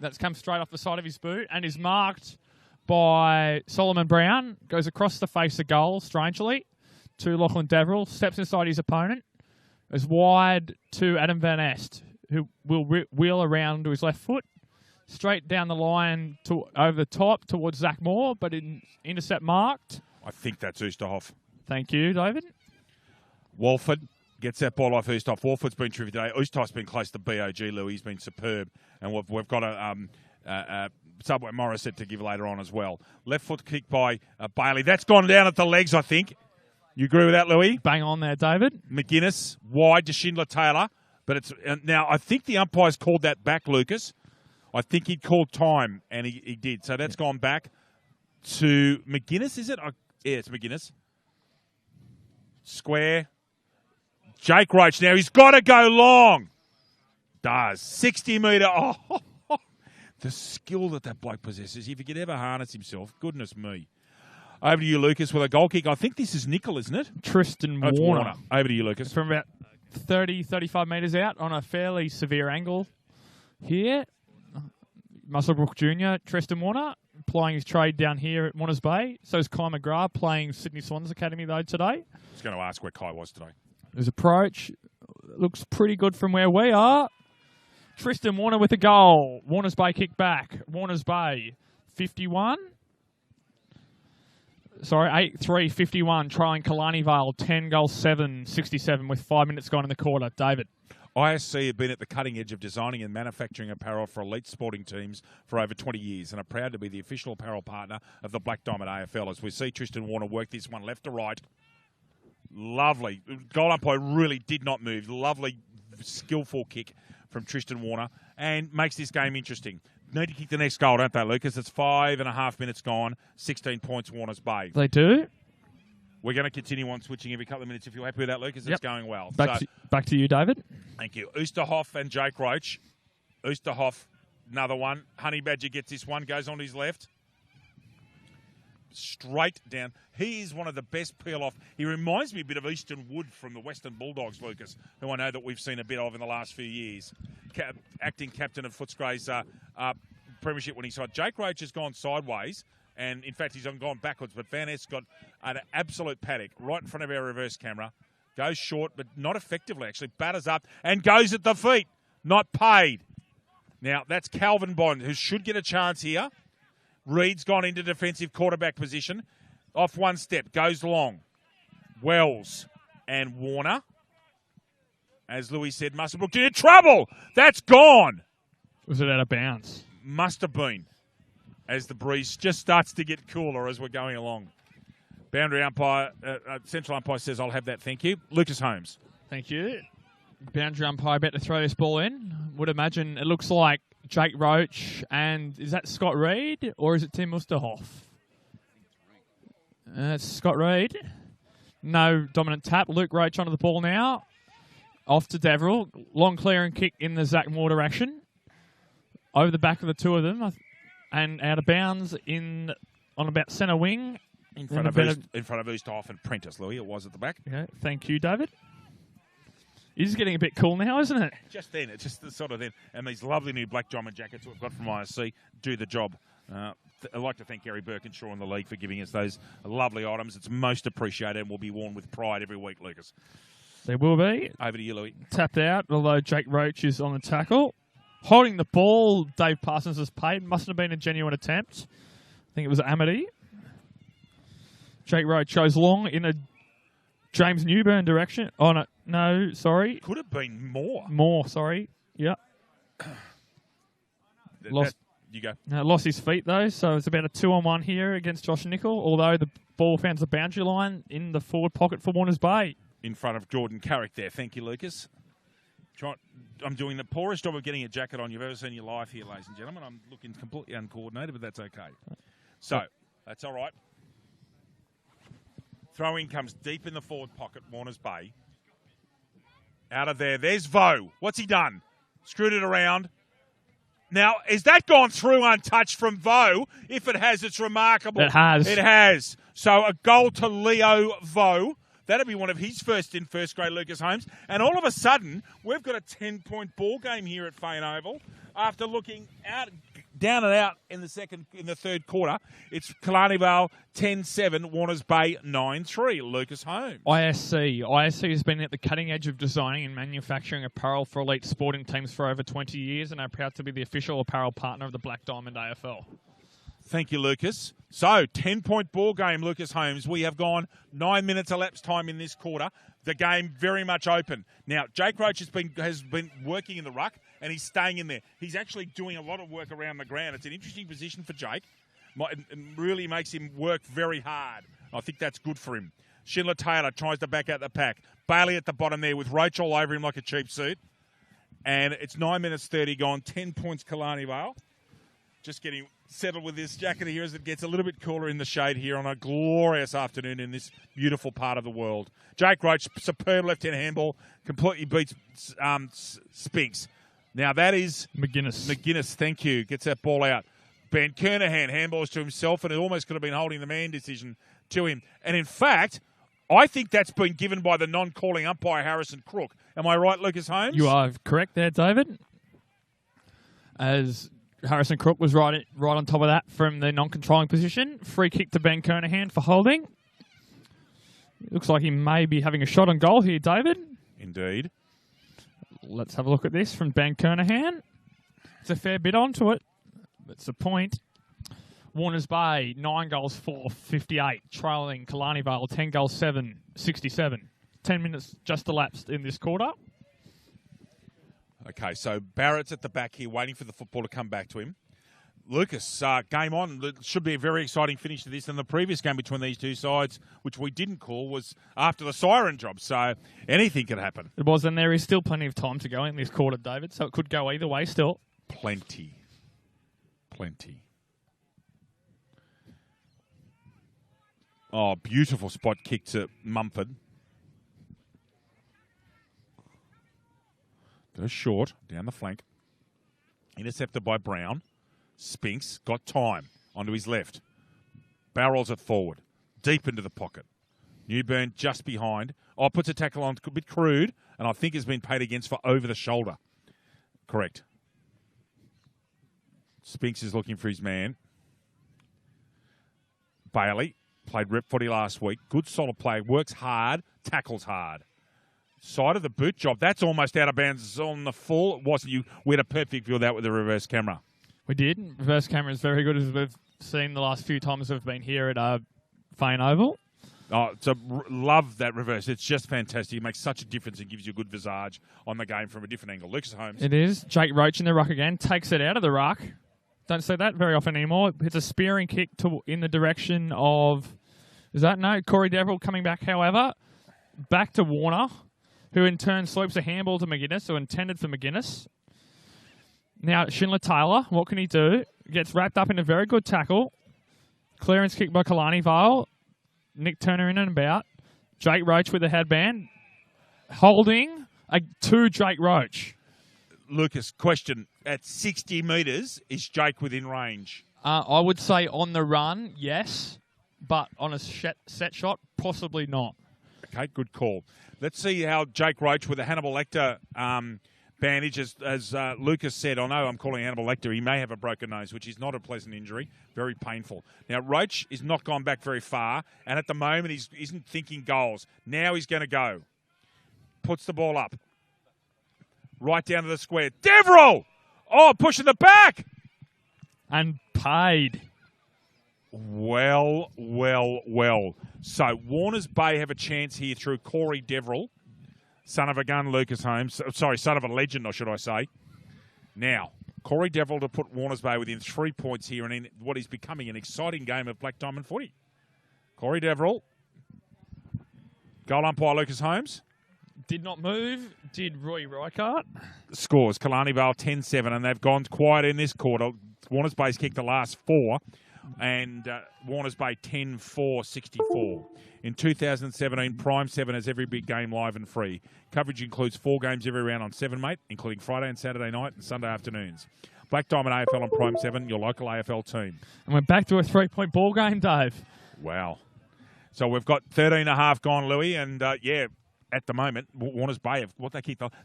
that's come straight off the side of his boot and is marked by Solomon Brown. Goes across the face of goal, strangely, to Lachlan Deverell. Steps inside his opponent. Is wide to Adam Van Est, who will wheel around to his left foot. Straight down the line over the top towards Zach Moore, but intercept marked. I think that's Oosterhoff. Thank you, David. Walford gets that ball off Oosterhoff. Walford's been terrific today. Oosterhoff's been close to BOG, Louis. He's been superb. And we've got a Subway Morissette to give later on as well. Left foot kick by Bailey. That's gone down at the legs, I think. You agree with that, Louis? Bang on there, David. McGuinness, wide to Schindler-Taylor. But it's now, I think the umpires called that back, Lucas. I think he'd called time, and he did. So that's gone back to McGuinness, is it? Yeah, it's McGuinness. Square. Jake Roach. Now, he's got to go long. Does. 60-metre. Oh, the skill that bloke possesses. If he could ever harness himself, goodness me. Over to you, Lucas, with a goal kick. I think this is Nickel, isn't it? Tristan Warner. Warner. Over to you, Lucas. From about 30, 35 metres out on a fairly severe angle here. Musselbrook Jr., Tristan Warner, plying his trade down here at Warners Bay. So is Kai McGrath, playing Sydney Swans Academy, though, today. I was going to ask where Kai was today. His approach looks pretty good from where we are. Tristan Warner with a goal. Warners Bay kick back. Warners Bay, 51. Sorry, 8-3, 51, trailing Killarney Vale, 10 goals, 7, 67, with 5 minutes gone in the quarter. David. ISC have been at the cutting edge of designing and manufacturing apparel for elite sporting teams for over 20 years and are proud to be the official apparel partner of the Black Diamond AFL. As we see Tristan Warner work this one left to right. Lovely. Goal umpire really did not move. Lovely, skillful kick from Tristan Warner and makes this game interesting. Need to kick the next goal, don't they, Lucas? It's 5.5 minutes gone, 16 points, Warners Bay. They do. We're going to continue on switching every couple of minutes. If you're happy with that, Lucas, Yep. it's going well. Back to you, David. Thank you. Oosterhoff and Jake Roach. Oosterhoff, another one. Honey Badger gets this one, goes on his left. Straight down. He is one of the best peel-off. He reminds me a bit of Easton Wood from the Western Bulldogs, Lucas, who I know that we've seen a bit of in the last few years. Acting captain of Footscray's premiership winning side. Jake Roach has gone sideways. And, in fact, he's gone backwards. But Van Est's got an absolute paddock right in front of our reverse camera. Goes short, but not effectively, actually. Batters up and goes at the feet. Not paid. Now, that's Calvin Bond, who should get a chance here. Reed's gone into defensive quarterback position. Off one step. Goes long. Wells and Warner. As Louis said, Musselbrook in trouble. That's gone. Was it out of bounds? Must have been. As the breeze just starts to get cooler as we're going along. Boundary umpire, central umpire says, I'll have that, thank you. Lucas Holmes. Thank you. Boundary umpire about to throw this ball in. Would imagine it looks like Jake Roach and is that Scott Reed or is it Tim Oosterhoff? It's Scott Reed. No dominant tap. Luke Roach onto the ball now. Off to Deverell. Long clearing kick in the Zach Moore direction. Over the back of the two of them. And out of bounds on about centre wing. In front of Oosterhoff and Prentice, Louis. It was at the back. Yeah, thank you, David. He's getting a bit cool now, isn't it? Just then. It's just the sort of then. And these lovely new black diamond jackets we've got from ISC do the job. I'd like to thank Gary Birkinshaw and the league for giving us those lovely items. It's most appreciated and will be worn with pride every week, Lucas. They will be. Over to you, Louis. Tapped out, although Jake Roach is on the tackle. Holding the ball, Dave Parsons has paid. Mustn't have been a genuine attempt. I think it was Amity. Jake Roach goes long in a James Newburn direction. Oh, no, sorry. Could have been more. More, sorry. Yep. You go. Lost his feet, though, so it's about a 2-on-1 here against Josh Nicol, although the ball found the boundary line in the forward pocket for Warners Bay. In front of Jordan Carrick there. Thank you, Lucas. I'm doing the poorest job of getting a jacket on you've ever seen in your life here, ladies and gentlemen. I'm looking completely uncoordinated, but that's okay. So, that's all right. Throw-in comes deep in the forward pocket, Warners Bay. Out of there. There's Vo. What's he done? Screwed it around. Now, has that gone through untouched from Vo? If it has, it's remarkable. It has. It has. So, a goal to Leo Vo. That'll be one of his first in first grade, Lucas Holmes. And all of a sudden, we've got a 10-point ball game here at Fane Oval. after looking down and out in the third quarter. It's Killarney Vale 10-7, Warners Bay 9-3. Lucas Holmes. ISC has been at the cutting edge of designing and manufacturing apparel for elite sporting teams for over 20 years and are proud to be the official apparel partner of the Black Diamond AFL. Thank you, Lucas. So, 10-point ball game, Lucas Holmes. We have gone 9 minutes elapsed time in this quarter. The game very much open. Now, Jake Roach has been working in the ruck, and he's staying in there. He's actually doing a lot of work around the ground. It's an interesting position for Jake. It really makes him work very hard. I think that's good for him. Schindler Taylor tries to back out the pack. Bailey at the bottom there with Roach all over him like a cheap suit. And it's 9 minutes 30 gone. 10 points Killarney Vale. Just getting settled with this jacket here as it gets a little bit cooler in the shade here on a glorious afternoon in this beautiful part of the world. Jake Roach, superb left-hand handball, completely beats Spinks. Now that is McGuinness, thank you, gets that ball out. Ben Kernahan handballs to himself, and it almost could have been holding the man decision to him. And in fact, I think that's been given by the non-calling umpire, Harrison Crook. Am I right, Lucas Holmes? You are correct there, David. As Harrison Crook was right on top of that from the non-controlling position. Free kick to Ben Kernahan for holding. Looks like he may be having a shot on goal here, David. Indeed. Let's have a look at this from Ben Kernahan. It's a fair bit onto it. That's the point. Warners Bay, 9 goals, 4, 58. Trailing Killarney Vale, 10 goals, 7, 67. 10 minutes just elapsed in this quarter. Okay, so Barrett's at the back here waiting for the football to come back to him. Lucas, game on. It should be a very exciting finish to this. And the previous game between these two sides, which we didn't call, was after the siren job. So anything could happen. It was, and there is still plenty of time to go in this quarter, David. So it could go either way still. Plenty. Oh, beautiful spot kick to Mumford. Goes short, down the flank. Intercepted by Brown. Spinks got time onto his left. Barrels it forward. Deep into the pocket. Newburn just behind. Oh, puts a tackle on, a bit crude, and I think has been paid against for over the shoulder. Correct. Spinks is looking for his man. Bailey played rep footy last week. Good solid play. Works hard. Tackles hard. Side of the boot job. That's almost out of bounds on the full. It wasn't you. We had a perfect view of that with the reverse camera. We did. Reverse camera is very good, as we've seen the last few times we've been here at Fane Oval. Oh, so love that reverse. It's just fantastic. It makes such a difference and gives you a good visage on the game from a different angle. Lucas Holmes. It is. Jake Roach in the ruck again. Takes it out of the ruck. Don't see that very often anymore. It's a spearing kick in the direction of... Is that? No. Corey Deverill coming back, however. Back to Warner, who in turn slopes a handball to McGuinness, so intended for McGuinness. Now, Schindler Taylor, what can he do? Gets wrapped up in a very good tackle. Clearance kick by Killarney Vale. Nick Turner in and about. Jake Roach with the headband. Holding to Jake Roach. Lucas, question. At 60 metres, is Jake within range? I would say on the run, yes. But on a set shot, possibly not. Okay, good call. Let's see how Jake Roach with the Hannibal Lecter bandage, as Lucas said. I know I'm calling Hannibal Lecter. He may have a broken nose, which is not a pleasant injury. Very painful. Now, Roach is not gone back very far, and at the moment he isn't thinking goals. Now he's going to go. Puts the ball up. Right down to the square. Deverill! Oh, pushing the back! And paid. Well. So, Warners Bay have a chance here through Corey Deverill. Son of a gun, Lucas Holmes. Sorry, son of a legend, or should I say. Now, Corey Deverill to put Warners Bay within 3 points here and in what is becoming an exciting game of Black Diamond footy. Corey Deverill. Goal umpire Lucas Holmes. Did not move. Did Roy Reichart. Scores. Killarney Vale 10-7, and they've gone quiet in this quarter. Warners Bay's kicked the last 4. And Warners Bay 10-4-64. In 2017, Prime 7 has every big game live and free. Coverage includes 4 games every round on 7, mate, including Friday and Saturday night and Sunday afternoons. Black Diamond AFL on Prime 7, your local AFL team. And we're back to a 3-point ball game, Dave. Wow. So we've got 13.5 gone, Louis, and at the moment, Warners Bay,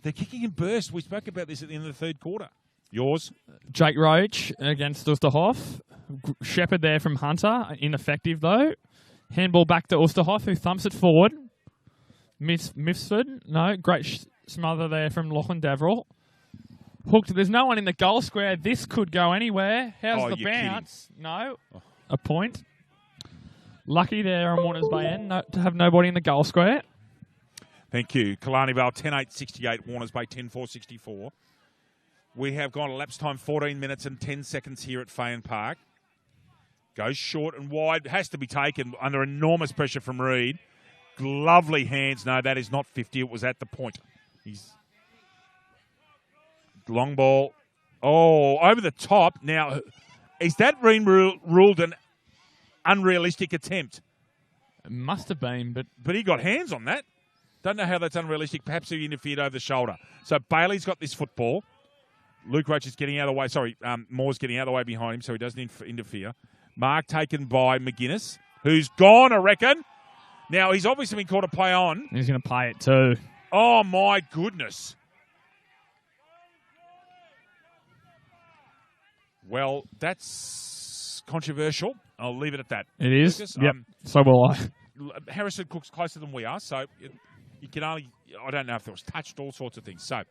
they're kicking in bursts. We spoke about this at the end of the third quarter. Yours? Jake Roach against Osterhoff. Shepherd there from Hunter. Ineffective, though. Handball back to Osterhoff, who thumps it forward. Mifsford. No. Great smother there from Lachlan Deverell. Hooked. There's no one in the goal square. This could go anywhere. How's the bounce? Kidding. No. A point. Lucky there on Warners Bay end to have nobody in the goal square. Thank you. Killarney Vale 10-8-68. Warners Bay 10-4-64. We have gone elapsed time 14 minutes and 10 seconds here at Fayon Park. Goes short and wide. Has to be taken under enormous pressure from Reid. Lovely hands. No, that is not 50. It was at the point. He's long ball. Oh, over the top. Now, is that ruled an unrealistic attempt? It must have been, but he got hands on that. Don't know how that's unrealistic. Perhaps he interfered over the shoulder. So Bailey's got this football. Luke Roach is getting out of the way. Sorry, Moore's getting out of the way behind him, so he doesn't interfere. Mark taken by McGuinness, who's gone, I reckon. Now, he's obviously been called a play on. He's going to pay it too. Oh, my goodness. Well, that's controversial. I'll leave it at that. It is? Lucas, yep, so will I. Harrison Cook's closer than we are, so you can only... I don't know if it was touched, all sorts of things. So,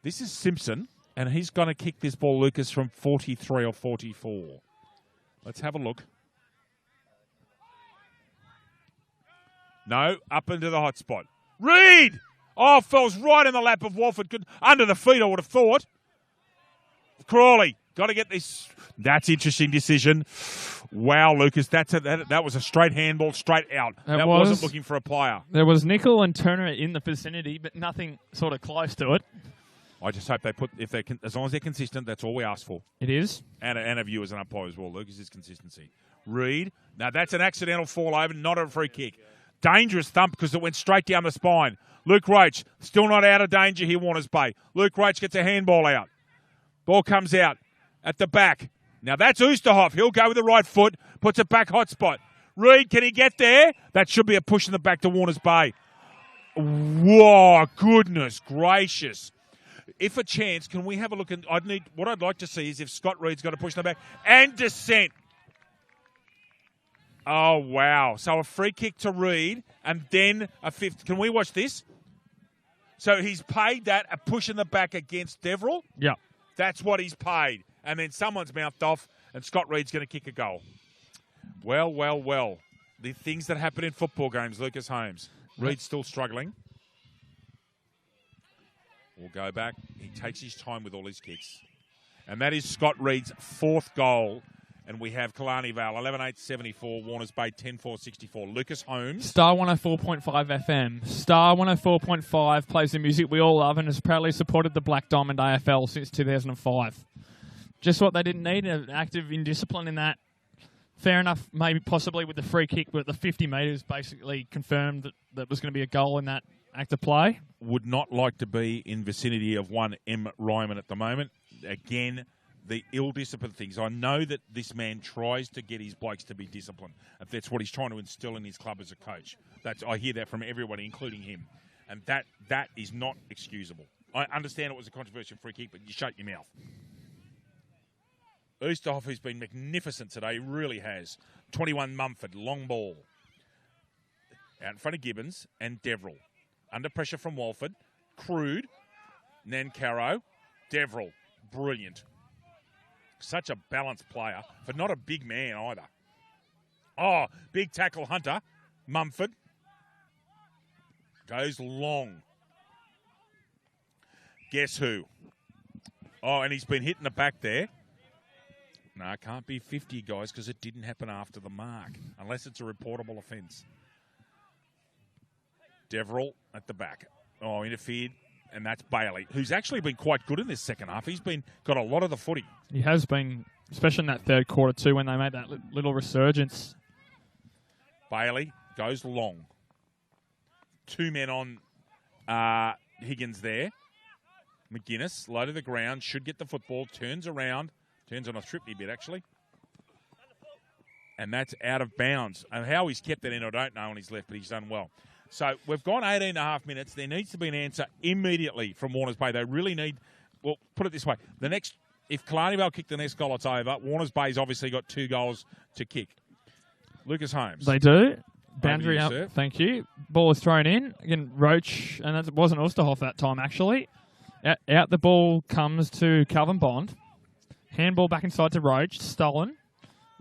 this is Simpson, and he's going to kick this ball, Lucas, from 43 or 44. Let's have a look. No, up into the hot spot. Reid! Oh, falls right in the lap of Walford. Under the feet, I would have thought. Crawley, got to get this. That's interesting decision. Wow, Lucas, that was a straight handball, straight out. That wasn't looking for a player. There was Nickel and Turner in the vicinity, but nothing sort of close to it. I just hope they put, as long as they're consistent, that's all we ask for. It is. And a view as an umpire as well, Lucas, is consistency. Reid, now that's an accidental fall over, not a free kick. Dangerous thump because it went straight down the spine. Luke Roach, still not out of danger here, Warners Bay. Luke Roach gets a handball out. Ball comes out at the back. Now that's Oosterhoff. He'll go with the right foot, puts it back hot spot. Reid, can he get there? That should be a push in the back to Warners Bay. Whoa, goodness gracious. If a chance, can we have a look? What I'd like to see is if Scott Reid's got to push in the back and descent. Oh, wow. So a free kick to Reid and then a fifth. Can we watch this? So he's paid that, a push in the back against Deverell. Yeah. That's what he's paid. And then someone's mouthed off and Scott Reid's going to kick a goal. Well, well, well. The things that happen in football games, Lucas Holmes. Reid's still struggling. We'll go back. He takes his time with all his kicks. And that is Scott Reid's fourth goal. And we have Killarney Vale, 11-8-74, Warners Bay, 10-4-64. Lucas Holmes. Star 104.5 FM. Star 104.5 plays the music we all love and has proudly supported the Black Diamond AFL since 2005. Just what they didn't need, an active indiscipline in that. Fair enough, maybe possibly with the free kick, but the 50 metres basically confirmed that was going to be a goal in that act of play. Would not like to be in vicinity of one M. Ryman at the moment. Again, the ill-disciplined things. I know that this man tries to get his blokes to be disciplined. If that's what he's trying to instill in his club as a coach. I hear that from everybody, including him. And that is not excusable. I understand it was a controversial free kick, but you shut your mouth. Oosterhoff, who's been magnificent today, really has. 21 Mumford, long ball. Out in front of Gibbons and Deverell. Under pressure from Walford. Crude. Nancaro. Deverell. Brilliant. Such a balanced player, but not a big man either. Oh, big tackle, Hunter. Mumford. Goes long. Guess who? Oh, and he's been hit in the back there. No, it can't be 50, guys, because it didn't happen after the mark, unless it's a reportable offence. Deverell at the back. Oh, interfered. And that's Bailey, who's actually been quite good in this second half. He's got a lot of the footy. He has been, especially in that third quarter too, when they made that little resurgence. Bailey goes long. 2 men on Higgins there. McGuinness, low to the ground, should get the football, turns around, turns on a trippy bit actually. And that's out of bounds. And how he's kept that in, I don't know on his left, but he's done well. So we've gone 18.5 minutes. There needs to be an answer immediately from Warners Bay. They really need, well, put it this way. The next if Killarney Vale kick the next goal, it's over. Warners Bay's obviously got 2 goals to kick. Lucas Holmes. They do. Boundary you, up. sir. Thank you. Ball is thrown in. Again, Roach, and that wasn't Osterhoff that time, actually. Out the ball comes to Calvin Bond. Handball back inside to Roach. Stolen.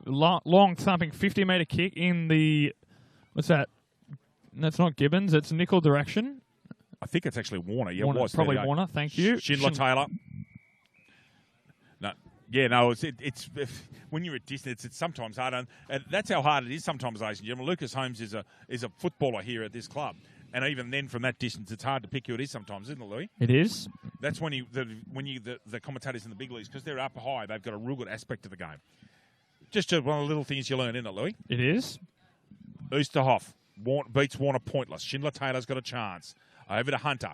Long thumping 50-metre kick in the... What's that? That's not Gibbons. It's nickel direction. I think it's actually Warner. Yeah, Warner, it was. probably Warner. Thank you. Schindler Taylor. No. Yeah, no, it's when you're at distance, it's sometimes hard. And that's how hard it is sometimes, ladies and gentlemen. Lucas Holmes is a footballer here at this club. And even then, from that distance, it's hard to pick who it is sometimes, isn't it, Louis? It is. That's when the commentators in the big leagues, because they're up high, they've got a real good aspect to the game. Just one of the little things you learn, isn't it, Louis? It is. Oosterhoff beats Warner pointless. Schindler Taylor's got a chance. Over to Hunter.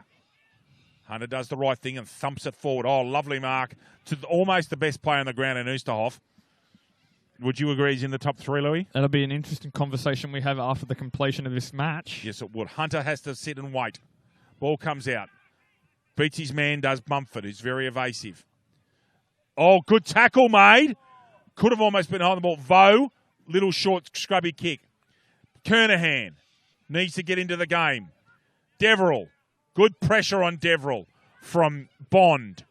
Hunter does the right thing and thumps it forward. Oh, lovely mark to almost the best player on the ground in Oosterhoff. Would you agree he's in the top 3, Louis? That'll be an interesting conversation we have after the completion of this match. Yes, it would. Hunter has to sit and wait. Ball comes out. Beats his man, does Mumford, who's very evasive. Oh, good tackle made. Could have almost been behind the ball. Vo, little short, scrubby kick. Kernahan needs to get into the game. Deverell, good pressure on Deverell from Bond.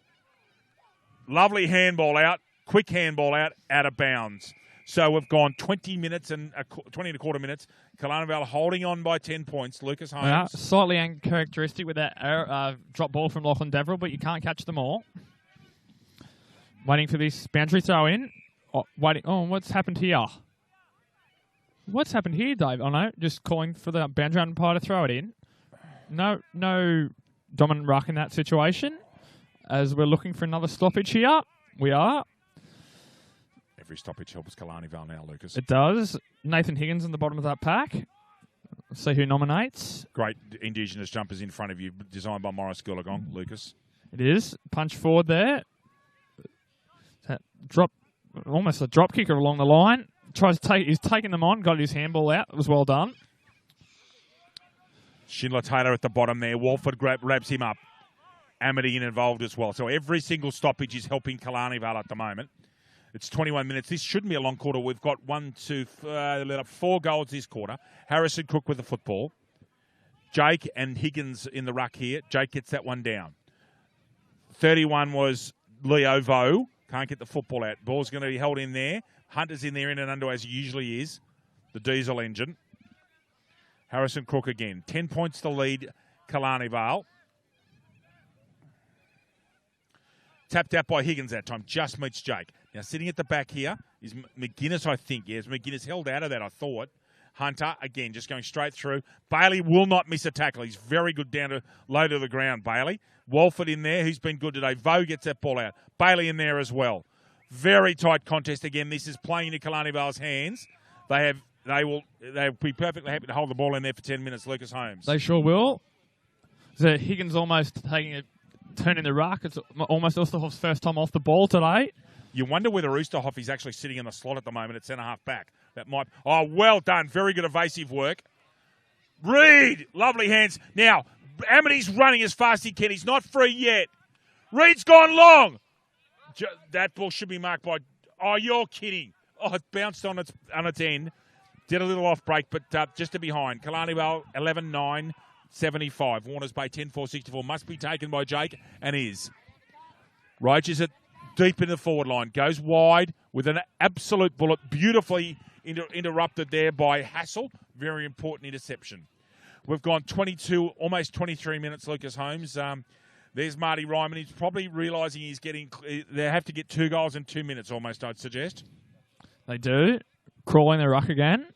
Lovely handball out, quick handball out of bounds. So we've gone 20 minutes and 20 and a quarter minutes. Killarney Vale holding on by 10 points. Lucas Holmes. Yeah, slightly uncharacteristic with that drop ball from Lachlan Deverell, but you can't catch them all. Waiting for this boundary throw in. Oh, waiting. Oh, what's happened here? What's happened here, Dave? Oh, no, just calling for the boundary umpire to throw it in. No dominant ruck in that situation. As we're looking for another stoppage here. We are. Every stoppage helps Killarney Vale now, Lucas. It does. Nathan Higgins in the bottom of that pack. Let's see who nominates. Great Indigenous jumpers in front of you, designed by Morris Gulagong, Lucas. It is. Punch forward there. That drop, almost a drop kicker along the line. He's taking them on, got his handball out. It was well done. Schindler Taylor at the bottom there. Walford grabs him up. Amity involved as well. So every single stoppage is helping Killarney Vale at the moment. It's 21 minutes. This shouldn't be a long quarter. We've got 4 goals this quarter. Harrison Cook with the football. Jake and Higgins in the ruck here. Jake gets that one down. 31 was Leo Vo. Can't get the football out. Ball's going to be held in there. Hunter's in there in and under as he usually is. The diesel engine. Harrison Cook again. 10 points to lead Killarney Vale. Tapped out by Higgins that time. Just meets Jake. Now, sitting at the back here is McGuinness, I think. Yes, McGuinness held out of that, I thought. Hunter, again, just going straight through. Bailey will not miss a tackle. He's very good down to low to the ground, Bailey. Walford in there. He's been good today. Vo gets that ball out. Bailey in there as well. Very tight contest again. This is playing into Killarney Vale's hands. They'll be perfectly happy to hold the ball in there for 10 minutes, Lucas Holmes. They sure will. So Higgins almost taking a turn in the ruck. It's almost Oosterhoff's first time off the ball today. You wonder whether Oosterhoff is actually sitting in the slot at the moment at centre-half back. That might... Oh, well done. Very good evasive work. Reed! Lovely hands. Now, Amity's running as fast as he can. He's not free yet. Reed's gone long. That ball should be marked by... Oh, you're kidding. Oh, it bounced on its end. Did a little off break, but just to behind. Killarney Vale, 11-9, 75. Warners Bay, 10-4, 64. Must be taken by Jake, and is. Roach is it deep in the forward line. Goes wide with an absolute bullet. Beautifully interrupted there by Hassel. Very important interception. We've gone 22, almost 23 minutes, Lucas Holmes. There's Marty Ryman. He's probably realising he's getting... They have to get 2 goals in 2 minutes almost, I'd suggest. They do. Crawling the ruck again.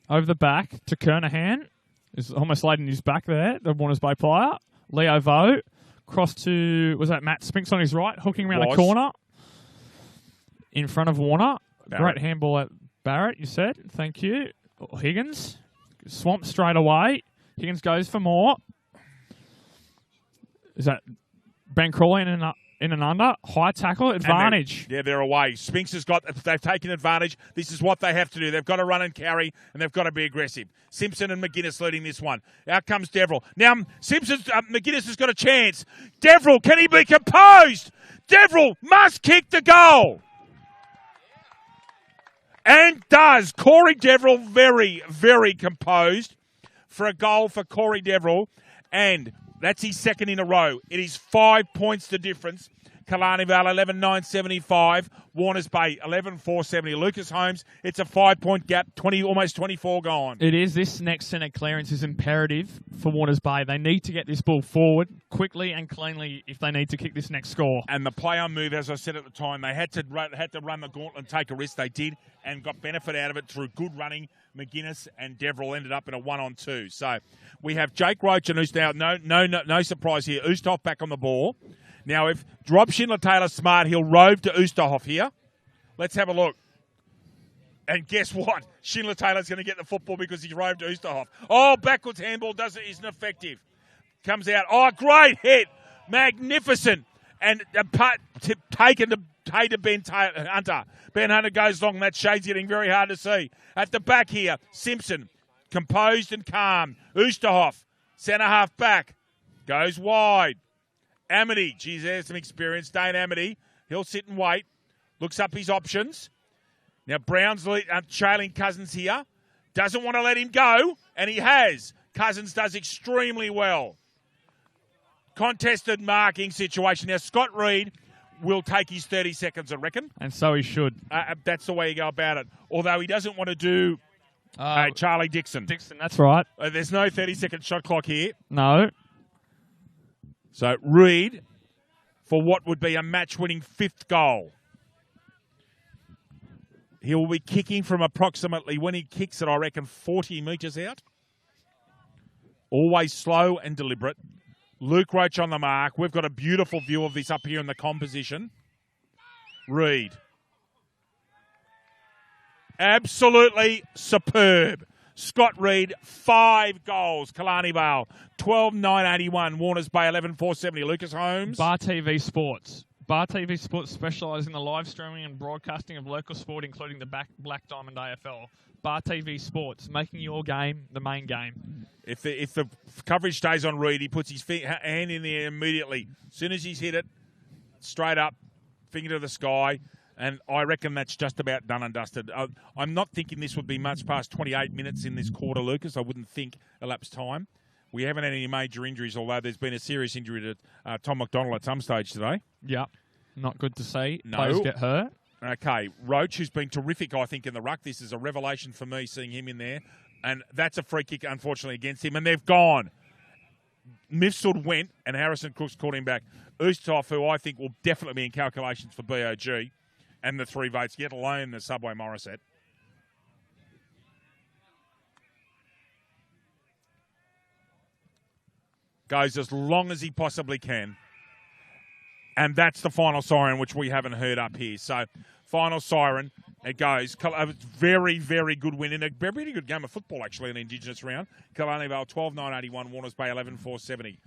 Over the back to Kernahan. He's almost laid in his back there, the Warners Bay player. Leo Vo. Cross to... Was that Matt Spinks on his right? Hooking around the corner. In front of Warner. Barrett. Great handball at Barrett, you said. Thank you. Higgins. Swamped straight away. Higgins goes for more. Is that Ben Crawley in and under? High tackle, advantage. They're away. Spinks has got... They've taken advantage. This is what they have to do. They've got to run and carry, and they've got to be aggressive. Simpson and McGuinness leading this one. Out comes Deverell. Now, McGuinness has got a chance. Deverell, can he be composed? Deverill must kick the goal. And does. Corey Deverill very, very composed for a goal for Corey Deverill. And that's his second in a row. It is 5 points the difference. Killarney Vale 11,975. Warners Bay 11,470. Lucas Holmes, it's a 5 point gap, almost 24 gone. It is. This next centre clearance is imperative for Warners Bay. They need to get this ball forward quickly and cleanly if they need to kick this next score. And the play on move, as I said at the time, they had to run the gauntlet and take a risk. They did and got benefit out of it through good running. McGuinness and Deverill ended up in a 1-on-2. So we have Jake Roach and Oosterhoff. No surprise here. Oosterhoff back on the ball. Now, if Rob Schindler-Taylor's smart, he'll rove to Oosterhoff here. Let's have a look. And guess what? Schindler-Taylor's going to get the football because he's roved to Oosterhoff. Oh, backwards handball isn't effective. Comes out. Oh, great hit. Magnificent. And taken to Ben Hunter. Ben Hunter goes long. That shade's getting very hard to see. At the back here, Simpson, composed and calm. Oosterhoff, centre half back, goes wide. Amity, geez, there's some experience. Dane Amity, he'll sit and wait. Looks up his options. Now Brown's trailing Cousins here. Doesn't want to let him go, and he has. Cousins does extremely well. Contested marking situation. Now Scott Reid will take his 30 seconds, I reckon. And so he should. That's the way you go about it. Although he doesn't want to do Charlie Dixon. Dixon, that's right. There's no 30-second shot clock here. No. So Reid for what would be a match-winning 5th goal. He will be kicking from approximately, when he kicks it, I reckon, 40 metres out. Always slow and deliberate. Luke Roach on the mark. We've got a beautiful view of this up here in the composition. Reid. Absolutely superb. Scott Reid, 5 goals. Killarney Vale, 12,981. Warners Bay, 11,470. Lucas Holmes. Bar TV Sports. Bar TV Sports specialise in the live streaming and broadcasting of local sport, including the Black Diamond AFL. Bar TV Sports, making your game the main game. If the coverage stays on Reid, he puts his hand in there immediately. As soon as he's hit it, straight up, finger to the sky. And I reckon that's just about done and dusted. I'm not thinking this would be much past 28 minutes in this quarter, Lucas. I wouldn't think elapsed time. We haven't had any major injuries, although there's been a serious injury to Tom McDonald at some stage today. Yep. Not good to see. No. Players get hurt. Okay. Roach, who's been terrific, I think, in the ruck. This is a revelation for me, seeing him in there. And that's a free kick, unfortunately, against him. And they've gone. Mifsud went, and Harrison Crooks called him back. Oosterhoff, who I think will definitely be in calculations for BOG, and the 3 votes, yet alone the Subway Morissette. Goes as long as he possibly can. And that's the final siren, which we haven't heard up here. So, final siren, it goes. A very, very good win in a pretty good game of football, actually, an Indigenous round. Killarney Vale, 12,981. Warners Bay, 11,470.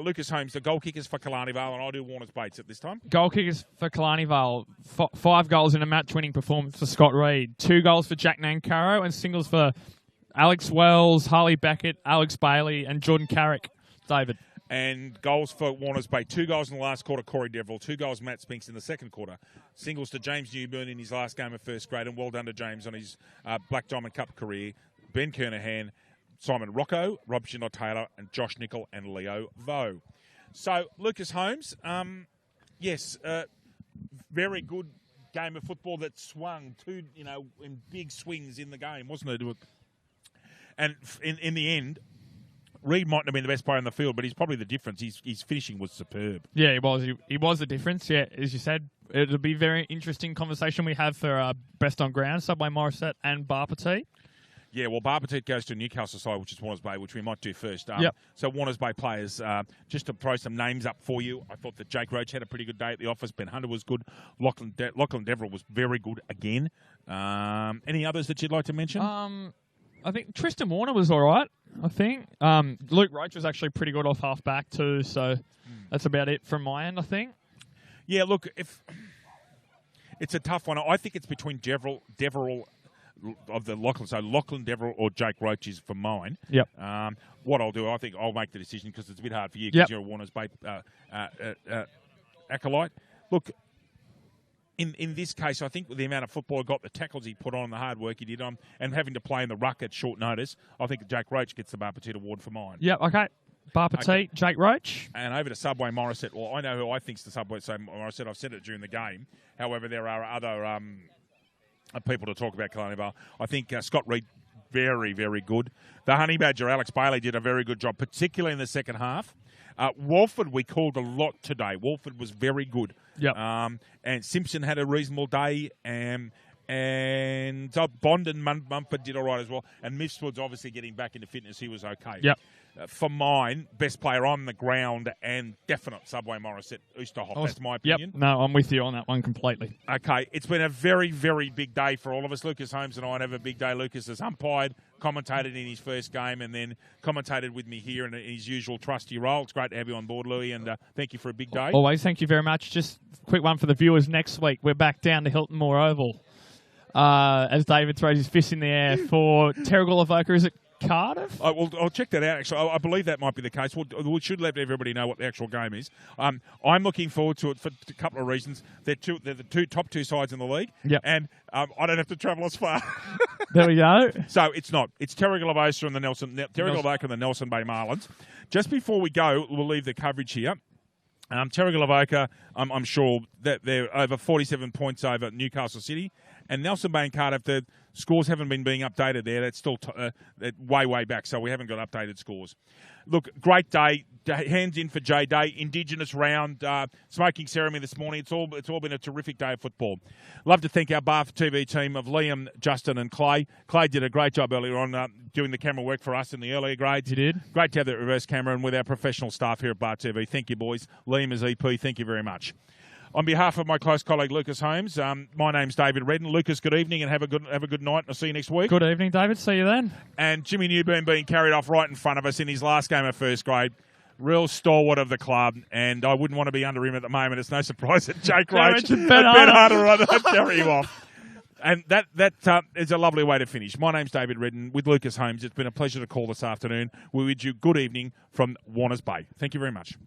Lucas Holmes, the goal kickers for Killarney Vale, and I'll do Warners Bates at this time. Goal kickers for Killarney Vale, 5 goals in a match-winning performance for Scott Reid, 2 goals for Jack Nancaro, and singles for Alex Wells, Harley Beckett, Alex Bailey, and Jordan Carrick. David. And goals for Warners Bay. 2 goals in the last quarter, Corey Deverill. 2 goals, Matt Spinks in the second quarter. Singles to James Newburn in his last game of first grade, and well done to James on his Black Diamond Cup career. Ben Kernahan, Simon Rocco, Rob Schindler-Taylor, and Josh Nicol and Leo Vo. So, Lucas Holmes, yes, very good game of football that swung in big swings in the game, wasn't it? And in the end, Reid might not have been the best player in the field, but he's probably the difference. His finishing was superb. Yeah, he was. He was the difference. Yeah, as you said, it'll be a very interesting conversation we have for best on ground, Subway Morissette and Bar Petit. Yeah, well, Bar Petit goes to Newcastle side, which is Warners Bay, which we might do first. Yep. So Warners Bay players, just to throw some names up for you, I thought that Jake Roach had a pretty good day at the office. Ben Hunter was good. Lachlan Deverill was very good again. Any others that you'd like to mention? I think Tristan Warner was all right, I think. Luke Roach was actually pretty good off half-back too, so that's about it from my end, I think. Yeah, look, if it's a tough one. I think it's between Deverill of the Lachlan. So Lachlan Deverill or Jake Roach is for mine. Yep. What I'll do, I think I'll make the decision because it's a bit hard for you because Yep. you're a Warners Bay acolyte. look, in this case, I think with the amount of football he got, the tackles he put on, the hard work he did on, and having to play in the ruck at short notice, I think Jake Roach gets the Bar Petit award for mine. Yep, okay. Bar Petit, Jake Roach. And over to Subway Morissette. Well, I know who I think's the Subway Morissette. I've said it during the game. However, there are other people to talk about Killarney Bar. I think Scott Reed, very, very good. The Honey Badger, Alex Bailey, did a very good job, particularly in the second half. Walford, we called a lot today. Walford was very good. Yep. And Simpson had a reasonable day. And Bond and Mumford did all right as well. And Mifswood's obviously getting back into fitness. He was okay. Yep. For mine, best player on the ground and definite Subway Morissette, Oosterhoff. That's my opinion. Yep. No, I'm with you on that one completely. Okay, it's been a very, very big day for all of us. Lucas Holmes and I have a big day. Lucas has umpired, commentated in his first game, and then commentated with me here in his usual trusty role. It's great to have you on board, Louis, and thank you for a big day. Always, thank you very much. Just a quick one for the viewers. Next week, we're back down to Hilton Moore Oval. As David throws his fist in the air for Terrigal Avoca. Is it Cardiff? I'll check that out, actually. I believe that might be the case. We should let everybody know what the actual game is. I'm looking forward to it for a couple of reasons. They're the top two sides in the league, and I don't have to travel as far. There we go. So it's not. It's Terrigal Avoca and the Nelson Bay Marlins. Just before we go, we'll leave the coverage here. Terrigal Avoca, I'm sure that they're over 47 points over Newcastle City. And Nelson Bay and Cardiff, the scores haven't been being updated there. That's still way back, so we haven't got updated scores. Look, great day. Hands in for J Day. Indigenous round, smoking ceremony this morning. It's all been a terrific day of football. Love to thank our Bar TV team of Liam, Justin and Clay. Clay did a great job earlier on doing the camera work for us in the earlier grades. He did. Great to have that reverse camera and with our professional staff here at Bar TV. Thank you, boys. Liam is EP. Thank you very much. On behalf of my close colleague Lucas Holmes, my name's David Redden. Lucas, good evening and have a good night. I'll see you next week. Good evening, David. See you then. And Jimmy Newburn being carried off right in front of us in his last game of first grade. Real stalwart of the club, and I wouldn't want to be under him at the moment. It's no surprise that Jake Roach and Ben Harder carry him off. And that is a lovely way to finish. My name's David Redden with Lucas Holmes. It's been a pleasure to call this afternoon. We bid you good evening from Warners Bay. Thank you very much.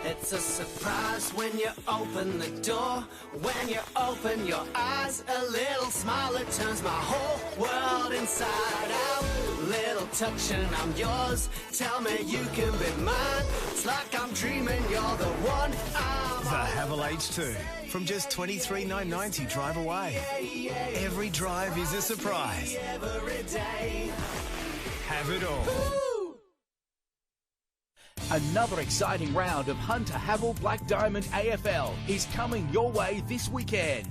It's a surprise when you open the door. When you open your eyes, a little smile, it turns my whole world inside out. Little touch and I'm yours. Tell me you can be mine. It's like I'm dreaming, you're the one I'm The Havel H2, from just $23,990 drive away. Every drive is a surprise. every day. Have it all. Another exciting round of Hunter Havel Black Diamond AFL is coming your way this weekend.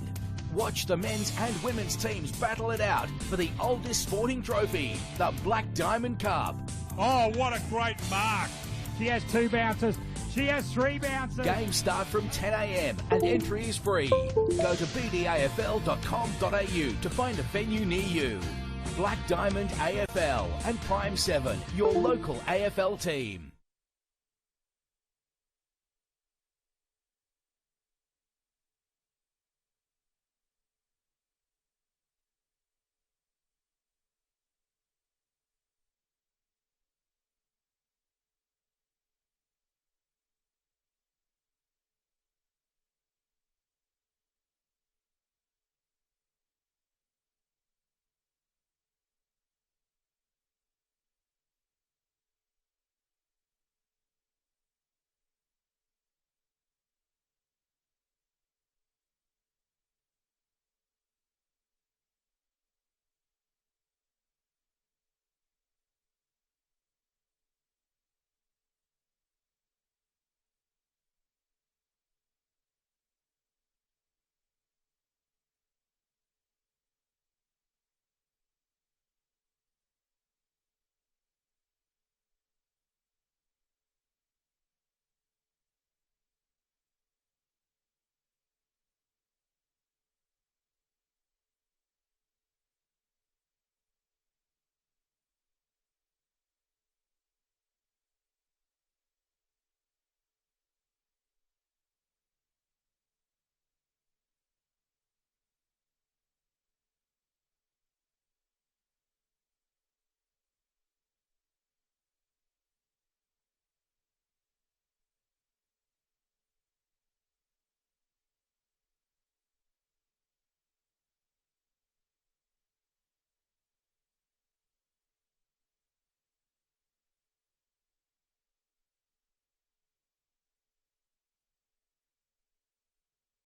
Watch the men's and women's teams battle it out for the oldest sporting trophy, the Black Diamond Cup. Oh, what a great mark. She has 2 bounces. She has 3 bounces. Games start from 10 a.m. and entry is free. Go to bdafl.com.au to find a venue near you. Black Diamond AFL and Prime 7, your local AFL team.